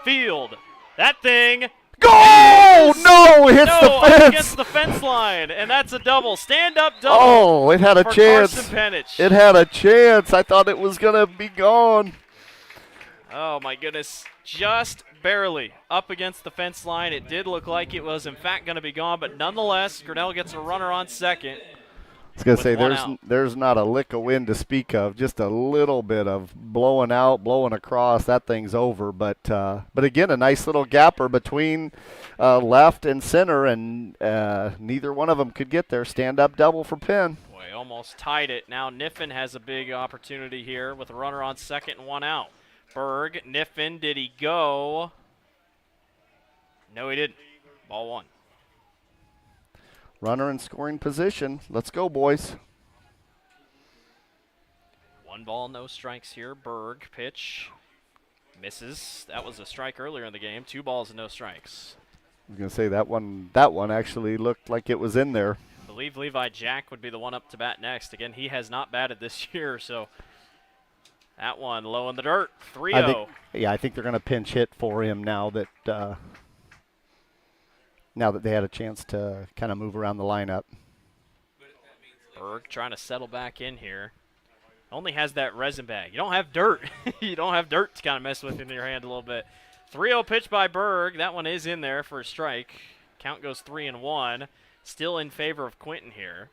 field. That thing. Go! No, it hits the Up fence. against the fence line, and that's a double. Stand-up double. Oh, it had a for chance. Carson Penich. It had a chance. I thought it was going to be gone. Oh, my goodness. Just barely up against the fence line. It did look like it was, in fact, going to be gone, but nonetheless, Grinnell gets a runner on second. I was going to say, there's not a lick of wind to speak of, just a little bit of blowing out, blowing across. That thing's over. But again, a nice little gapper between left and center, and neither one of them could get there. Stand-up double for Penn. Boy, almost tied it. Now Niffen has a big opportunity here with a runner on second and one out. Berg, Niffen, did he go? No, he didn't. Ball one. Runner in scoring position. Let's go, boys. 1 ball, no strikes here. Berg, pitch. Misses. That was a strike earlier in the game. 2 balls and no strikes. I was going to say that one actually looked like it was in there. I believe Levi Jack would be the one up to bat next. Again, he has not batted this year, so that one low in the dirt. 3-0. I think they're going to pinch hit for him now that they had a chance to kind of move around the lineup. Berg trying to settle back in here. Only has that resin bag. You don't have dirt. You don't have dirt to kind of mess with in your hand a little bit. 3-0 pitch by Berg. That one is in there for a strike. Count goes 3-1. Still in favor of Quinton here.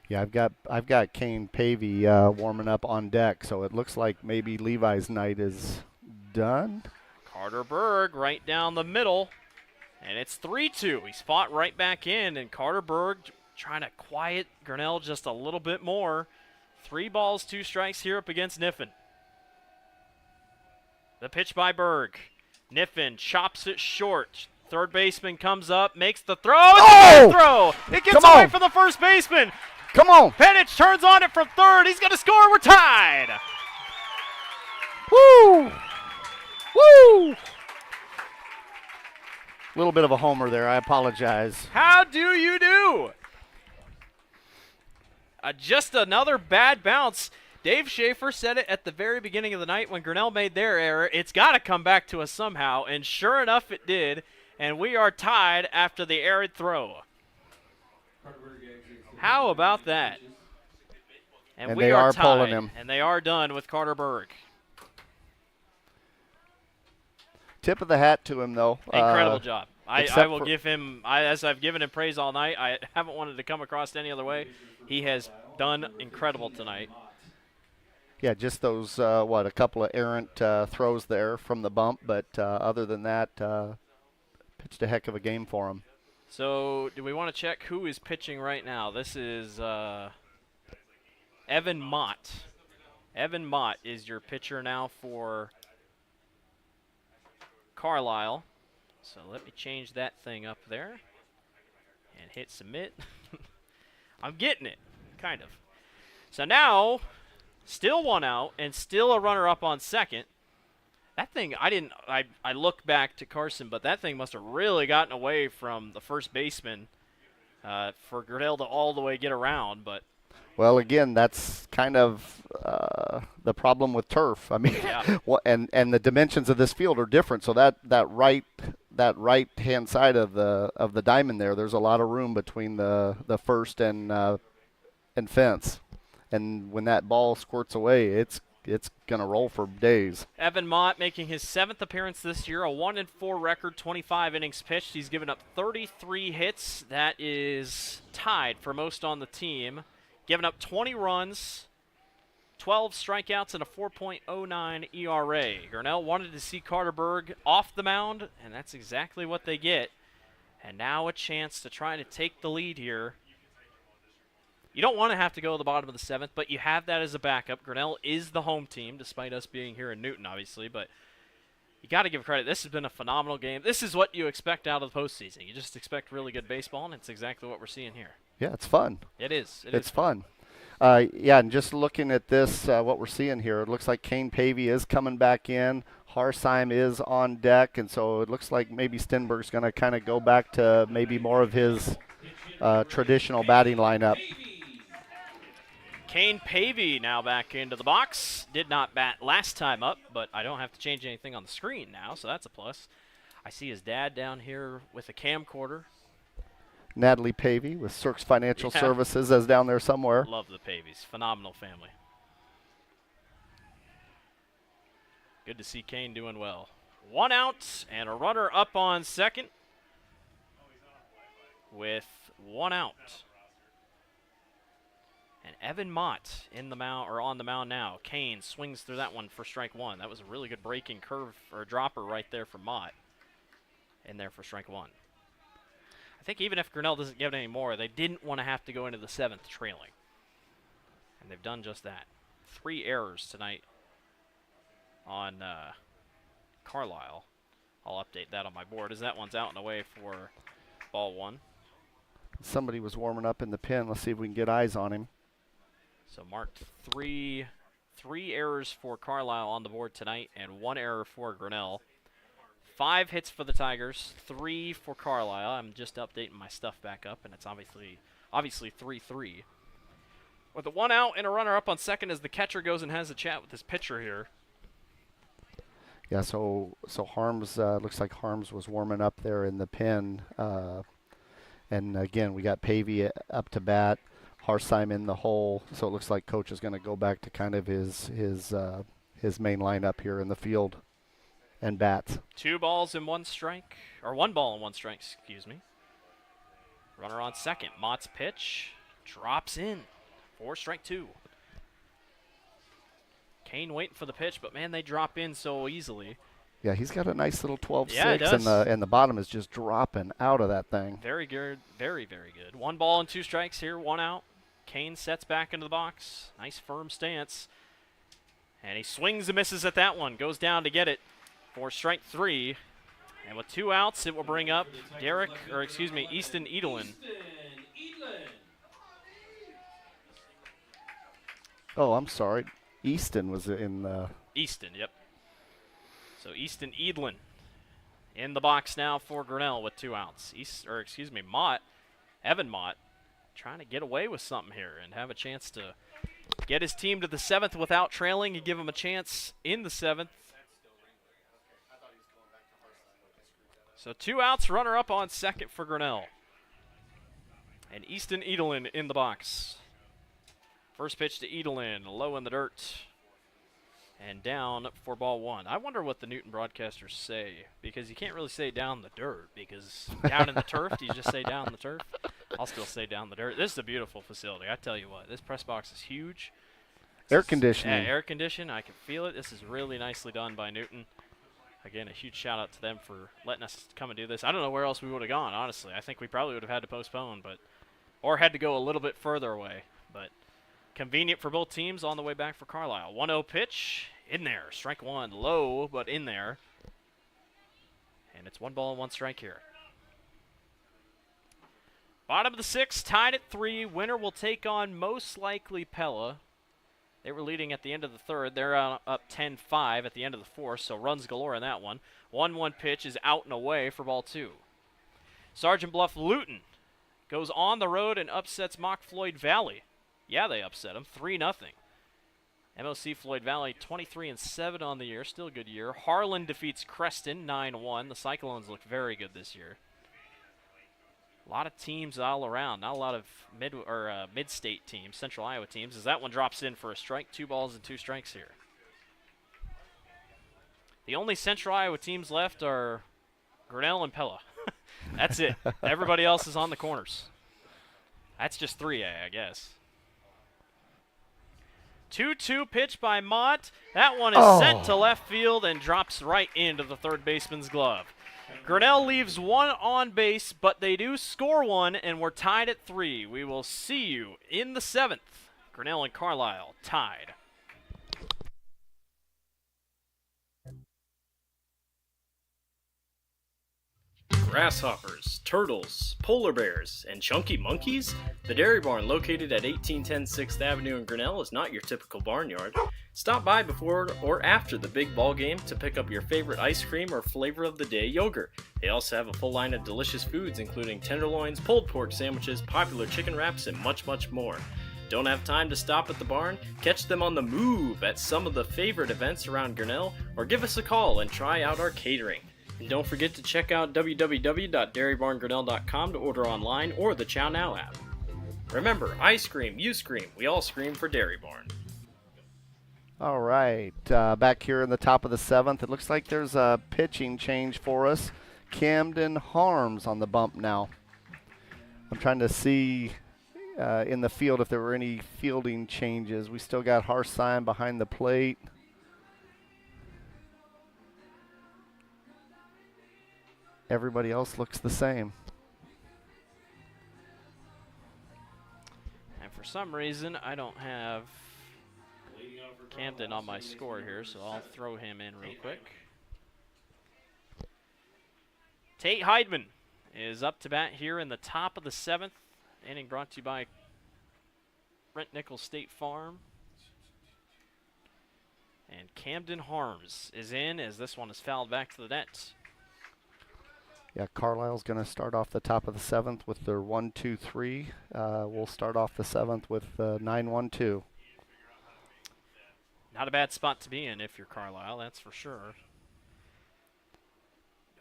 Yeah, I've got Kane Pavey warming up on deck, so it looks like maybe Levi's night is done. Carter Berg right down the middle. And it's 3-2. He's fought right back in, and Carter Berg trying to quiet Grinnell just a little bit more. 3 balls, 2 strikes here up against Niffen. The pitch by Berg. Niffen chops it short. Third baseman comes up, makes the throw. It's a throw. It gets away from the first baseman. Come on. Penich turns on it from third. He's going to score. We're tied. Woo! Woo! A little bit of a homer there. I apologize. How do you do? Just another bad bounce. Dave Schaefer said it at the very beginning of the night when Grinnell made their error. It's got to come back to us somehow, and sure enough it did, and we are tied after the errant throw. How about that? And we they are tied, pulling him. and they are done with Carter Berg. Tip of the hat to him, though. Incredible job. I will give him, as I've given him praise all night, I haven't wanted to come across any other way. He has done incredible tonight. Yeah, just those, a couple of errant throws there from the bump, but other than that, pitched a heck of a game for him. So do we want to check who is pitching right now? This is Evan Mott. Evan Mott is your pitcher now for Carlisle. So let me change that thing up there and hit submit. I'm getting it, kind of. So now, still 1 out and still a runner up on second. That thing, I look back to Carson, but that thing must have really gotten away from the first baseman for Grinnell to all the way get around. But well, again, that's kind of the problem with turf. I mean, yeah. and the dimensions of this field are different. So that right hand side of the diamond there's a lot of room between the first and fence. And when that ball squirts away, it's gonna roll for days. Evan Mott making his 7th appearance this year, a 1-4 record, 25 innings pitched. He's given up 33 hits. That is tied for most on the team. Given up 20 runs, 12 strikeouts, and a 4.09 ERA. Grinnell wanted to see Carter Berg off the mound, and that's exactly what they get. And now a chance to try to take the lead here. You don't want to have to go to the bottom of the 7th, but you have that as a backup. Grinnell is the home team, despite us being here in Newton, obviously, but you got to give credit. This has been a phenomenal game. This is what you expect out of the postseason. You just expect really good baseball, and it's exactly what we're seeing here. Yeah, it's fun. It is. It's fun. Yeah, and just looking at this, what we're seeing here, it looks like Kane Pavey is coming back in. Harsheim is on deck, and so it looks like maybe Stenberg's going to kind of go back to maybe more of his traditional batting lineup. Kane Pavey now back into the box. Did not bat last time up, but I don't have to change anything on the screen now, so that's a plus. I see his dad down here with a camcorder. Natalie Pavey with Cirques Financial Services is down there somewhere. Love the Paveys. Phenomenal family. Good to see Kane doing well. 1 out and a runner up on second with 1 out. And Evan Mott in the mound, or on the mound now. Kane swings through that one for strike 1. That was a really good breaking curve or dropper right there for Mott. In there for strike 1. I think even if Grinnell doesn't give it any more, they didn't want to have to go into the 7th trailing. And they've done just that. 3 errors tonight on Carlisle. I'll update that on my board as that one's out and away for ball 1. Somebody was warming up in the pen. Let's see if we can get eyes on him. So marked three errors for Carlisle on the board tonight and 1 error for Grinnell. 5 hits for the Tigers, 3 for Carlisle. I'm just updating my stuff back up, and it's obviously 3-3. With the 1 out and a runner up on second as the catcher goes and has a chat with his pitcher here. Yeah, so Harms, looks like Harms was warming up there in the pen. And again, we got Pavey up to bat, Harsheim in the hole. So it looks like Coach is going to go back to kind of his main lineup here in the field and bats. 2 balls and 1 strike, or 1 ball and 1 strike, excuse me. Runner on second. Mott's pitch drops in for strike 2. Kane waiting for the pitch, but man, they drop in so easily. Yeah, he's got a nice little 12-6, Yeah, he does. and the bottom is just dropping out of that thing. Very good, very, very good. 1 ball and 2 strikes here, 1 out. Kane sets back into the box. Nice firm stance. And he swings and misses at that one. Goes down to get it for strike 3. And with 2 outs, it will bring up Easton Edelin. Oh, I'm sorry. Easton was in Easton, yep. So Easton Edelin in the box now for Grinnell with 2 outs. Evan Mott, trying to get away with something here and have a chance to get his team to the 7th without trailing and give him a chance in the 7th. So 2 outs, runner up on second for Grinnell. And Easton Edelin in the box. First pitch to Edelin, low in the dirt. And down for ball 1. I wonder what the Newton broadcasters say, because you can't really say down the dirt, because down in the turf, do you just say down the turf? I'll still say down the dirt. This is a beautiful facility. I tell you what, this press box is huge. Air conditioning. Yeah, air conditioning. I can feel it. This is really nicely done by Newton. Again, a huge shout out to them for letting us come and do this. I don't know where else we would have gone, honestly. I think we probably would have had to postpone, or had to go a little bit further away. But convenient for both teams on the way back for Carlisle. 1-0 pitch, in there. Strike 1, low, but in there. And it's 1 ball and 1 strike here. Bottom of the 6th, tied at 3. Winner will take on most likely Pella. They were leading at the end of the 3rd. They're up 10-5 at the end of the 4th, so runs galore in that one. 1-1 pitch is out and away for ball 2. Sergeant Bluff Luton goes on the road and upsets Mock Floyd Valley. Yeah, they upset them, 3-0. MOC Floyd Valley 23-7 on the year, still a good year. Harlan defeats Creston 9-1. The Cyclones look very good this year. A lot of teams all around, not a lot of mid-state teams, Central Iowa teams, as that one drops in for a strike. 2 balls and 2 strikes here. The only Central Iowa teams left are Grinnell and Pella. That's it. Everybody else is on the corners. That's just 3A, I guess. 2-2 pitch by Mott. That one is sent to left field and drops right into the third baseman's glove. Grinnell leaves 1 on base, but they do score 1, and we're tied at 3. We will see you in the 7th. Grinnell and Carlisle tied. Grasshoppers, turtles, polar bears, and chunky monkeys? The Dairy Barn, located at 1810 6th Avenue in Grinnell, is not your typical barnyard. Stop by before or after the big ball game to pick up your favorite ice cream or flavor of the day yogurt. They also have a full line of delicious foods, including tenderloins, pulled pork sandwiches, popular chicken wraps, and much, much more. Don't have time to stop at the barn? Catch them on the move at some of the favorite events around Grinnell, or give us a call and try out our catering. And don't forget to check out www.dairybarngrinnell.com to order online or the Chow Now app. Remember, I scream, you scream, we all scream for Dairy Barn. All right, back here in the top of the 7th, it looks like there's a pitching change for us. Camden Harms on the bump now. I'm trying to see in the field if there were any fielding changes. We still got Harsign behind the plate. Everybody else looks the same. And for some reason, I don't have Camden on my score here, so I'll throw him in real quick. Tate Heidman is up to bat here in the top of the 7th. Inning brought to you by Brent Nichols State Farm. And Camden Harms is in as this one is fouled back to the net. Yeah, Carlisle's going to start off the top of the 7th with their 1-2-3. We'll start off the 7th with 9-1-2. Not a bad spot to be in if you're Carlisle, that's for sure.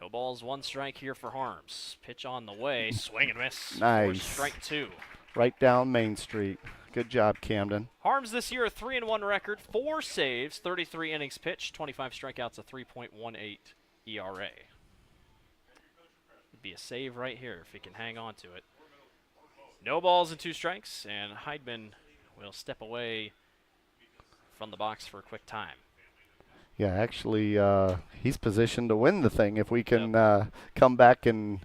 No balls, 1 strike here for Harms. Pitch on the way, swing and miss. Nice. Strike 2. Right down Main Street. Good job, Camden. Harms this year a 3-1 record, 4 saves, 33 innings pitched, 25 strikeouts, a 3.18 ERA. It'd be a save right here if he can hang on to it. No balls and 2 strikes, and Heidman will step away from the box for a quick time. Yeah, actually, he's positioned to win the thing if we can come back and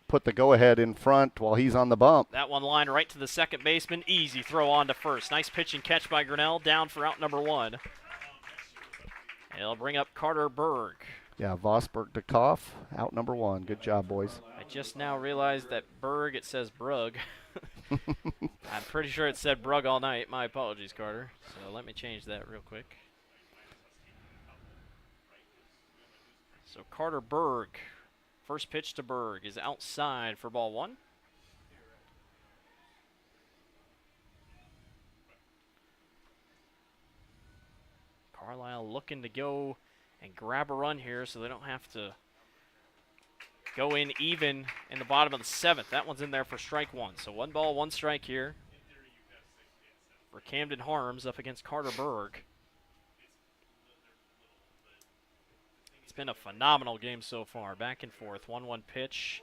put the go-ahead in front while he's on the bump. That one line right to the second baseman. Easy throw on to first. Nice pitch and catch by Grinnell. Down for out number 1. It'll bring up Carter Berg. Yeah, Vosberg to Koff, out number 1. Good job, boys. I just now realized that Berg, it says Brug. I'm pretty sure it said Brug all night. My apologies, Carter. So let me change that real quick. So Carter Berg, first pitch to Berg is outside for ball 1. Carlisle looking to go and grab a run here so they don't have to go in even in the bottom of the 7th. That one's in there for strike 1. So 1 ball, 1 strike here for Camden Harms up against Carter Berg. It's been a phenomenal game so far. Back and forth. 1-1 pitch.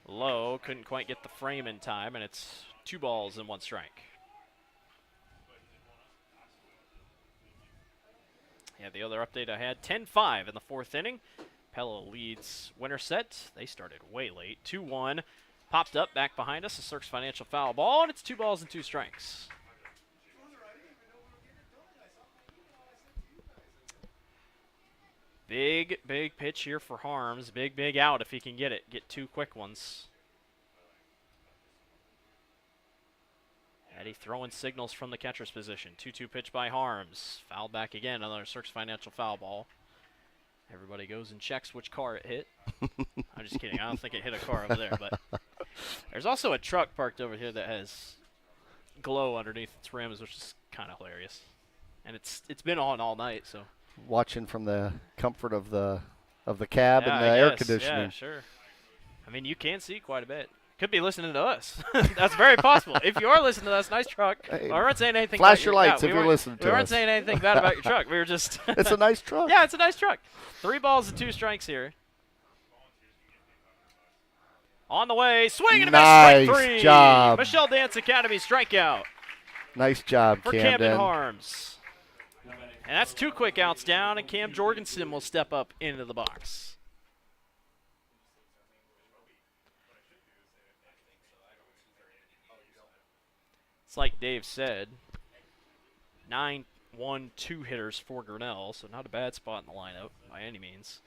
Low. Couldn't quite get the frame in time, and it's 2 balls and 1 strike. Yeah, the other update I had, 10-5 in the 4th inning. Pella leads Winterset. They started way late. 2-1. Popped up back behind us. A Cirques Financial foul ball, and it's 2 balls and 2 strikes. Big pitch here for Harms. Big out if he can get it. Get 2 quick ones. Eddie throwing signals from the catcher's position. 2-2 pitch by Harms. Fouled back again. Another Cirques Financial foul ball. Everybody goes and checks which car it hit. I'm just kidding. I don't think it hit a car over there. But there's also a truck parked over here that has glow underneath its rims, which is kind of hilarious. And it's been on all night, so. Watching from the comfort of the cab and the air conditioning. Yeah, sure. I mean, you can see quite a bit. Could be listening to us. That's very possible. If you are listening to us, nice truck. Hey, we weren't saying anything. Flash your lights if you're listening to us. We weren't saying anything bad about your truck. We were just. It's a nice truck. Yeah, it's a nice truck. 3 balls and 2 strikes here. On the way, swing and a miss, strike 3. Nice job. Michelle Dance Academy strikeout. Nice job, for Camden Harms. And that's 2 quick outs down, and Cam Jorgensen will step up into the box. It's like Dave said, 9-1-2 hitters for Grinnell, so not a bad spot in the lineup by any means.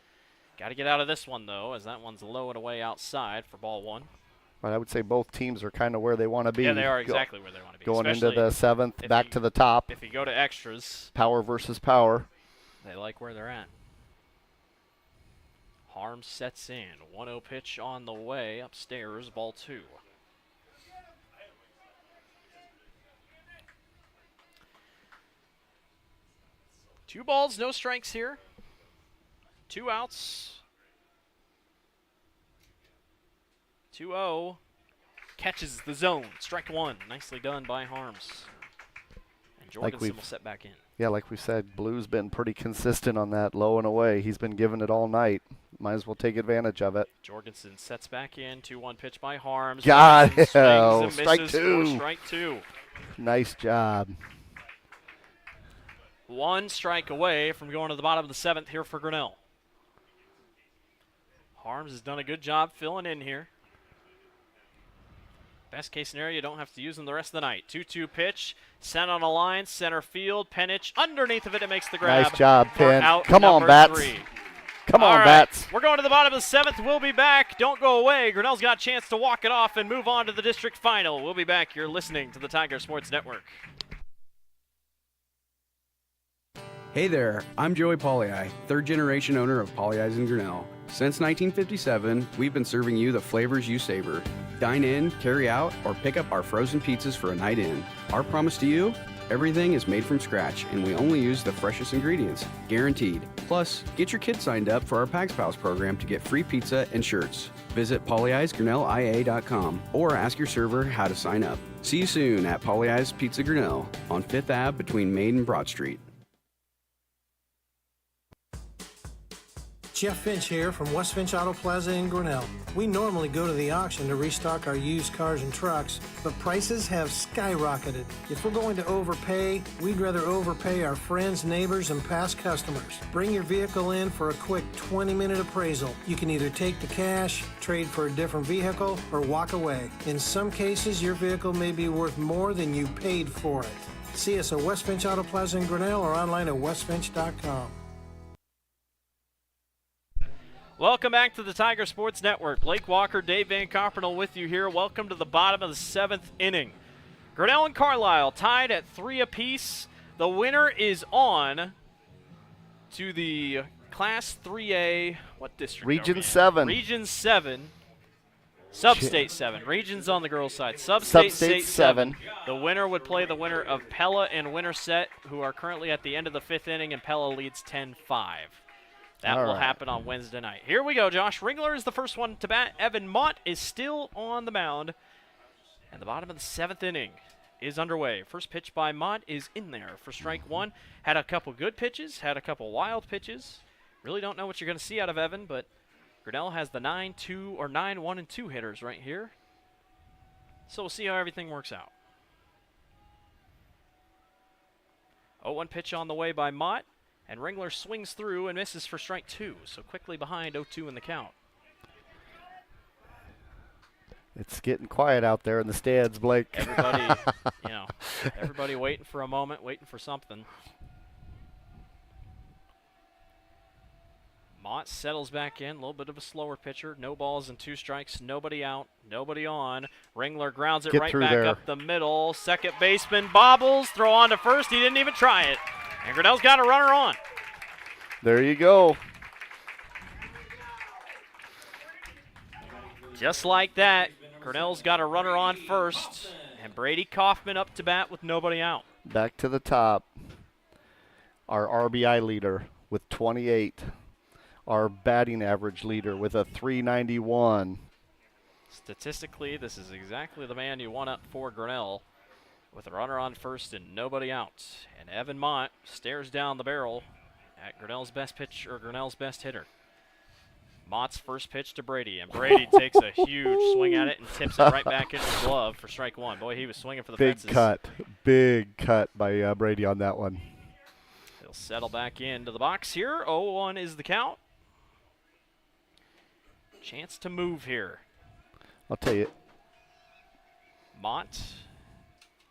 Got to get out of this one, though, as that one's low and away outside for ball 1. Well, I would say both teams are kind of where they want to be. Yeah, they are exactly where they want to be. Going into the 7th, back to the top. If you go to extras. Power versus power. They like where they're at. Harms sets in. 1-0 pitch on the way. Upstairs, ball 2. 2 balls, no strikes here. 2 outs. 2-0. Catches the zone. Strike 1. Nicely done by Harms. And Jorgensen will set back in. Yeah, like we said, Blue's been pretty consistent on that low and away. He's been giving it all night. Might as well take advantage of it. Jorgensen sets back in. 2-1 pitch by Harms. Got it. Strike 2. Strike 2. Nice job. 1 strike away from going to the bottom of the 7th here for Grinnell. Harms has done a good job filling in here. Best case scenario, you don't have to use them the rest of the night. 2-2 pitch, sent on a line, center field, Penich underneath of it, it makes the grab. Nice job, Penn. Come on, number Bats. 3. Come on, right. Bats. We're going to the bottom of the 7th. We'll be back. Don't go away. Grinnell's got a chance to walk it off and move on to the district final. We'll be back. You're listening to the Tiger Sports Network. Hey there, I'm Joey Pollyi, third generation owner of Pollyi's in Grinnell. Since 1957, we've been serving you the flavors you savor. Dine in, carry out, or pick up our frozen pizzas for a night in. Our promise to you? Everything is made from scratch, and we only use the freshest ingredients, guaranteed. Plus, get your kids signed up for our Pags Pals program to get free pizza and shirts. Visit pollyeyesgrinnellia.com or ask your server how to sign up. See you soon at Pollyi's Pizza Grinnell on 5th Ave between Main and Broad Street. Jeff Finch here from West Finch Auto Plaza in Grinnell. We normally go to the auction to restock our used cars and trucks, but prices have skyrocketed. If we're going to overpay, we'd rather overpay our friends, neighbors, and past customers. Bring your vehicle in for a quick 20-minute appraisal. You can either take the cash, trade for a different vehicle, or walk away. In some cases, your vehicle may be worth more than you paid for it. See us at West Finch Auto Plaza in Grinnell or online at westfinch.com. Welcome back to the Tiger Sports Network. Blake Walker, Dave Van Carpenel with you here. Welcome to the bottom of the 7th inning. Grinnell and Carlisle tied at 3 apiece. The winner is on to the Class 3A, what district? Region 7. Region 7. Sub State 7. Region's on the girls' side. Sub State 7. The winner would play the winner of Pella and Winterset, who are currently at the end of the 5th inning, and Pella leads 10-5. That will happen on Wednesday night. Here we go. Josh Ringler is the first one to bat. Evan Mott is still on the mound. And the bottom of the 7th inning is underway. First pitch by Mott is in there for strike 1. Had a couple good pitches, had a couple wild pitches. Really don't know what you're going to see out of Evan, but Grinnell has the 9-2 or 9-1-2 hitters right here. So we'll see how everything works out. 0-1 pitch on the way by Mott. And Ringler swings through and misses for strike 2. So quickly behind 0-2 in the count. It's getting quiet out there in the stands, Blake. Everybody, everybody waiting for a moment, waiting for something. Mott settles back in, a little bit of a slower pitcher. No balls and 2 strikes, nobody out, nobody on. Ringler grounds it right back up the middle. Second baseman bobbles, throw on to first. He didn't even try it. And Grinnell's got a runner on. There you go. Just like that, Grinnell's got a runner on first. And Brady Kaufman up to bat with nobody out. Back to the top. Our RBI leader with 28. Our batting average leader with a 391. Statistically, this is exactly the man you want up for Grinnell, with a runner on first and nobody out. And Evan Mott stares down the barrel at Grinnell's best pitch, or Grinnell's best hitter. Mott's first pitch to Brady, and Brady takes a huge swing at it and tips it right back into the glove for strike 1. Boy, he was swinging for the fences. Big cut by Brady on that one. He'll settle back into the box here. 0-1 is the count. Chance to move here. I'll tell you. Mott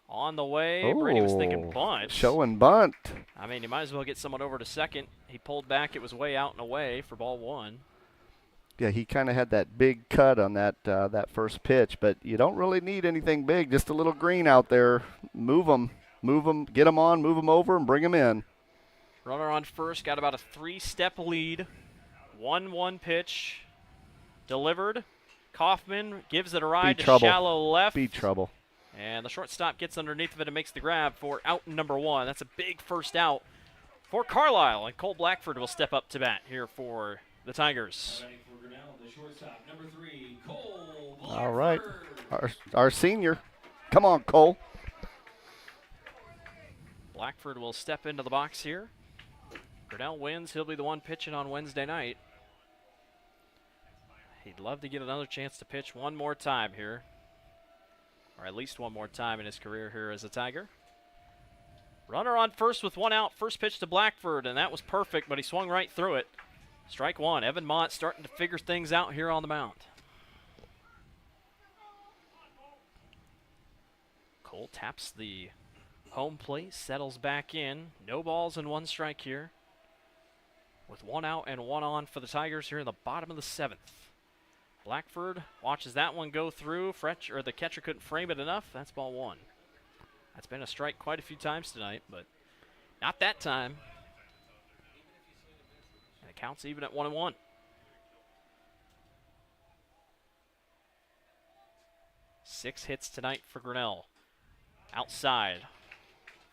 on the way. Brady was thinking bunt. Showing bunt. I mean, you might as well get someone over to second. He pulled back. It was way out and away for ball 1. Yeah, he kind of had that big cut on that first pitch, but you don't really need anything big. Just a little green out there. Move them, get them on, move them over, and bring them in. Runner on first, got about a 3-step lead. 1-1 pitch delivered. Kaufman gives it a ride to shallow left. Be trouble. And the shortstop gets underneath of it and makes the grab for out number 1. That's a big first out for Carlisle, and Cole Blackford will step up to bat here for the Tigers. Batting for Grinnell, the shortstop, number 3, Cole Blackford. All right, our senior. Come on, Cole. Blackford will step into the box here. Grinnell wins. He'll be the one pitching on Wednesday night. He'd love to get another chance to pitch one more time here, or at least one more time in his career here as a Tiger. Runner on first with one out. First pitch to Blackford, and that was perfect, but he swung right through it. Strike one. Evan Mott starting to figure things out here on the mound. Cole taps the home plate, settles back in. No balls and one strike here, with one out and one on for the Tigers here in the bottom of the 7th. Blackford watches that one go through. The catcher couldn't frame it enough. That's ball 1. That's been a strike quite a few times tonight, but not that time. And it counts even at 1-1. Six hits tonight for Grinnell. Outside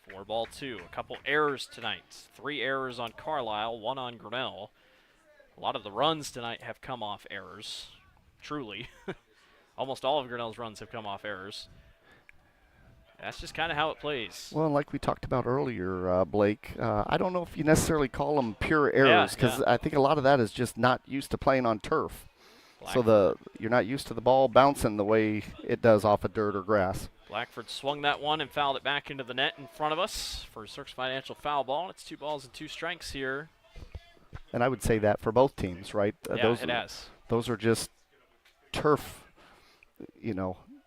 for ball 2. A couple errors tonight. 3 errors on Carlisle, 1 on Grinnell. A lot of the runs tonight have come off errors. Truly. Almost all of Grinnell's runs have come off errors. That's just kind of how it plays. Well, like we talked about earlier, Blake, I don't know if you necessarily call them pure errors, because I think a lot of that is just not used to playing on turf. So you're not used to the ball bouncing the way it does off of dirt or grass. Blackford swung that one and fouled it back into the net in front of us for a Cirques Financial foul ball. It's 2 balls and 2 strikes here. And I would say that for both teams, right? Yeah, it has. Those are just turf,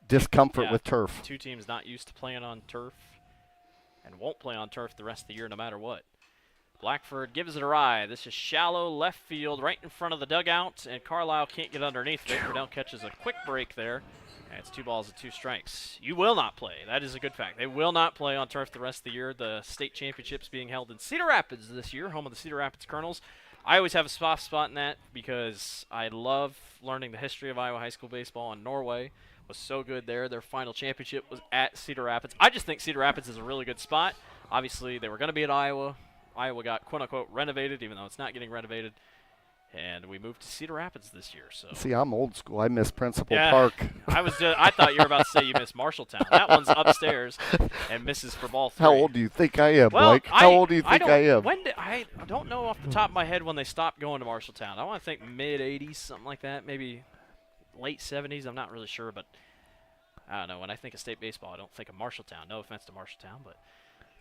discomfort with turf. 2 teams not used to playing on turf and won't play on turf the rest of the year no matter what. Blackford gives it a ride. This is shallow left field right in front of the dugout, and Carlisle can't get underneath it. Grinnell catches a quick break there, and it's 2 balls and 2 strikes. You will not play. That is a good fact. They will not play on turf the rest of the year. The state championships being held in Cedar Rapids this year, home of the Cedar Rapids Colonels. I always have a soft spot in that because I love learning the history of Iowa high school baseball, and Norway was so good there. Their final championship was at Cedar Rapids. I just think Cedar Rapids is a really good spot. Obviously, they were going to be at Iowa. Iowa got quote-unquote renovated, even though it's not getting renovated. And we moved to Cedar Rapids this year. So see, I'm old school. I miss Principal Park. I thought you were about to say you miss Marshalltown. That one's upstairs and misses for ball 3. How old do you think I am, Blake? How old do you think I am? I don't know off the top of my head when they stopped going to Marshalltown. I want to think mid-'80s, something like that. Maybe late 70s. I'm not really sure, but I don't know. When I think of state baseball, I don't think of Marshalltown. No offense to Marshalltown, but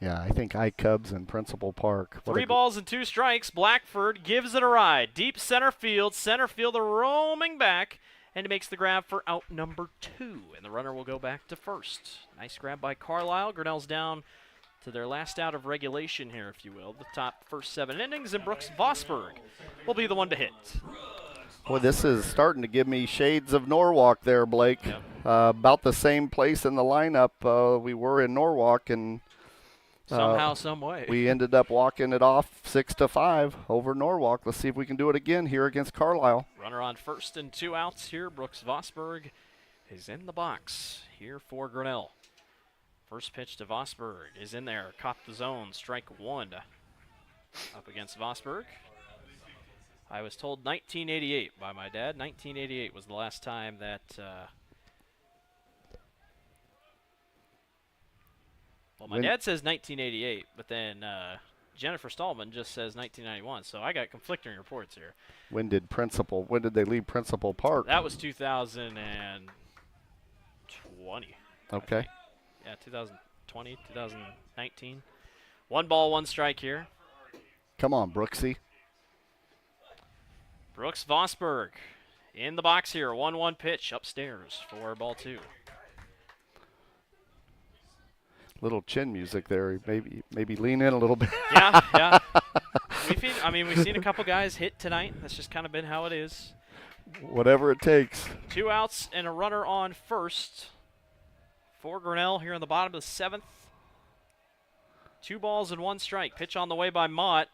yeah, I think Cubs and Principal Park. 3 balls and 2 strikes. Blackford gives it a ride. Deep center field. Center fielder roaming back, and he makes the grab for out number 2. And the runner will go back to first. Nice grab by Carlisle. Grinnell's down to their last out of regulation here, if you will. The top first 7 innings, and Brooks Vosberg will be the one to hit. Boy, this is starting to give me shades of Norwalk there, Blake. Yep. About the same place in the lineup we were in Norwalk, and somehow, some way. we ended up walking it off 6-5 over Norwalk. Let's see if we can do it again here against Carlisle. Runner on first and 2 outs here. Brooks Vosberg is in the box here for Grinnell. First pitch to Vosberg is in there. Caught the zone. Strike 1 up against Vosberg. I was told 1988 by my dad. 1988 was the last time that my dad says 1988, but then Jennifer Stallman just says 1991, so I got conflicting reports here. When did they leave Principal Park? That was 2020. Okay. Yeah, 2020, 2019. 1 ball, 1 strike here. Come on, Brooksy. Brooks Vosberg in the box here. 1-1 pitch upstairs for ball 2. Little chin music there. Maybe lean in a little bit. Yeah. We've seen a couple guys hit tonight. That's just kind of been how it is. Whatever it takes. 2 outs and a runner on first for Grinnell here in the bottom of the 7th. 2 balls and 1 strike. Pitch on the way by Mott.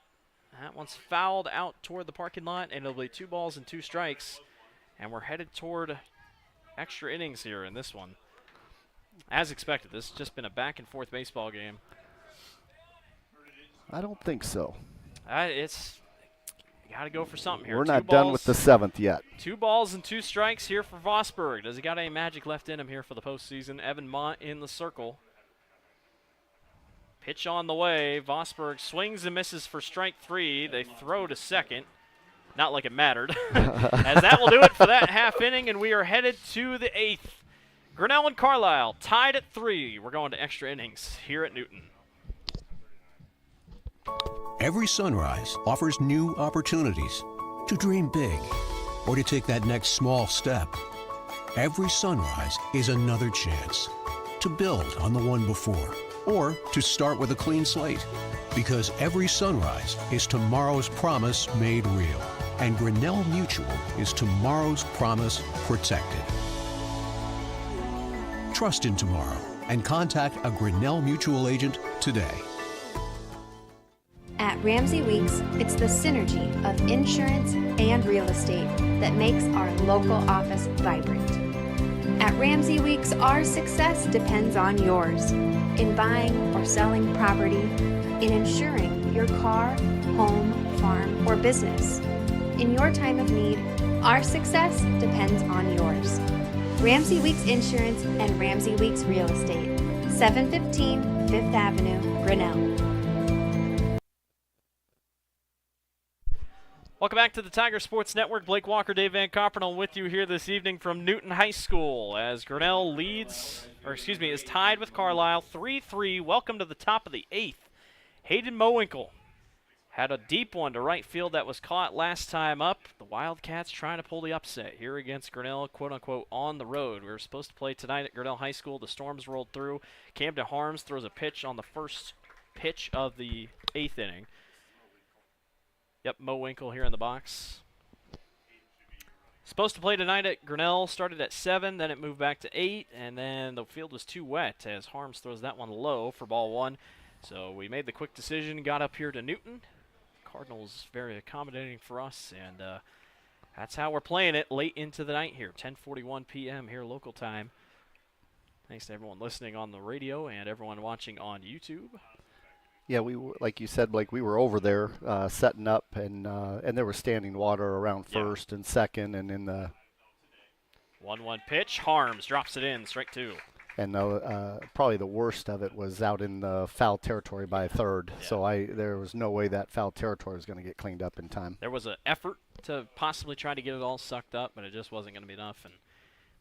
That one's fouled out toward the parking lot, and it'll be 2 balls and 2 strikes. And we're headed toward extra innings here in this one. As expected, this has just been a back-and-forth baseball game. I don't think so. It's got to go for something here. We're not done with the 7th yet. 2 balls and 2 strikes here for Vosburgh. Does he got any magic left in him here for the postseason? Evan Mott in the circle. Pitch on the way. Vosburgh swings and misses for strike 3. They throw to second. Not like it mattered. As that will do it for that half inning, and we are headed to the 8th. Grinnell and Carlisle tied at 3. We're going to extra innings here at Newton. Every sunrise offers new opportunities to dream big or to take that next small step. Every sunrise is another chance to build on the one before or to start with a clean slate. Because every sunrise is tomorrow's promise made real. And Grinnell Mutual is tomorrow's promise protected. Trust in tomorrow and contact a Grinnell Mutual agent today. At Ramsey Weeks, it's the synergy of insurance and real estate that makes our local office vibrant. At Ramsey Weeks, our success depends on yours in buying or selling property, in insuring your car, home, farm, or business. In your time of need, our success depends on yours. Ramsey Weeks Insurance and Ramsey Weeks Real Estate, 715 5th Avenue, Grinnell. Welcome back to the Tiger Sports Network. Blake Walker, Dave Van Coppernell with you here this evening from Newton High School as Grinnell is tied with Carlisle 3-3. Welcome to the top of the 8th. Hayden Mowinkle had a deep one to right field that was caught last time up. The Wildcats trying to pull the upset here against Grinnell, quote-unquote, on the road. We were supposed to play tonight at Grinnell High School. The Storms rolled through. Camden Harms throws a pitch on the first pitch of the 8th inning. Yep, Mowinkle here in the box. Supposed to play tonight at Grinnell. Started at 7, then it moved back to 8, and then the field was too wet as Harms throws that one low for ball 1. So we made the quick decision, got up here to Newton. Cardinals very accommodating for us, and that's how we're playing it late into the night here. 10:41 p.m. here local time. Thanks to everyone listening on the radio and everyone watching on YouTube. Yeah, we were, like you said, Blake, we were over there setting up, and there was standing water around first and second, and in the 1-1 pitch. Harms drops it in, strike 2. And probably the worst of it was out in the foul territory by third. Yeah. So there was no way that foul territory was going to get cleaned up in time. There was an effort to possibly try to get it all sucked up, but it just wasn't going to be enough, and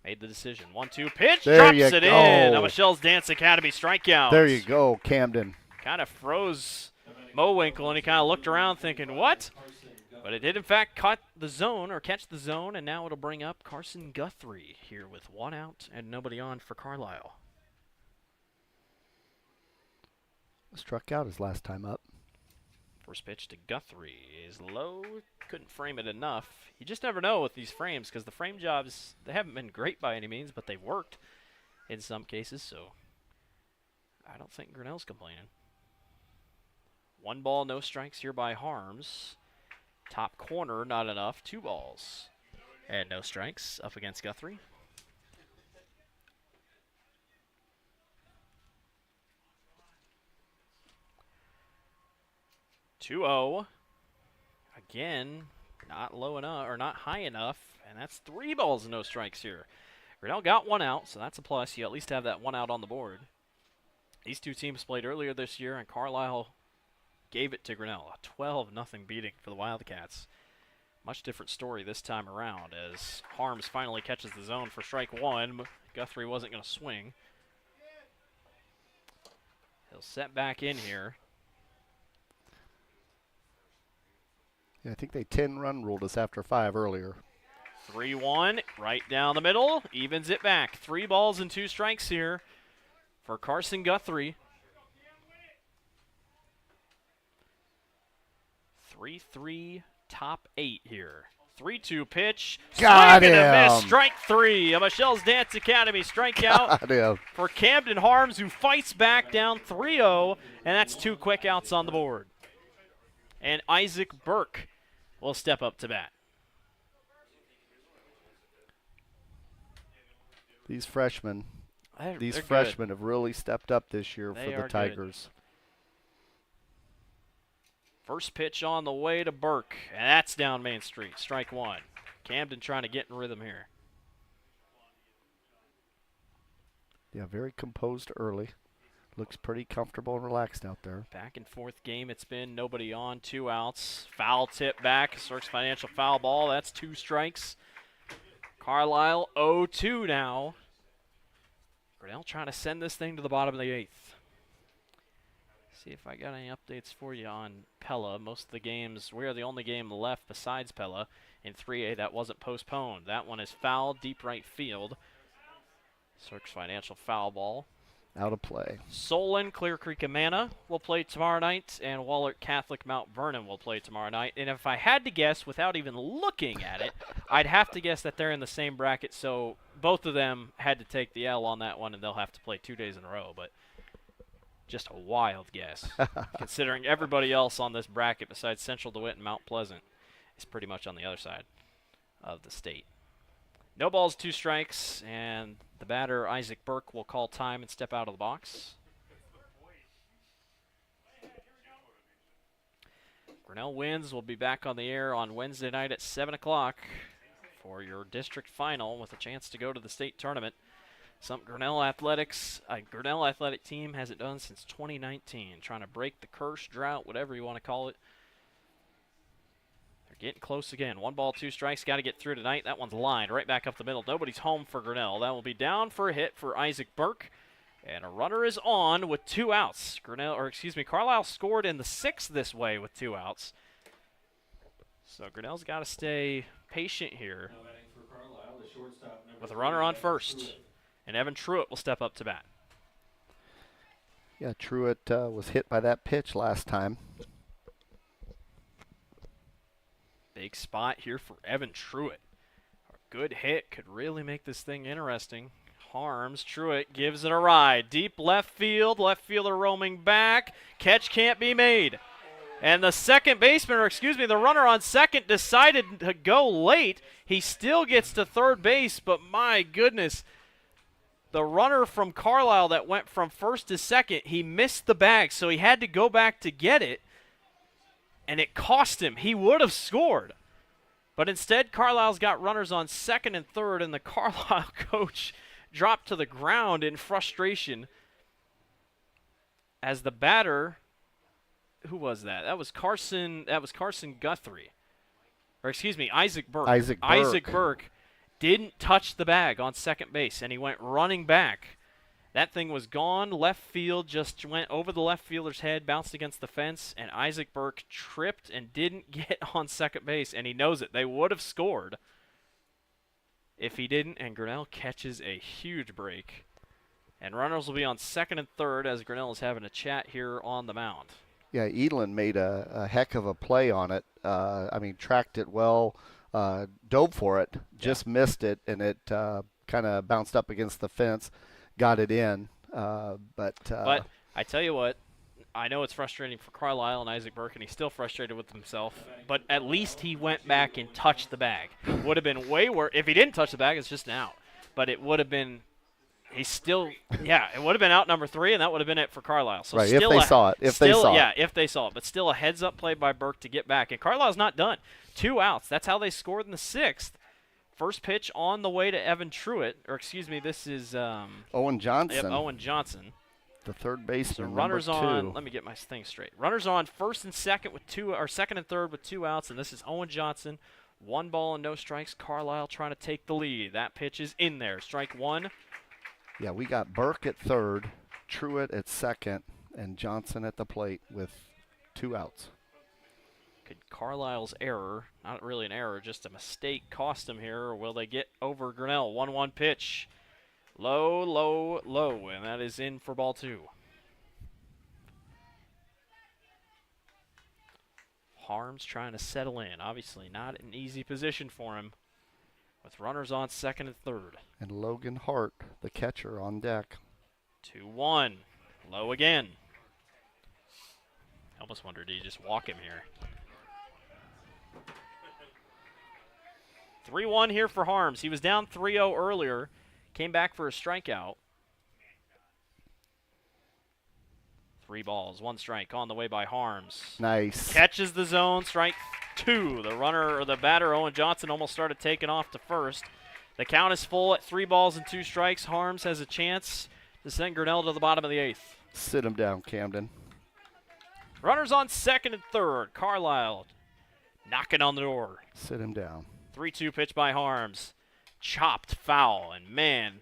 made the decision. 1-2 pitch, drops it in. Now Michelle's Dance Academy strikeout. There you go, Camden. Kind of froze Mowinkle, and he kind of looked around thinking, what? But it did, in fact, catch the zone, and now it'll bring up Carson Guthrie here with 1 out and nobody on for Carlisle. Struck out his last time up. First pitch to Guthrie is low. Couldn't frame it enough. You just never know with these frames because the frame jobs, they haven't been great by any means, but they've worked in some cases, so I don't think Grinnell's complaining. 1 ball, no strikes here by Harms. Top corner, not enough. 2 balls and no strikes up against Guthrie. (2-0). Again, not low enough or not high enough, and that's 3 balls and no strikes here. Grinnell got 1 out, so that's a plus. You at least have that 1 out on the board. These two teams played earlier this year, and Carlisle gave it to Grinnell. A 12-0 beating for the Wildcats. Much different story this time around as Harms finally catches the zone for strike 1. Guthrie wasn't going to swing. He'll set back in here. Yeah, I think they 10-run ruled us after 5 earlier. 3-1, right down the middle, evens it back. 3 balls and 2 strikes here for Carson Guthrie. 3-3, top 8 here. 3-2 pitch. Got Swing him. And a miss. Strike 3. A Michelle's Dance Academy strikeout for Camden Harms, who fights back down 3-0, and that's 2 quick outs on the board. And Isaac Burke will step up to bat. These freshmen They're freshmen have really stepped up this year They for the are Tigers. First pitch on the way to Burke, and that's down Main Street. Strike one. Camden trying to get in rhythm here. Yeah, very composed early. Looks pretty comfortable and relaxed out there. Back and forth game it's been. Nobody on, 2 outs. Foul tip back. Storks Financial foul ball. That's 2 strikes. Carlisle 0-2 now. Grinnell trying to send this thing to the bottom of the 8th. See if I got any updates for you on Pella. Most of the games, we are the only game left besides Pella in 3A that wasn't postponed. That one is foul, deep right field. Storks Financial foul ball. Out of play. Solon, Clear Creek, Amana will play tomorrow night, and Wahlert Catholic Mount Vernon will play tomorrow night. And if I had to guess, without even looking at it, I'd have to guess that they're in the same bracket, so both of them had to take the L on that one, and they'll have to play 2 days in a row. But just a wild guess, considering everybody else on this bracket besides Central DeWitt and Mount Pleasant is pretty much on the other side of the state. No balls, 2 strikes, and the batter, Isaac Burke, will call time and step out of the box. Grinnell wins. We'll be back on the air on Wednesday night at 7 o'clock for your district final with a chance to go to the state tournament. Some Grinnell athletic team hasn't done since 2019, trying to break the curse, drought, whatever you want to call it. Getting close again. 1 ball, 2 strikes. Got to get through tonight. That one's lined right back up the middle. Nobody's home for Grinnell. That will be down for a hit for Isaac Burke. And a runner is on with 2 outs. Carlisle scored in the 6th this way with 2 outs. So Grinnell's got to stay patient here with a runner on first. And Evan Truitt will step up to bat. Yeah, Truitt was hit by that pitch last time. Big spot here for Evan Truitt. A good hit could really make this thing interesting. Harms, Truitt gives it a ride. Deep left field, left fielder roaming back. Catch can't be made. And the the runner on second decided to go late. He still gets to third base, but my goodness, the runner from Carlisle that went from first to second, he missed the bag, so he had to go back to get it. And it cost him. He would have scored. But instead, Carlisle's got runners on second and third, and the Carlisle coach dropped to the ground in frustration as the batter, who was that? That was Carson Guthrie. Isaac Burke. Isaac Burke didn't touch the bag on second base, and he went running back. That thing was gone. Left field just went over the left fielder's head, bounced against the fence, and Isaac Burke tripped and didn't get on second base, and he knows it. They would have scored if he didn't, and Grinnell catches a huge break. And runners will be on second and third as Grinnell is having a chat here on the mound. Yeah, Edlin made a heck of a play on it. Tracked it well, dove for it, just missed it, and it kind of bounced up against the fence. Got it in, but I tell you what, I know it's frustrating for Carlisle and Isaac Burke, and he's still frustrated with himself, but at least he went back and touched the bag. Would have been way worse. If he didn't touch the bag, it's just an out. But it would have been, it would have been out number 3, and that would have been it for Carlisle. So right, still if they saw it. If they saw it. But still a heads-up play by Burke to get back. And Carlisle's not done. 2 outs. That's how they scored in the 6th. First pitch on the way to Evan Truitt, this is Owen Johnson. Yep, Owen Johnson. The third baseman. So runners on. 2. Let me get my thing straight. Runners on first and second second and third with 2 outs, and this is Owen Johnson. 1 ball and no strikes. Carlisle trying to take the lead. That pitch is in there. Strike 1. Yeah, we got Burke at third, Truitt at second, and Johnson at the plate with 2 outs. Could Carlisle's error, not really an error, just a mistake, cost him here, or will they get over Grinnell? 1-1 pitch. Low, low, low, and that is in for ball 2. Harms trying to settle in. Obviously not an easy position for him with runners on second and third. And Logan Hart, the catcher, on deck. 2-1. Low again. I almost wondered, did he just walk him here? 3-1 here for Harms. He was down 3-0 earlier. Came back for a strikeout. 3 balls, 1 strike on the way by Harms. Nice. Catches the zone, strike 2. The runner or the batter, Owen Johnson, almost started taking off to first. The count is full at 3 balls and 2 strikes. Harms has a chance to send Grinnell to the bottom of the 8th. Sit him down, Camden. Runners on second and third. Carlisle knocking on the door. Sit him down. 3-2 pitch by Harms. Chopped foul, and man,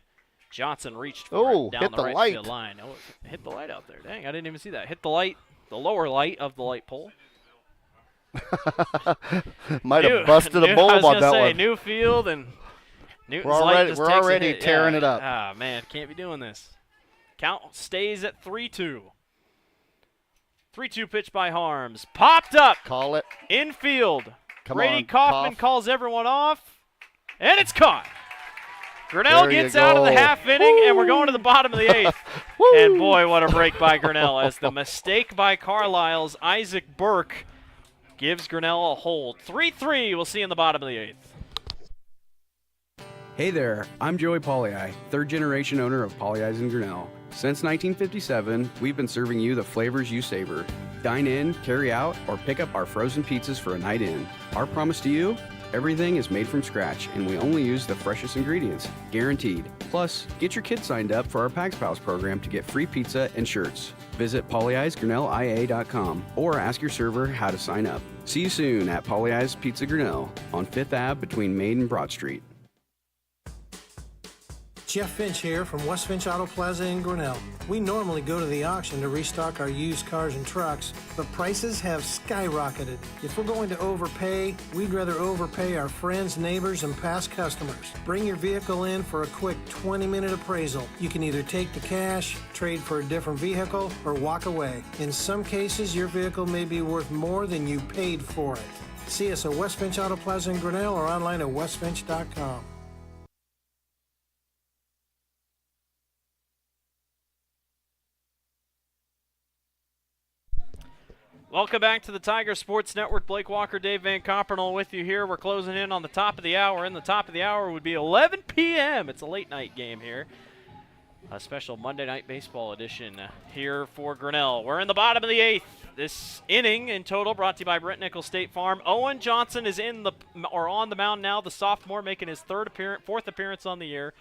Johnson reached for it down the right field line. Oh, it hit the light out there. Dang, I didn't even see that. Hit the light, the lower light of the light pole. Might have busted a bulb on that one. New field and Newton's light just we're takes already a hit. tearing it up. Ah, man, can't be doing this. Count stays at 3-2. 3-2 pitch by Harms. Popped up. Call it. Infield. Come Brady on, Kaufman calls everyone off, and it's caught. Grinnell There you gets out of the go. half inning, and we're going to the bottom of the 8th. And boy, what a break by Grinnell, as the mistake by Carlisle's Isaac Burke gives Grinnell a hold. 3-3, we'll see in the bottom of the 8th. Hey there, I'm Joey Pollyi, third-generation owner of Pollyi's in Grinnell. Since 1957, we've been serving you the flavors you savor. Dine in, carry out, or pick up our frozen pizzas for a night in. Our promise to you? Everything is made from scratch, and we only use the freshest ingredients, guaranteed. Plus, get your kids signed up for our Pags Pals program to get free pizza and shirts. Visit pollyi'sgrinnellia.com or ask your server how to sign up. See you soon at Pollyi's Pizza Grinnell on 5th Ave between Main and Broad Street. Jeff Finch here from West Finch Auto Plaza in Grinnell. We normally go to the auction to restock our used cars and trucks, but prices have skyrocketed. If we're going to overpay, we'd rather overpay our friends, neighbors, and past customers. Bring your vehicle in for a quick 20-minute appraisal. You can either take the cash, trade for a different vehicle, or walk away. In some cases, your vehicle may be worth more than you paid for it. See us at West Finch Auto Plaza in Grinnell or online at westfinch.com. Welcome back to the Tiger Sports Network. Blake Walker, Dave Van Compernel with you here. We're closing in on the top of the hour, and the top of the hour would be 11 p.m. It's a late night game here. A special Monday Night Baseball edition here for Grinnell. We're in the bottom of the 8th. This inning in total brought to you by Brent Nichols State Farm. Owen Johnson is on the mound now, the sophomore, making his fourth appearance on the year.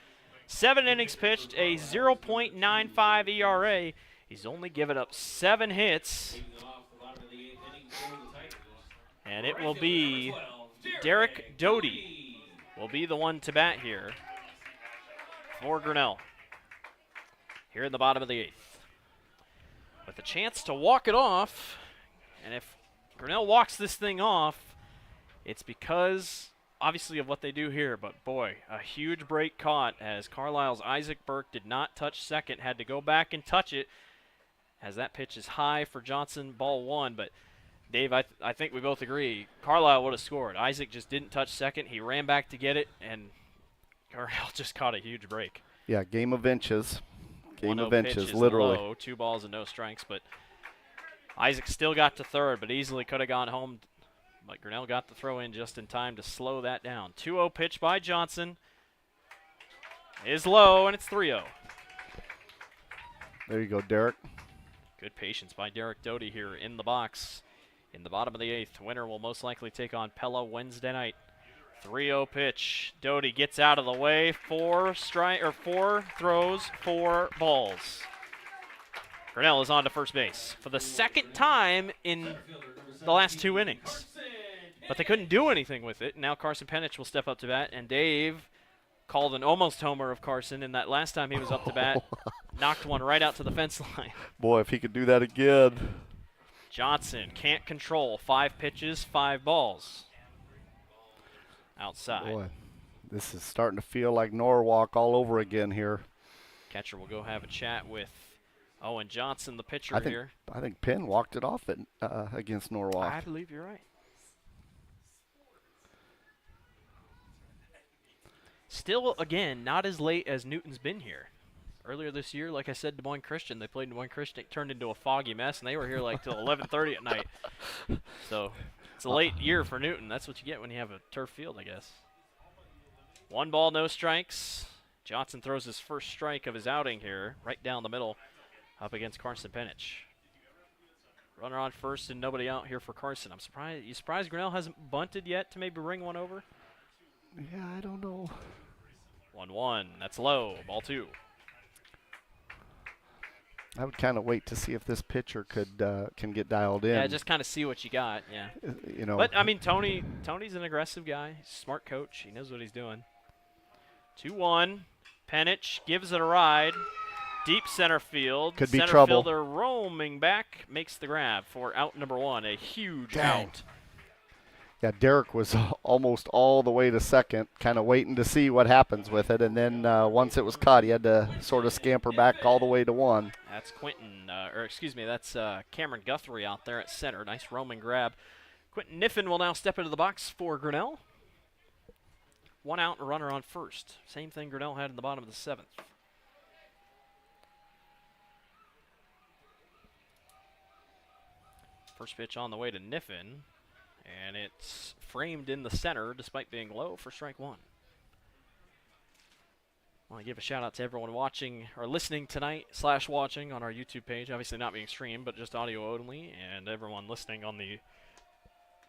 7 innings pitched, a 0.95 ERA. He's only given up 7 hits. And it will be Derek Doty will be the one to bat here for Grinnell. Here in the bottom of the 8th. With a chance to walk it off. And if Grinnell walks this thing off, it's because, obviously, of what they do here. But, boy, a huge break caught as Carlisle's Isaac Burke did not touch second. Had to go back and touch it as that pitch is high for Johnson, ball 1. But Dave, I think we both agree, Carlisle would have scored. Isaac just didn't touch second. He ran back to get it, and Carlisle just caught a huge break. Yeah, game of inches. Game of inches, pitch literally. Low, 2 balls and no strikes, but Isaac still got to third, but easily could have gone home. But Grinnell got the throw in just in time to slow that down. 2-0 pitch by Johnson is low, and it's 3-0. There you go, Derek. Good patience by Derek Doty here in the box. In the bottom of the 8th, winner will most likely take on Pella Wednesday night. 3-0 pitch. Doty gets out of the way. 4 throws, 4 balls. Grinnell is on to first base for the second time in the last 2 innings. But they couldn't do anything with it. Now Carson Penich will step up to bat, and Dave called an almost homer of Carson, and that last time he was up to bat, knocked one right out to the fence line. Boy, if he could do that again. Johnson can't control. 5 pitches, 5 balls. Outside. Boy, this is starting to feel like Norwalk all over again here. Catcher will go have a chat with Owen Johnson, the pitcher here. I think Penn walked it off against Norwalk. I believe you're right. Still, again, not as late as Newton's been here. Earlier this year, like I said, Des Moines Christian, they played Des Moines Christian. It turned into a foggy mess, and they were here like till 11:30 at night. So it's a late year for Newton. That's what you get when you have a turf field, I guess. 1 ball, no strikes. Johnson throws his first strike of his outing here, right down the middle, up against Carson Penich. Runner on first and nobody out here for Carson. I'm surprised. You surprised Grinnell hasn't bunted yet to maybe bring one over? Yeah, I don't know. 1-1. That's low. Ball 2. I would kind of wait to see if this pitcher can get dialed in. Yeah, just kind of see what you got. Yeah. You know. But I mean, Tony's an aggressive guy. Smart coach. He knows what he's doing. 2-1. Penich gives it a ride. Deep center field. Could be center trouble. Fielder roaming back makes the grab for out number 1. A huge out. Yeah, Derek was almost all the way to second, kind of waiting to see what happens with it. And then once it was caught, he had to sort of scamper back all the way to 1. That's that's Cameron Guthrie out there at center. Nice roaming grab. Quentin Niffen will now step into the box for Grinnell. 1 out and a runner on first. Same thing Grinnell had in the bottom of the 7th. First pitch on the way to Niffen. And it's framed in the center despite being low for strike 1. I want to give a shout out to everyone watching or listening tonight / watching on our YouTube page. Obviously not being streamed, but just audio only. And everyone listening on the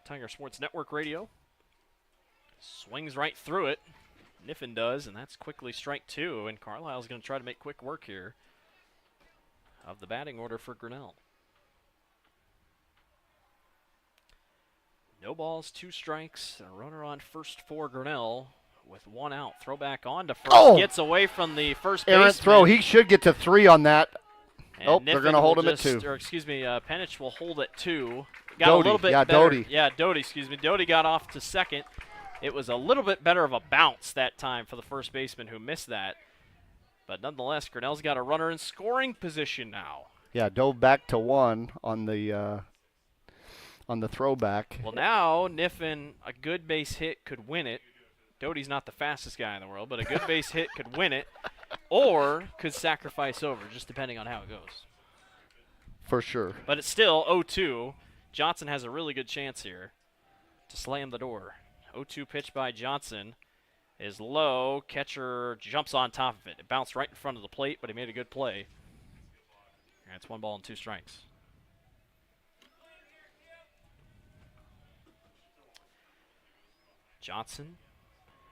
Tiger Sports Network radio. Swings right through it. Niffen does, and that's quickly strike 2. And Carlisle's going to try to make quick work here of the batting order for Grinnell. No balls, 2 strikes, and a runner on first for Grinnell with 1 out. Throw back on to first. Oh! Gets away from the first baseman. Errant throw. He should get to 3 on that. And they're going to hold him at 2. Or Penich will hold at 2. Got Doty. a little bit Yeah, better. Doty. Yeah, Doty, Doty got off to second. It was a little bit better of a bounce that time for the first baseman who missed that. But nonetheless, Grinnell's got a runner in scoring position now. Yeah, dove back to 1 on the throwback. Well, now Niffen, a good base hit could win it. Doty's not the fastest guy in the world, but a good base hit could win it or could sacrifice over, just depending on how it goes. For sure. But it's still 0-2. Johnson has a really good chance here to slam the door. 0-2 pitch by Johnson is low. Catcher jumps on top of it. It bounced right in front of the plate, but he made a good play. And it's 1 ball and 2 strikes. Johnson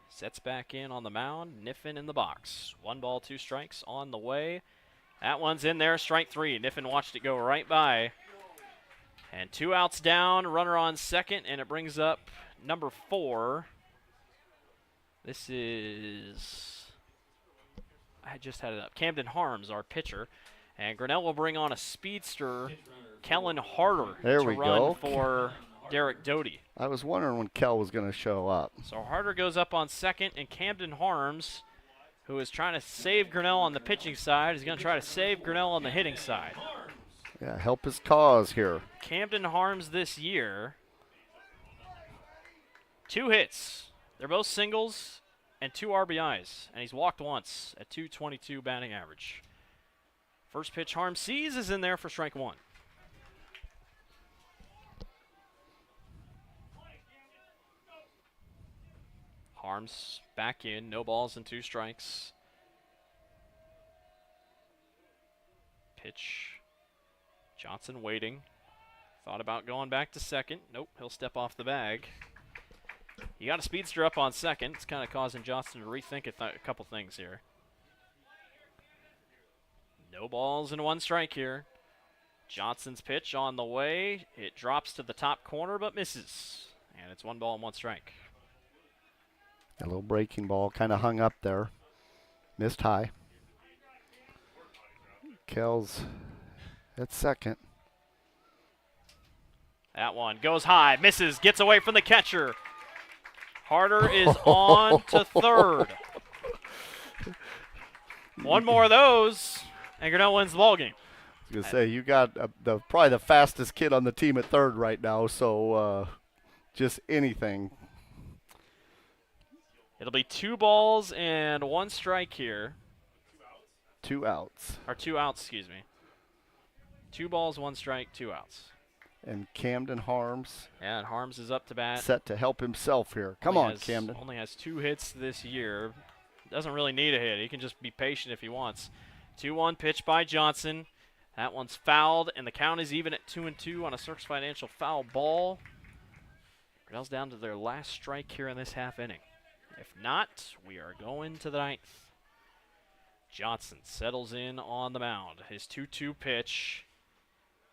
sets back in on the mound. Niffen in the box. 1 ball, 2 strikes on the way. That one's in there. Strike 3. Niffen watched it go right by. And 2 outs down. Runner on second, and it brings up number 4. This is... I just had it up. Camden Harms, our pitcher. And Grinnell will bring on a speedster, Kellen Harder, There to we run go. for Derek Doty. I was wondering when Kel was going to show up. So Harder goes up on second, and Camden Harms, who is trying to save Grinnell on the pitching side, is going to try to save Grinnell on the hitting side. Yeah, help his cause here. Camden Harms this year, 2 hits. They're both singles and 2 RBIs, and he's walked once at .222 batting average. First pitch Harms sees is in there for strike 1. Harms back in, no balls and 2 strikes. Pitch. Johnson waiting. Thought about going back to second. Nope, he'll step off the bag. You got a speedster up on second. It's kind of causing Johnson to rethink a couple things here. No balls and 1 strike here. Johnson's pitch on the way. It drops to the top corner but misses. And it's 1 ball and 1 strike. A little breaking ball, kind of hung up there. Missed high. Kel's at second. That one goes high, misses, gets away from the catcher. Harder is on to third. 1 more of those, and Grinnell wins the ballgame. I was going to say, you got probably the fastest kid on the team at third right now, so just anything. It'll be 2 balls and 1 strike here. 2 outs. Or 2 outs, excuse me. 2 balls, 1 strike, 2 outs. And Camden Harms. Yeah, and Harms is up to bat. Set to help himself here. Come on, Camden. Only has 2 hits this year. Doesn't really need a hit. He can just be patient if he wants. 2-1 pitch by Johnson. That one's fouled, and the count is even at 2-2 on a Cirques Financial foul ball. Grinnell's down to their last strike here in this half inning. If not, we are going to the 9th. Johnson settles in on the mound. His 2-2 pitch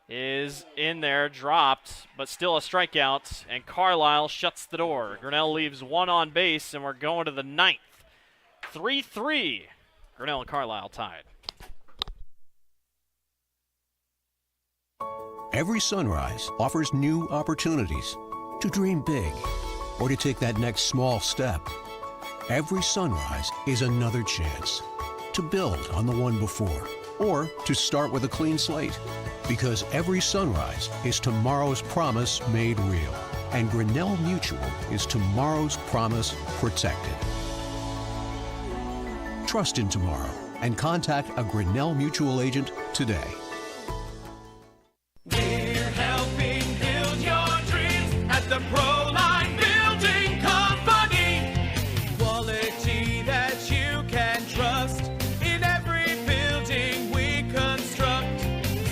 is in there, dropped, but still a strikeout, and Carlisle shuts the door. Grinnell leaves one on base, and we're going to the 9th. 3-3. Grinnell and Carlisle tied. Every sunrise offers new opportunities to dream big or to take that next small step. Every sunrise is another chance to build on the one before or to start with a clean slate. Because every sunrise is tomorrow's promise made real. And Grinnell Mutual is tomorrow's promise protected. Trust in tomorrow and contact a Grinnell Mutual agent today. We're helping build your dreams at the Proline Building Company. Quality that you can trust in every building we construct.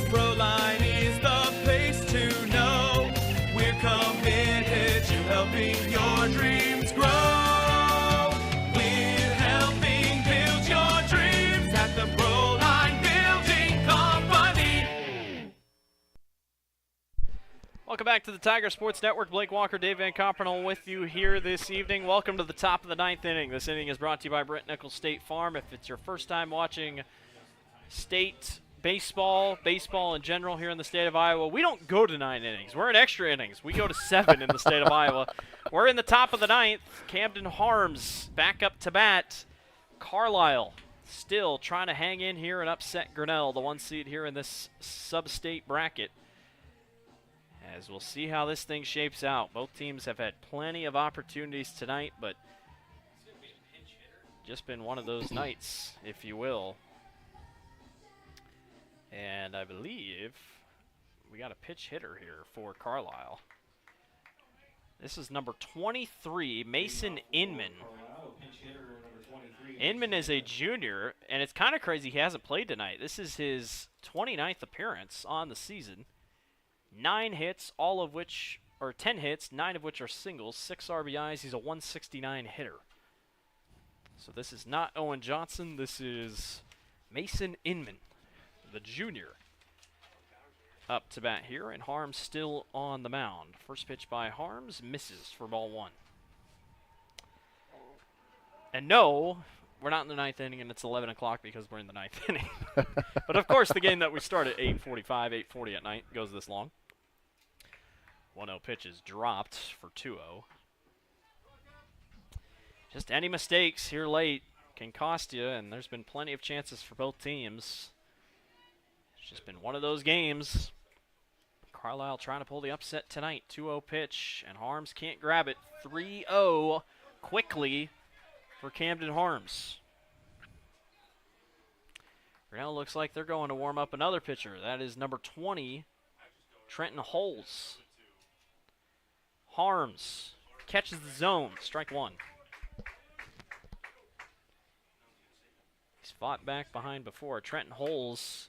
Proline is the place to know. We're committed to helping your dreams grow. We're helping build your dreams at the Proline Building Company. Welcome back to the Tiger Sports Network. Blake Walker, Dave Van Compernel with you here this evening. Welcome to the top of the 9th inning. This inning is brought to you by Brent Nichols State Farm. If it's your first time watching state baseball in general here in the state of Iowa, we don't go to 9 innings. We're in extra innings. We go to 7 in the state of Iowa. We're in the top of the 9th. Camden Harms back up to bat. Carlisle still trying to hang in here and upset Grinnell, the 1 seed here in this sub-state bracket. As we'll see how this thing shapes out. Both teams have had plenty of opportunities tonight, but just been one of those nights, if you will. And I believe we got a pitch hitter here for Carlisle. This is number 23, Mason Inman. Inman is a junior, and it's kind of crazy he hasn't played tonight. This is his 29th appearance on the season. 9 hits, all of which, or 10 hits, 9 of which are singles, 6 RBIs. He's a 169 hitter. So this is not Owen Johnson. This is Mason Inman, the junior, up to bat here, and Harms still on the mound. First pitch by Harms misses for ball 1. And no, we're not in the 9th inning, and it's 11 o'clock because we're in the 9th inning. But of course, the game that we start at 8:45, 8:40 at night goes this long. 1-0 pitch is dropped for 2-0. Just any mistakes here late can cost you, and there's been plenty of chances for both teams. It's just been one of those games. Carlisle trying to pull the upset tonight. 2-0 pitch, and Harms can't grab it. 3-0 quickly for Camden Harms. Grinnell looks like they're going to warm up another pitcher. That is number 20, Trenton Holes. Harms catches the zone. Strike 1. He's fought back behind before. Trenton Holes,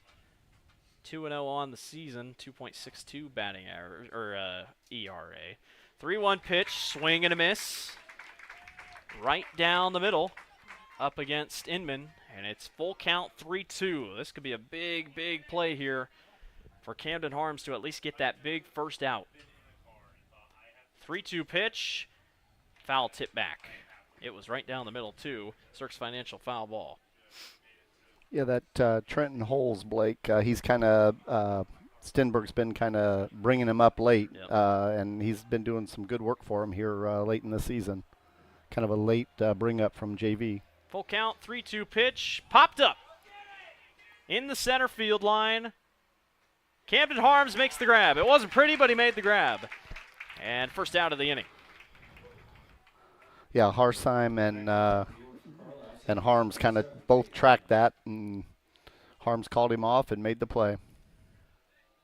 2-0 on the season, 2.62 batting average, or ERA. 3-1 pitch, swing and a miss. Right down the middle, up against Inman, and it's full count, 3-2. This could be a big, big play here for Camden Harms to at least get that big first out. 3-2 pitch, foul tip back. It was right down the middle, too. Cirques Financial foul ball. Yeah, that Trenton Holes, Blake, he's kind of, Stenberg's been kind of bringing him up late, and he's been doing some good work for him here late in the season. Kind of a late bring up from JV. Full count, 3-2 pitch, popped up in the center field line. Camden Harms makes the grab. It wasn't pretty, but he made the grab. And first out of the inning. Yeah, Harsheim and Harms kind of both tracked that, and Harms called him off and made the play.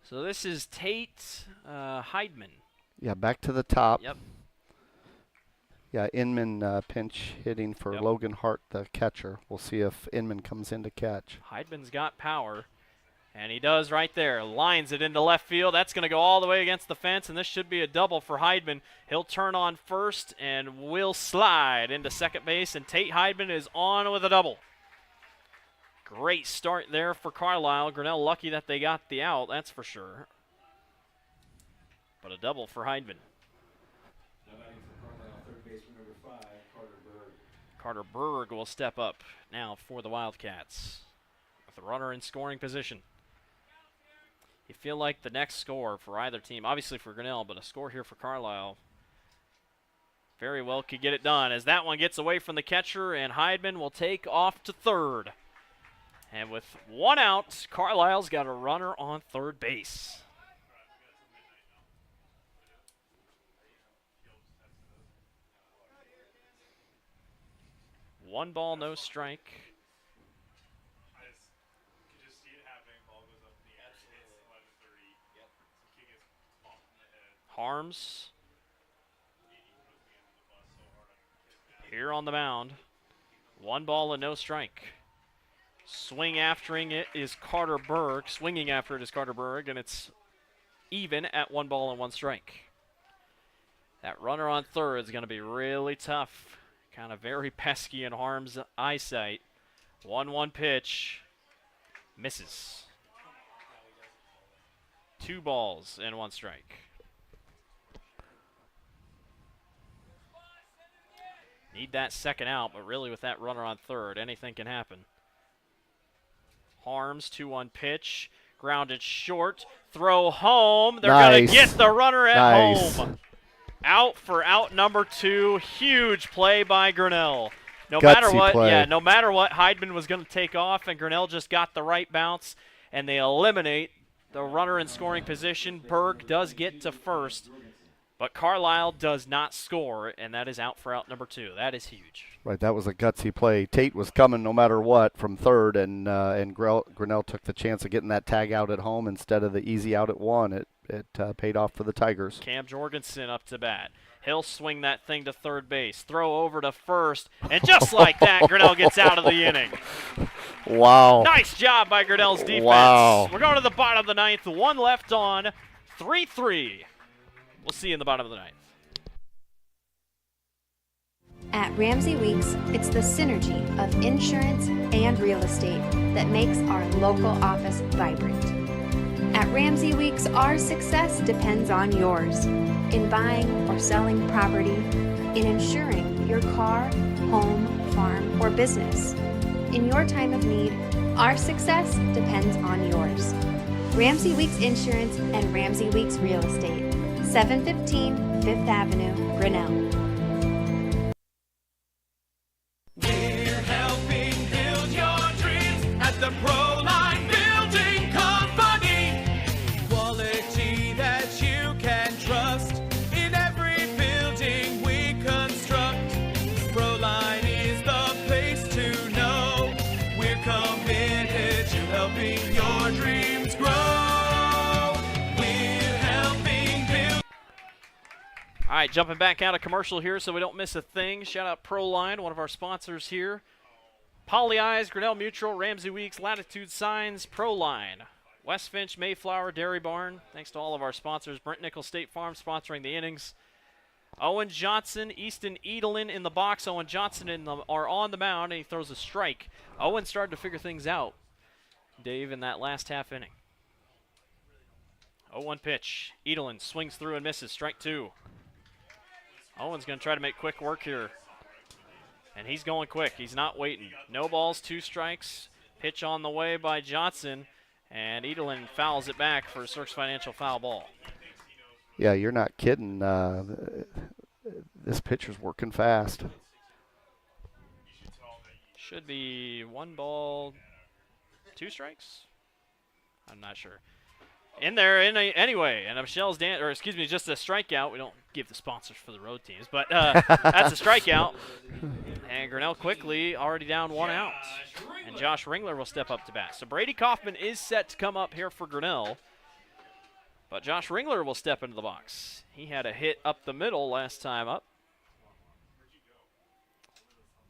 So this is Tate Heidman. Yeah, back to the top. Yep. Yeah, Inman pinch hitting for Logan Hart, the catcher. We'll see if Inman comes in to catch. Heidman's got power. And he does right there. Lines it into left field. That's going to go all the way against the fence, and this should be a double for Heidman. He'll turn on first and will slide into second base, and Tate Heidman is on with a double. Great start there for Carlisle. Grinnell lucky that they got the out, that's for sure. But a double for Heidman. Carter Berg will step up now for the Wildcats with a runner in scoring position. You feel like the next score for either team, obviously for Grinnell, but a score here for Carlisle very well could get it done as that one gets away from the catcher, and Heidman will take off to third. And with one out, Carlisle's got a runner on third base. One ball, no strike. Harms here on the mound. One ball and no strike. Swinging after it is Carter Berg, and it's even at 1 ball and 1 strike. That runner on third is going to be really tough. Kind of very pesky in Harms' eyesight. 1-1 pitch. Misses. 2 balls and 1 strike. Need that second out, but really with that runner on third, anything can happen. Harms, 2-1 pitch. Grounded short. Throw home. They're going to get the runner at home. Out for out number 2. Huge play by Grinnell. No matter what, Heidman was going to take off, and Grinnell just got the right bounce, and they eliminate the runner in scoring position. Berg does get to first, but Carlisle does not score, and that is out for out number 2. That is huge. Right, that was a gutsy play. Tate was coming no matter what from third, and Grinnell took the chance of getting that tag out at home instead of the easy out at 1. It paid off for the Tigers. Cam Jorgensen up to bat. He'll swing that thing to third base. Throw over to first, and just like that, Grinnell gets out of the inning. Wow. Nice job by Grinnell's defense. Wow. We're going to the bottom of the 9th. 1 left on. 3-3. We'll see you in the bottom of the 9th. At Ramsey Weeks, it's the synergy of insurance and real estate that makes our local office vibrant. At Ramsey Weeks, our success depends on yours in buying or selling property, in insuring your car, home, farm, or business. In your time of need, our success depends on yours. Ramsey Weeks Insurance and Ramsey Weeks Real Estate, 715 5th Avenue, Grinnell. We're helping build your dreams at the Proline Building Company. Quality that you can trust in every building we construct. Proline is the place to know. We're committed to helping your dreams grow. We're helping build. All right, jumping back out of commercial here so we don't miss a thing. Shout out Proline, one of our sponsors here. Poly Eyes, Grinnell Mutual, Ramsey Weeks, Latitude Signs, Proline. West Finch, Mayflower, Dairy Barn. Thanks to all of our sponsors. Brent Nichols State Farm sponsoring the innings. Owen Johnson, Easton Edelin in the box. Owen Johnson are on the mound, and he throws a strike. Owen started to figure things out, Dave, in that last half inning. 0-1 pitch. Edelin swings through and misses. Strike 2. Owen's going to try to make quick work here. And he's going quick. He's not waiting. No balls, 2 strikes. Pitch on the way by Johnson. And Edelin fouls it back for a Cirques Financial foul ball. Yeah, you're not kidding. This pitcher's working fast. Should be 1 ball, 2 strikes? I'm not sure. In there anyway, and Michelle's just a strikeout. We don't give the sponsors for the road teams, but that's a strikeout. And Grinnell quickly already down 1 out. And Josh Ringler will step up to bat. So Brady Kaufman is set to come up here for Grinnell, but Josh Ringler will step into the box. He had a hit up the middle last time up.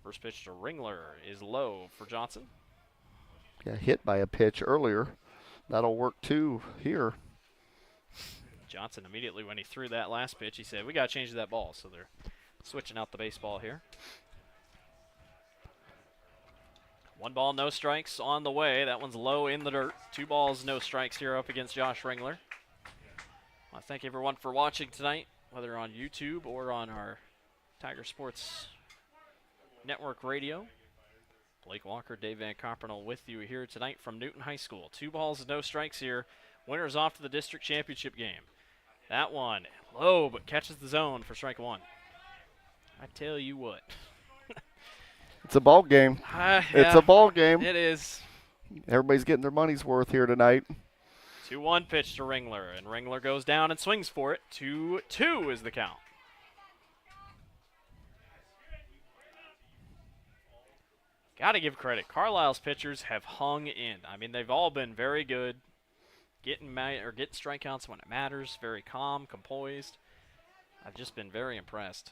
First pitch to Ringler is low for Johnson. Yeah, hit by a pitch earlier. that'll work too here. Johnson immediately when he threw that last pitch, he said, we got to change that ball. So they're switching out the baseball here. 1 ball, no strikes on the way. That one's low in the dirt. 2 balls, no strikes here up against Josh Ringler. I thank everyone for watching tonight, whether on YouTube or on our Tiger Sports Network radio. Blake Walker, Dave Van Carpernel with you here tonight from Newton High School. 2 balls, no strikes here. Winners off to the district championship game. That one low, but catches the zone for strike 1. I tell you what. It's a ball game. Yeah, it's a ball game. It is. Everybody's getting their money's worth here tonight. 2-1 pitch to Ringler, and Ringler goes down and swings for it. 2-2 is the count. Got to give credit. Carlisle's pitchers have hung in. I mean, they've all been very good, getting strikeouts when it matters. Very calm, composed. I've just been very impressed.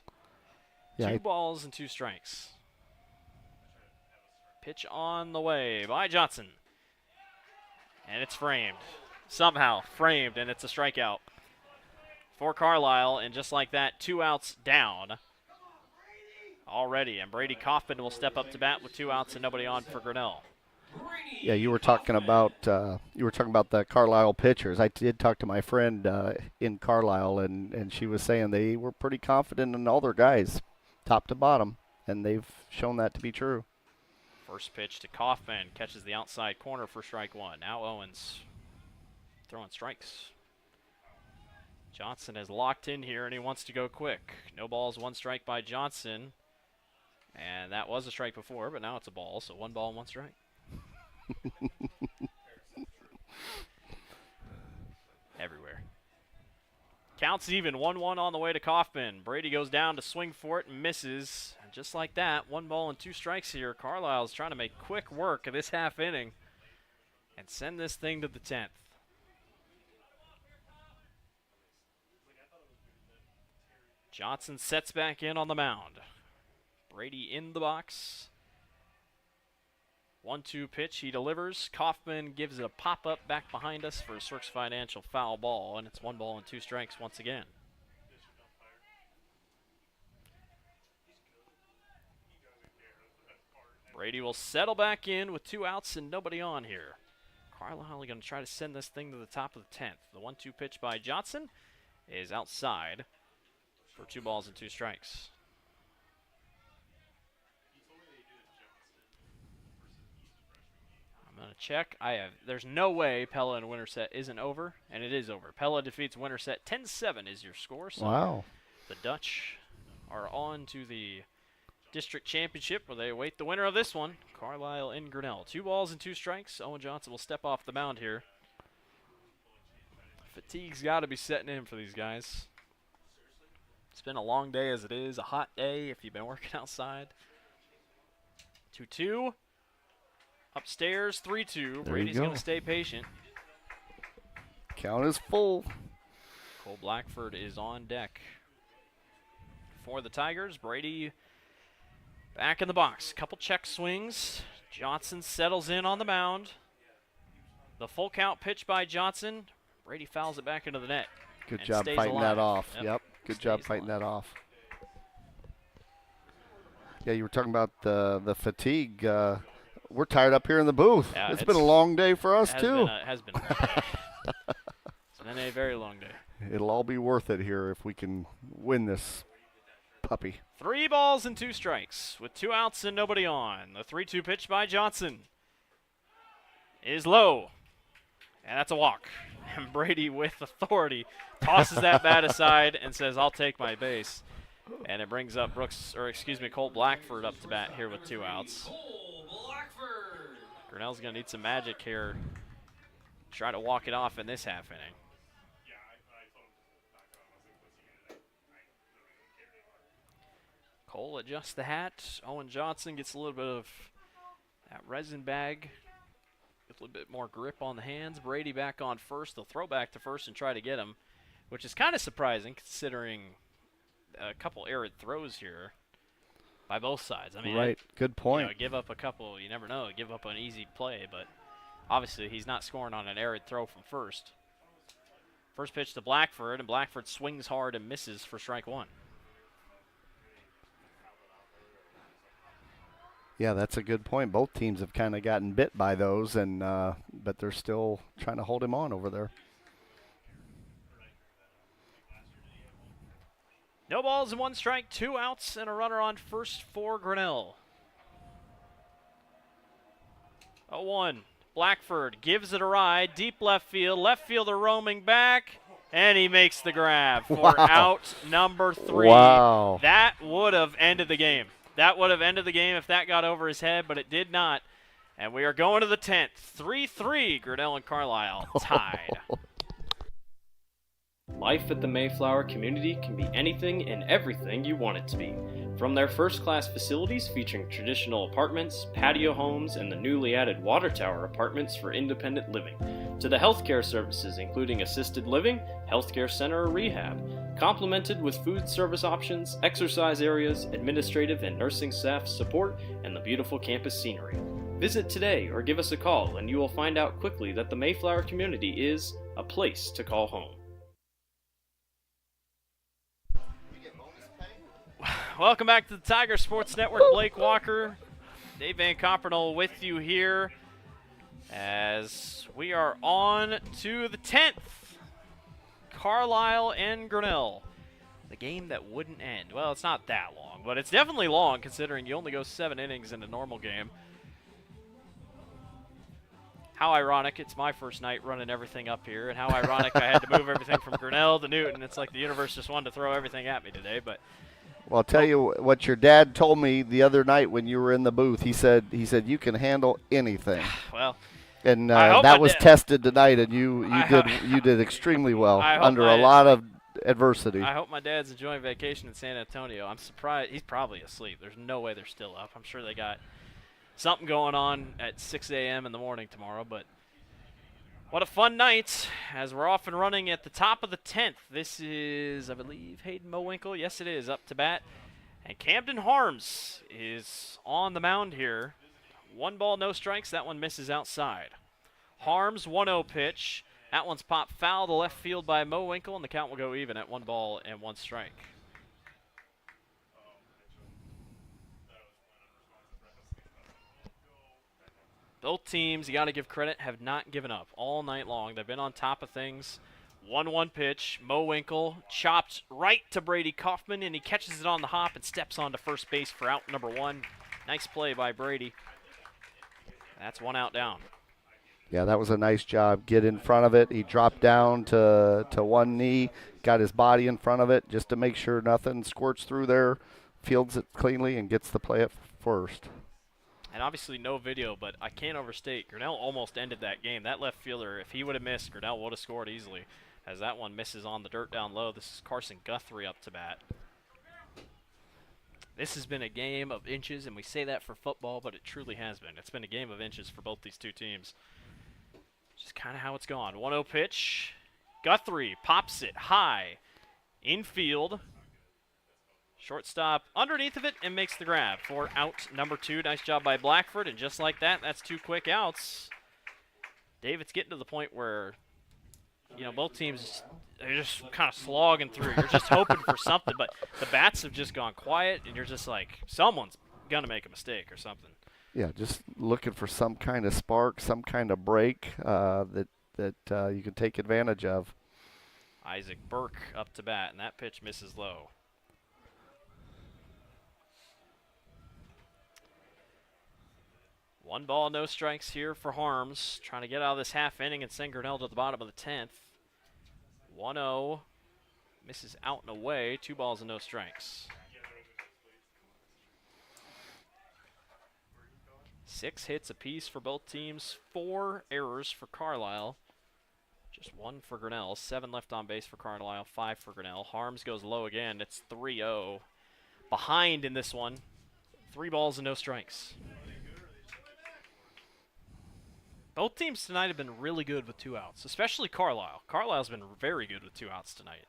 Yeah, 2 balls and 2 strikes. Pitch on the way by Johnson. And it's framed. Somehow framed, and it's a strikeout for Carlisle. And just like that, 2 outs down already. And Brady Kaufman will step up to bat with 2 outs and nobody on for Grinnell. Yeah, you were talking about the Carlisle pitchers. I did talk to my friend in Carlisle, and she was saying they were pretty confident in all their guys, top to bottom, and they've shown that to be true. First pitch to Kaufman, catches the outside corner for strike 1. Now Owens throwing strikes. Johnson is locked in here, and he wants to go quick. No balls, 1 strike by Johnson. And that was a strike before, but now it's a ball, so 1 ball and 1 strike. Everywhere. Counts even, 1-1 on the way to Kaufman. Brady goes down to swing for it and misses. And just like that, 1 ball and 2 strikes here. Carlisle's trying to make quick work of this half inning and send this thing to the 10th. Johnson sets back in on the mound. Brady in the box. 1-2 pitch, he delivers. Kaufman gives it a pop-up back behind us for a Source Financial foul ball, and it's 1 ball and 2 strikes once again. Brady will settle back in with 2 outs and nobody on here. Carlisle going to try to send this thing to the top of the 10th. The 1-2 pitch by Johnson is outside for 2 balls and 2 strikes. I'm going to check. There's no way Pella and Winterset isn't over, and it is over. Pella defeats Winterset 10-7 is your score. So wow. The Dutch are on to the district championship where they await the winner of this one, Carlisle and Grinnell. 2 balls and 2 strikes. Owen Johnson will step off the mound here. Fatigue's got to be setting in for these guys. It's been a long day as it is, a hot day if you've been working outside. 2-2. Upstairs, 3-2. Brady's going to stay patient. Count is full. Cole Blackford is on deck for the Tigers. Brady back in the box. Couple check swings. Johnson settles in on the mound. The full count pitch by Johnson. Brady fouls it back into the net. Good job fighting that off. Yep. Good job fighting that off. Yeah, you were talking about the fatigue. We're tired up here in the booth. Yeah, it's been a long day for us, too. It has been a long day. It's been a very long day. It'll all be worth it here if we can win this puppy. 3 balls and 2 strikes with 2 outs and nobody on. The 3-2 pitch by Johnson is low, and that's a walk. And Brady, with authority, tosses that bat aside and says, I'll take my base. And it brings up Cole Blackford up to bat here with 2 outs. Grinnell's going to need some magic here. Try to walk it off in this half inning. Cole adjusts the hat. Owen Johnson gets a little bit of that resin bag. Gets a little bit more grip on the hands. Brady back on first. They'll throw back to first and try to get him, which is kind of surprising considering a couple errant throws here by both sides. I mean, right. Good point. Give up a couple. You never know. Give up an easy play, but Obviously, he's not scoring on an arid throw from first. First pitch to Blackford, and Blackford swings hard and misses for strike one. Yeah, that's a good point. Both teams have kind of gotten bit by those, and but they're still trying to hold him on over there. No balls and 1 strike, 2 outs, and a runner on first for Grinnell. 0-1. Blackford gives it a ride, deep left field. Left fielder roaming back, and he makes the grab for out number 3. Wow. That would have ended the game. That would have ended the game if that got over his head, but it did not. And we are going to the 10th. 3-3, Grinnell and Carlisle tied. Life at the Mayflower community can be anything and everything you want it to be. From their first-class facilities featuring traditional apartments, patio homes, and the newly added water tower apartments for independent living, to the healthcare services including assisted living, healthcare center or rehab, complemented with food service options, exercise areas, administrative and nursing staff support, and the beautiful campus scenery. Visit today or give us a call and you will find out quickly that the Mayflower community is a place to call home. Welcome back to the Tiger Sports Network. Blake Walker, Dave Van Coppernoll with you here as we are on to the 10th. Carlisle and Grinnell. The game that wouldn't end. Well, it's not that long, but it's definitely long considering you only go 7 innings in a normal game. How ironic, it's my first night running everything up here, and how ironic I had to move everything from Grinnell to Newton. It's like the universe just wanted to throw everything at me today, but Well, I'll tell you what your dad told me the other night when you were in the booth. He said you can handle anything. Well, and that was tested tonight, and you did extremely well under a lot of adversity. I hope my dad's enjoying vacation in San Antonio. I'm surprised. He's probably asleep. There's no way they're still up. I'm sure they got something going on at 6 a.m. in the morning tomorrow, but what a fun night as we're off and running at the top of the 10th. This is, I believe, Hayden Mowinkle. Yes, it is, up to bat. And Camden Harms is on the mound here. 1 ball, no strikes. That one misses outside. Harms, 1-0 pitch. That one's popped foul to left field by Mowinkle, and the count will go even at 1 ball and 1 strike. Both teams, you got to give credit, have not given up all night long. They've been on top of things. 1-1 pitch. Mowinkle chopped right to Brady Kaufman, and he catches it on the hop and steps onto first base for out number 1. Nice play by Brady. That's 1 out down. Yeah, that was a nice job. Get in front of it. He dropped down to 1 knee, got his body in front of it just to make sure nothing squirts through there, fields it cleanly, and gets the play at first. And obviously no video, but I can't overstate, Grinnell almost ended that game. That left fielder, if he would have missed, Grinnell would have scored easily, as that one misses on the dirt down low. This is Carson Guthrie up to bat. This has been a game of inches, and we say that for football, but it truly has been. It's been a game of inches for both these two teams. Just kind of how it's gone. 1-0 pitch. Guthrie pops it high. Infield. Shortstop underneath of it and makes the grab for out number 2. Nice job by Blackford, and just like that, that's 2 quick outs. Dave, it's getting to the point where, both teams, they're just kind of slogging through. You're just hoping for something, but the bats have just gone quiet, and you're just like, someone's going to make a mistake or something. Yeah, just looking for some kind of spark, some kind of break that you can take advantage of. Isaac Burke up to bat, and that pitch misses low. One ball, no strikes here for Harms. Trying to get out of this half inning and send Grinnell to the bottom of the 10th. 1-0. Misses out and away. 2 balls and no strikes. 6 hits apiece for both teams. 4 errors for Carlisle. Just 1 for Grinnell. 7 left on base for Carlisle. 5 for Grinnell. Harms goes low again. It's 3-0. Behind in this one. 3 balls and no strikes. Both teams tonight have been really good with 2 outs, especially Carlisle. Carlisle's been very good with 2 outs tonight.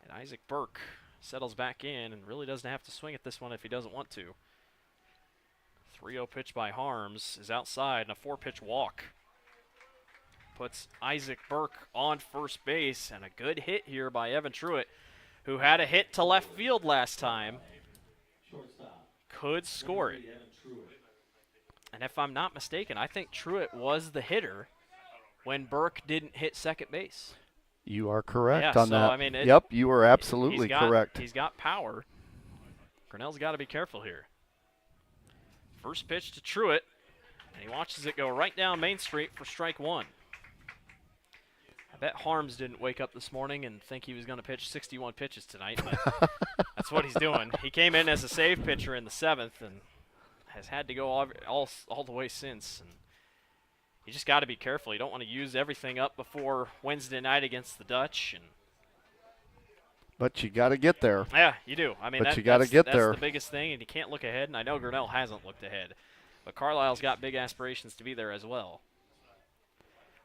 And Isaac Burke settles back in and really doesn't have to swing at this one if he doesn't want to. 3-0 pitch by Harms is outside, and a 4-pitch walk puts Isaac Burke on first base, and a good hit here by Evan Truitt, who had a hit to left field last time. Could score it. And if I'm not mistaken, I think Truitt was the hitter when Burke didn't hit second base. You are correct Yeah, on so, that. I mean, Yep, you are absolutely correct. He's got power. Grinnell's got to be careful here. First pitch to Truitt, and he watches it go right down Main Street for strike one. I bet Harms didn't wake up this morning and think he was going to pitch 61 pitches tonight, but that's what he's doing. He came in as a save pitcher in the 7th and has had to go all the way since. And you just got to be careful. You don't want to use everything up before Wednesday night against the Dutch. But you got to get there. Yeah, you do. I mean, you got to get there. That's the biggest thing, and you can't look ahead. And I know Grinnell hasn't looked ahead, but Carlisle's got big aspirations to be there as well.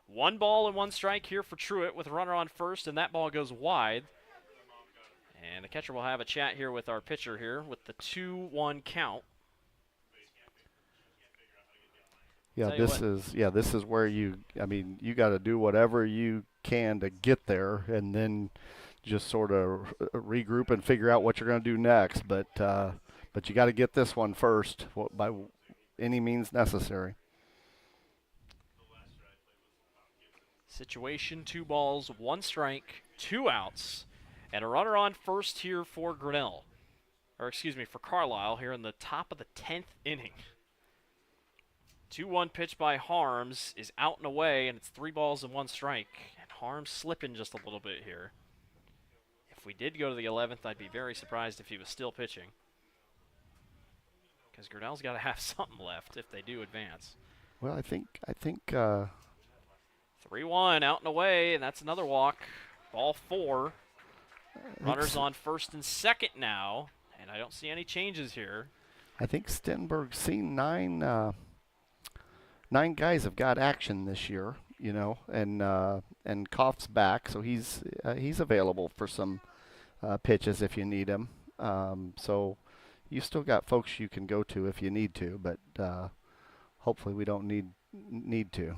1 ball and 1 strike here for Truitt with a runner on first, and that ball goes wide. And the catcher will have a chat here with our pitcher here with the 2-1 count. Yeah, this is where you got to do whatever you can to get there, and then just sort of regroup and figure out what you're going to do next. But you got to get this one first by any means necessary. Situation, 2 balls, 1 strike, 2 outs, and a runner on first here for Grinnell. Or excuse me, for Carlisle here in the top of the 10th inning. 2-1 pitch by Harms is out and away, and it's 3 balls and 1 strike. And Harms slipping just a little bit here. If we did go to the 11th, I'd be very surprised if he was still pitching. Because Grinnell's got to have something left if they do advance. Well, I think 3-1 out and away, and that's another walk. Ball 4. Runners on first and second now, and I don't see any changes here. I think Stenberg's seen 9 guys have got action this year, and Koff's back, so he's available for some pitches if you need him. So you still got folks you can go to if you need to, but hopefully we don't need to.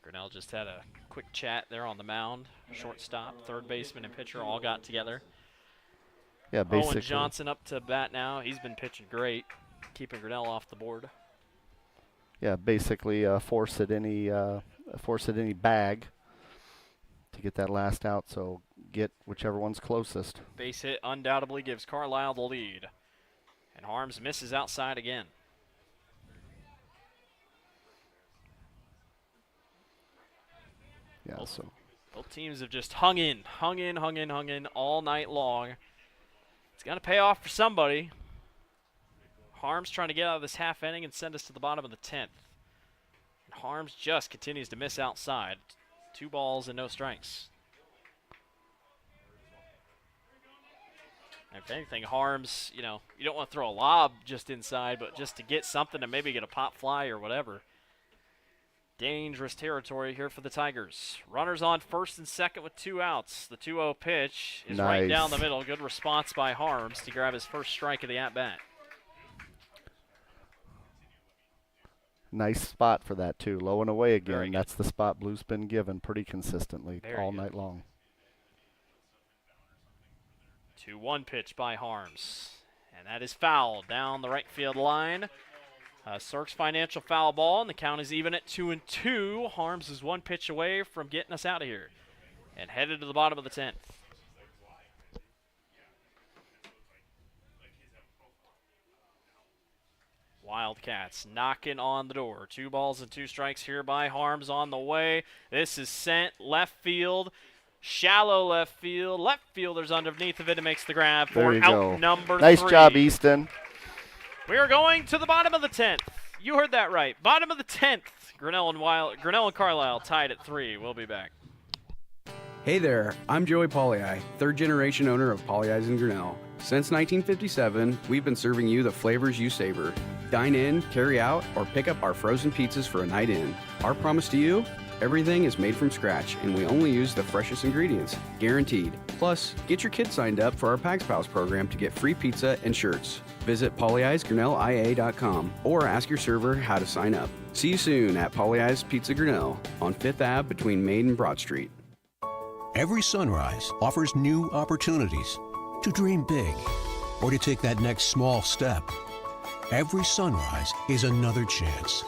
Grinnell just had a quick chat there on the mound. Shortstop, third baseman, and pitcher all got together. Yeah, basically. Owen Johnson up to bat now. He's been pitching great, keeping Grinnell off the board. Yeah, basically force it any bag to get that last out. So get whichever one's closest. Base hit undoubtedly gives Carlisle the lead, and Harms misses outside again. Yeah, so both teams have just hung in all night long. It's got to pay off for somebody. Harms trying to get out of this half inning and send us to the bottom of the 10th. And Harms just continues to miss outside. 2 balls and no strikes. And if anything, Harms, you don't want to throw a lob just inside, but just to get something and maybe get a pop fly or whatever. Dangerous territory here for the Tigers. Runners on first and second with 2 outs. The 2-0 pitch is right down the middle. Good response by Harms to grab his first strike of the at-bat. Nice spot for that, too. Low and away again. That's the spot Blue's been given pretty consistently all night long. 2-1 pitch by Harms. And that is foul down the right field line. Cirques Financial foul ball, and the count is even at 2-2. Harms is 1 pitch away from getting us out of here and headed to the bottom of the 10th. Wildcats knocking on the door. 2 balls and 2 strikes here by Harms on the way. This is sent left field. Shallow left field. Left fielder's underneath of it and makes the grab for out number 3. Nice job, Easton. We are going to the bottom of the 10th. You heard that right. Bottom of the 10th. Grinnell and Carlisle tied at 3. We'll be back. Hey there, I'm Joey Pollyi, 3rd generation owner of Pollyi's in Grinnell. Since 1957, we've been serving you the flavors you savor. Dine in, carry out, or pick up our frozen pizzas for a night in. Our promise to you? Everything is made from scratch, and we only use the freshest ingredients, guaranteed. Plus, get your kids signed up for our Pags Pals program to get free pizza and shirts. Visit polyeisgrinnellia.com or ask your server how to sign up. See you soon at Polyeis Pizza Grinnell on 5th Ave between Main and Broad Street. Every sunrise offers new opportunities to dream big or to take that next small step. Every sunrise is another chance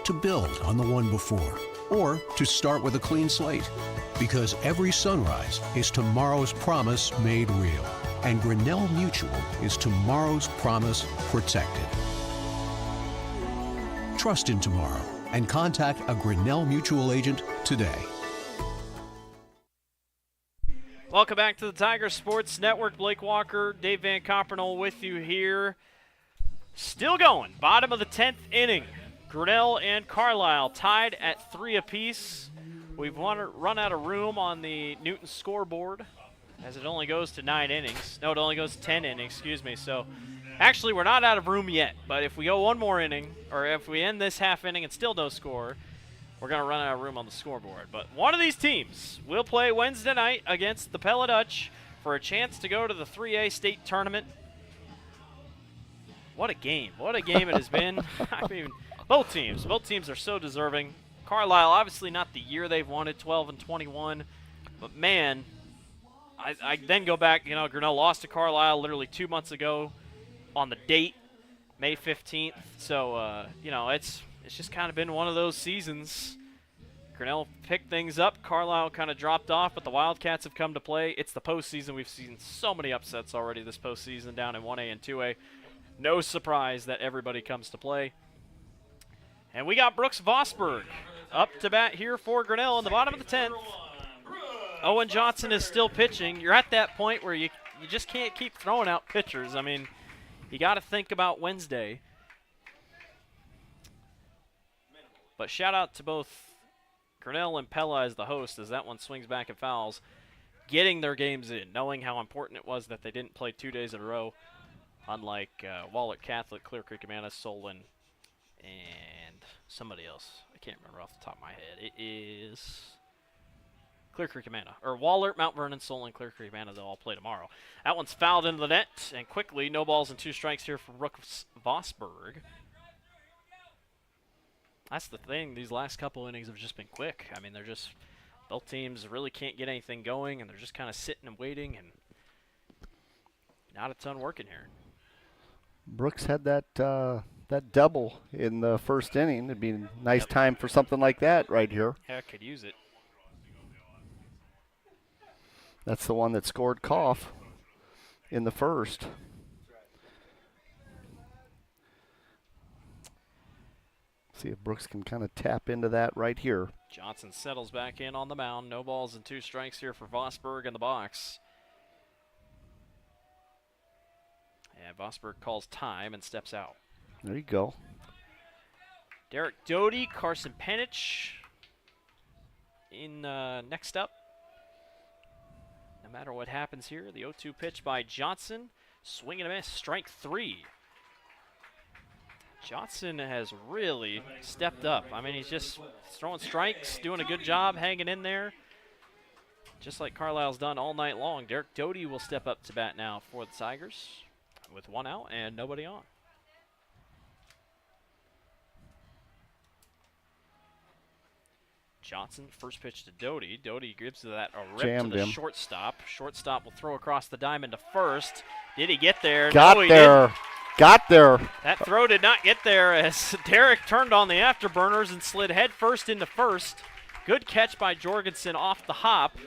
to build on the one before or to start with a clean slate. Because every sunrise is tomorrow's promise made real. And Grinnell Mutual is tomorrow's promise protected. Trust in tomorrow and contact a Grinnell Mutual agent today. Welcome back to the Tiger Sports Network. Blake Walker, Dave Van Coppernell with you here. Still going. Bottom of the 10th inning. Grinnell and Carlisle tied at 3 apiece. We've run out of room on the Newton scoreboard as it only goes to 9 innings. No, it only goes to 10 innings, excuse me. So actually we're not out of room yet, but if we go one more inning, or if we end this half inning and still don't score, we're going to run out of room on the scoreboard. But one of these teams will play Wednesday night against the Pella Dutch for a chance to go to the 3A state tournament. What a game. What a game it has been. I mean, both teams are so deserving. Carlisle, obviously not the year they've wanted, 12-21. But, man, I then go back, you know, Grinnell lost to Carlisle literally 2 months ago on the date, May 15th. So, you know, it's just kind of been one of those seasons. Grinnell picked things up. Carlisle kind of dropped off, but the Wildcats have come to play. It's the postseason. We've seen so many upsets already this postseason down in 1A and 2A. No surprise that everybody comes to play. And we got Brooks Vosberg up to bat here for Grinnell in the bottom of the 10th. Owen Johnson is still pitching. You're at that point where you just can't keep throwing out pitchers. I mean, you got to think about Wednesday. But shout out to both Grinnell and Pella as the host, as that one swings back and fouls, getting their games in, knowing how important it was that they didn't play 2 days in a row, unlike Wahlert Catholic, Clear Creek Amana, Solon, and somebody else. I can't remember off the top of my head. It is Clear Creek Amana, or Wahlert, Mount Vernon, Solon, Clear Creek Amana. They'll all play tomorrow. That one's fouled into the net, and quickly, no balls and 2 strikes here for Brooks Vosberg. That's the thing. These last couple innings have just been quick. I mean, they're just, both teams really can't get anything going, and they're just kind of sitting and waiting, and not a ton working here. Brooks had that double in the first inning. It'd be a nice time for something like that right here. Yeah, could use it. That's the one that scored Koff in the first. See if Brooks can kind of tap into that right here. Johnson settles back in on the mound. No balls and 2 strikes here for Vosberg in the box. And Vosberg calls time and steps out. There you go. Derek Doty, Carson Penich in next up. No matter what happens here, the 0-2 pitch by Johnson. Swing and a miss, strike 3. Johnson has really stepped up. I mean, he's throwing strikes, doing a good job hanging in there, just like Carlisle's done all night long. Derek Doty will step up to bat now for the Tigers with 1 out and nobody on. Johnson, first pitch to Doty. Doty gives that a rip Jammed to the him. Shortstop. Shortstop will throw across the diamond to first. Did he get there? Got no, he there. didn't. Got there. That throw did not get there as Derek turned on the afterburners and slid headfirst into first. Good catch by Jorgensen off the hop.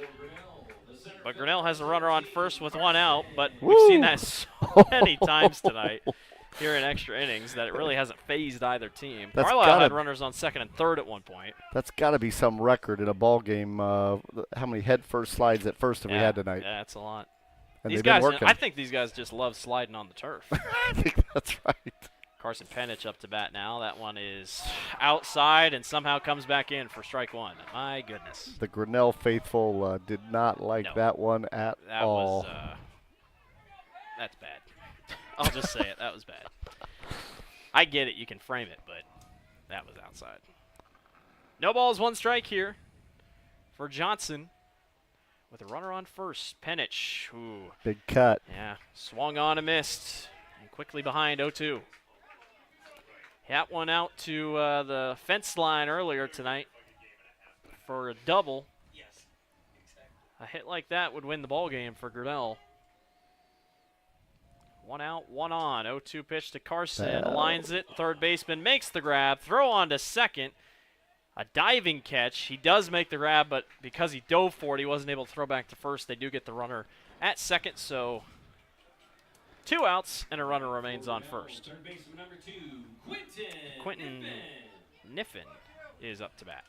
But Grinnell has a runner on first with 1 out, but we've seen that so many times tonight here in extra innings that it really hasn't phased either team. Carlisle had runners on second and third at one point. That's got to be some record in a ball game. How many head-first slides at first have we had tonight? Yeah, that's a lot. And these they've been guys, working. I think these guys just love sliding on the turf. I think that's right. Carson Penich up to bat now. That one is outside and somehow comes back in for strike 1. My goodness. The Grinnell faithful did not like that one at all. That's bad. I'll just say it. That was bad. I get it. You can frame it, but that was outside. No balls, 1 strike here. for Johnson with a runner on first. Penich, ooh. Big cut. Yeah, swung on and missed. And quickly behind 0-2. That one out to the fence line earlier tonight for a double. A hit like that would win the ball game for Grinnell. 1 out, 1 on. 0-2 pitch to Carson. Lines it. Third baseman makes the grab. Throw on to second. A diving catch. He does make the grab, but because he dove for it, he wasn't able to throw back to first. They do get the runner at second, so 2 outs and a runner remains on first. Third baseman number 2, Quentin Niffen is up to bat.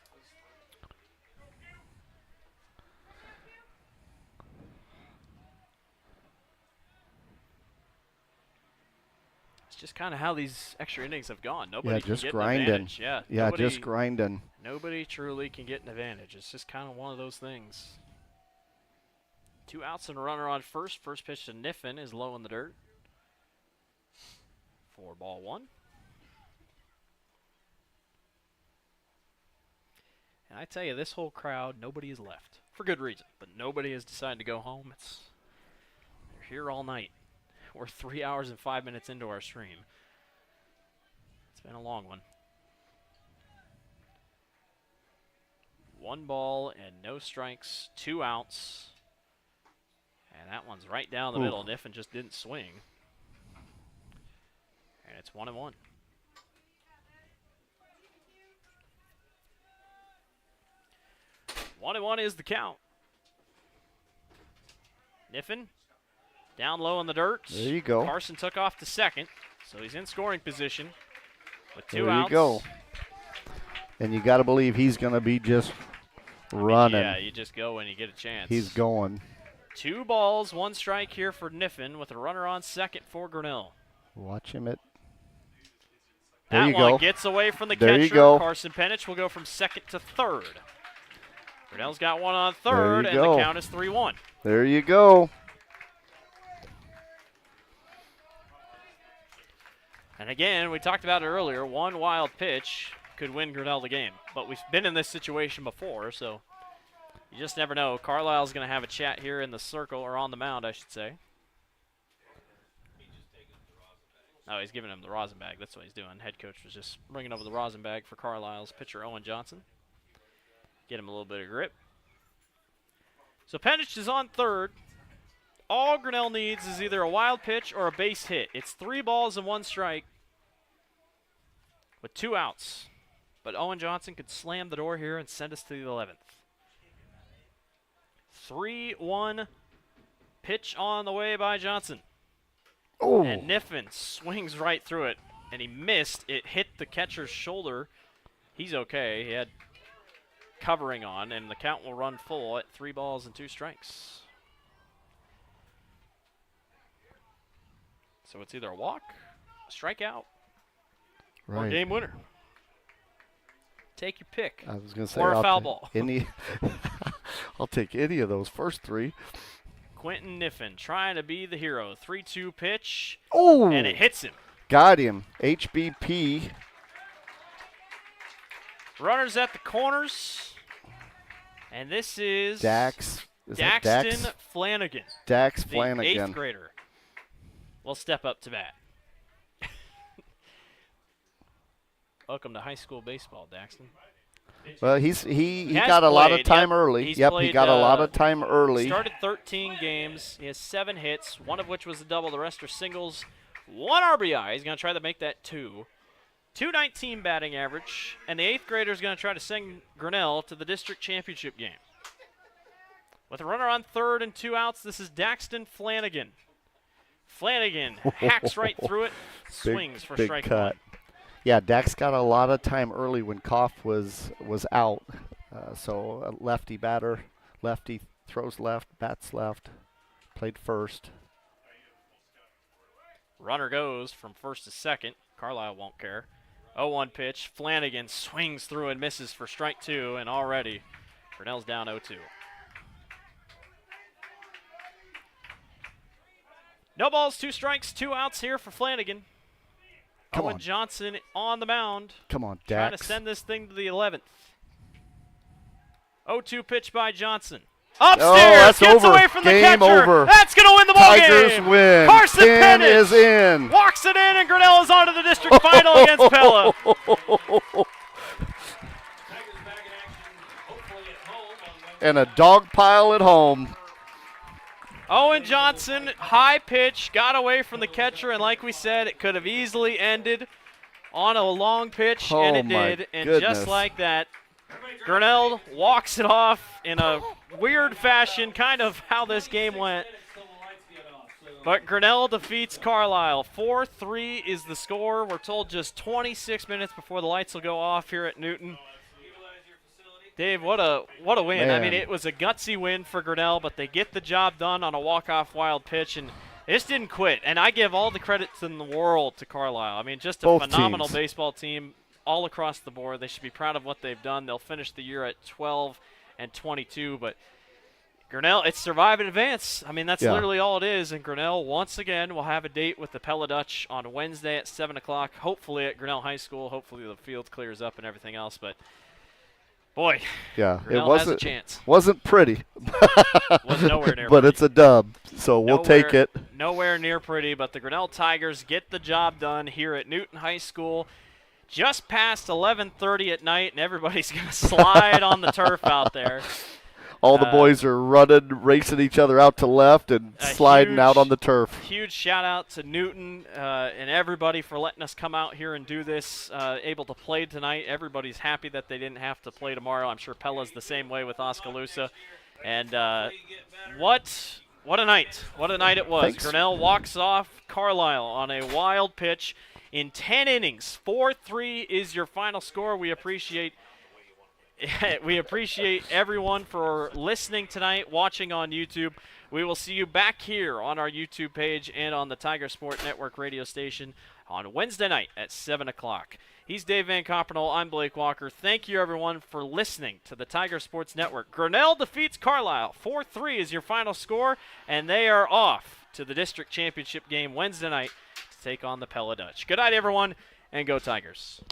It's just kind of how these extra innings have gone. Nobody can just get grinding. an advantage. Yeah, just grinding. Nobody truly can get an advantage. It's just kind of one of those things. 2 outs and a runner on first. First pitch to Niffen is low in the dirt. 4-1. And I tell you, this whole crowd, nobody is left. For good reason, but nobody has decided to go home. They're here all night. We're 3 hours and 5 minutes into our stream. It's been a long one. 1 ball and no strikes, 2 outs. And that one's right down the middle. Niffen just didn't swing. And it's 1-1. One and one is the count. Niffen down low in the dirt. There you go. Carson took off to second, so he's in scoring position with 2 outs. There you go. And you got to believe he's going to be just running. Yeah, you just go when you get a chance. He's going. 2 balls, 1 strike here for Niffen with a runner on second for Grinnell. Watch him at. There you that one go. gets away from the There you catcher. go. Carson Penich will go from second to third. Grinnell's got one on third, There and you go. the count is 3-1. There you go. And again, we talked about it earlier, 1 wild pitch could win Grinnell the game. But we've been in this situation before, so you just never know. Carlisle's going to have a chat here in the circle, or on the mound, I should say. Oh, he's giving him the rosin bag. That's what he's doing. Head coach was just bringing over the rosin bag for Carlisle's pitcher, Owen Johnson. Get him a little bit of grip. So Penich is on third. All Grinnell needs is either a wild pitch or a base hit. It's 3 balls and 1 strike with 2 outs. But Owen Johnson could slam the door here and send us to the 11th. 3-1 pitch on the way by Johnson. Oh. And Niffen swings right through it, and he missed. It hit the catcher's shoulder. He's okay. He had covering on, and the count will run full at 3 balls and 2 strikes. So it's either a walk, a strikeout, or a game winner. Take your pick. I was going to say, or a foul ball. I'll take any of those first 3. Quentin Niffen trying to be the hero. 3-2 pitch. Oh! And it hits him. Got him. HBP. Runners at the corners. And this is Dax. Is that Daxton Dax? Flanagan. Dax the Flanagan. 8th grader. Will step up to bat. Welcome to high school baseball, Daxton. Well, he has got a lot of played, time yep. early. He's Yep, played, he got a lot of time early. Started 13 games. He has 7 hits, one of which was a double. The rest are singles. 1 RBI. He's going to try to make that 2. 219 batting average. And the 8th grader is going to try to send Grinnell to the district championship game. With a runner on third and 2 outs, this is Daxton Flanagan. Flanagan hacks right through it, swings for big strike cut. 1. Yeah, Dax got a lot of time early when Koff was out. So a lefty batter, lefty throws left, bats left, played first. Runner goes from first to second. Carlisle won't care. 0-1 pitch. Flanagan swings through and misses for strike 2, and already Grinnell's down 0-2. No balls, 2 strikes, 2 outs here for Flanagan. Come Owen on. Johnson on the mound. Come on, Trying Dax. to send this thing to the 11th. 0-2 pitch by Johnson. Upstairs, that's gets over. away from the Game catcher. over. That's going to win the ball Tigers game. win. Carson 10 Penich is in. walks it in, and Grinnell is on to the district final against Pella. And a dog pile at home. Owen Johnson, high pitch, got away from the catcher, and like we said, it could have easily ended on a long pitch, and it did. And just like that, Grinnell walks it off in a weird fashion, kind of how this game went. But Grinnell defeats Carlisle. 4-3 is the score. We're told just 26 minutes before the lights will go off here at Newton. Dave, what a win. Man. I mean, it was a gutsy win for Grinnell, but they get the job done on a walk-off wild pitch, and they just didn't quit. And I give all the credits in the world to Carlisle. I mean, just a phenomenal baseball team all across the board. They should be proud of what they've done. They'll finish the year at 12-22, but Grinnell, it's survive and advance. I mean, that's literally all it is. And Grinnell, once again, will have a date with the Pella Dutch on Wednesday at 7 o'clock, hopefully at Grinnell High School. Hopefully the field clears up and everything else. But, boy, Grinnell has a chance. Wasn't pretty. Was nowhere near but pretty. It's a dub, so we'll take it. Nowhere near pretty, but the Grinnell Tigers get the job done here at Newton High School. Just past 11:30 at night, and everybody's going to slide on the turf out there. All the boys are running, racing each other out to left and sliding out on the turf. Huge shout-out to Newton and everybody for letting us come out here and do this, able to play tonight. Everybody's happy that they didn't have to play tomorrow. I'm sure Pella's the same way with Oskaloosa. And what a night. What a night it was. Thanks. Grinnell walks off Carlisle on a wild pitch in 10 innings. 4-3 is your final score. We appreciate everyone for listening tonight, watching on YouTube. We will see you back here on our YouTube page and on the Tiger Sport Network radio station on Wednesday night at 7 o'clock. He's Dave Van Coppernoll. I'm Blake Walker. Thank you, everyone, for listening to the Tiger Sports Network. Grinnell defeats Carlisle. 4-3 is your final score, and they are off to the district championship game Wednesday night to take on the Pella Dutch. Good night, everyone, and go Tigers.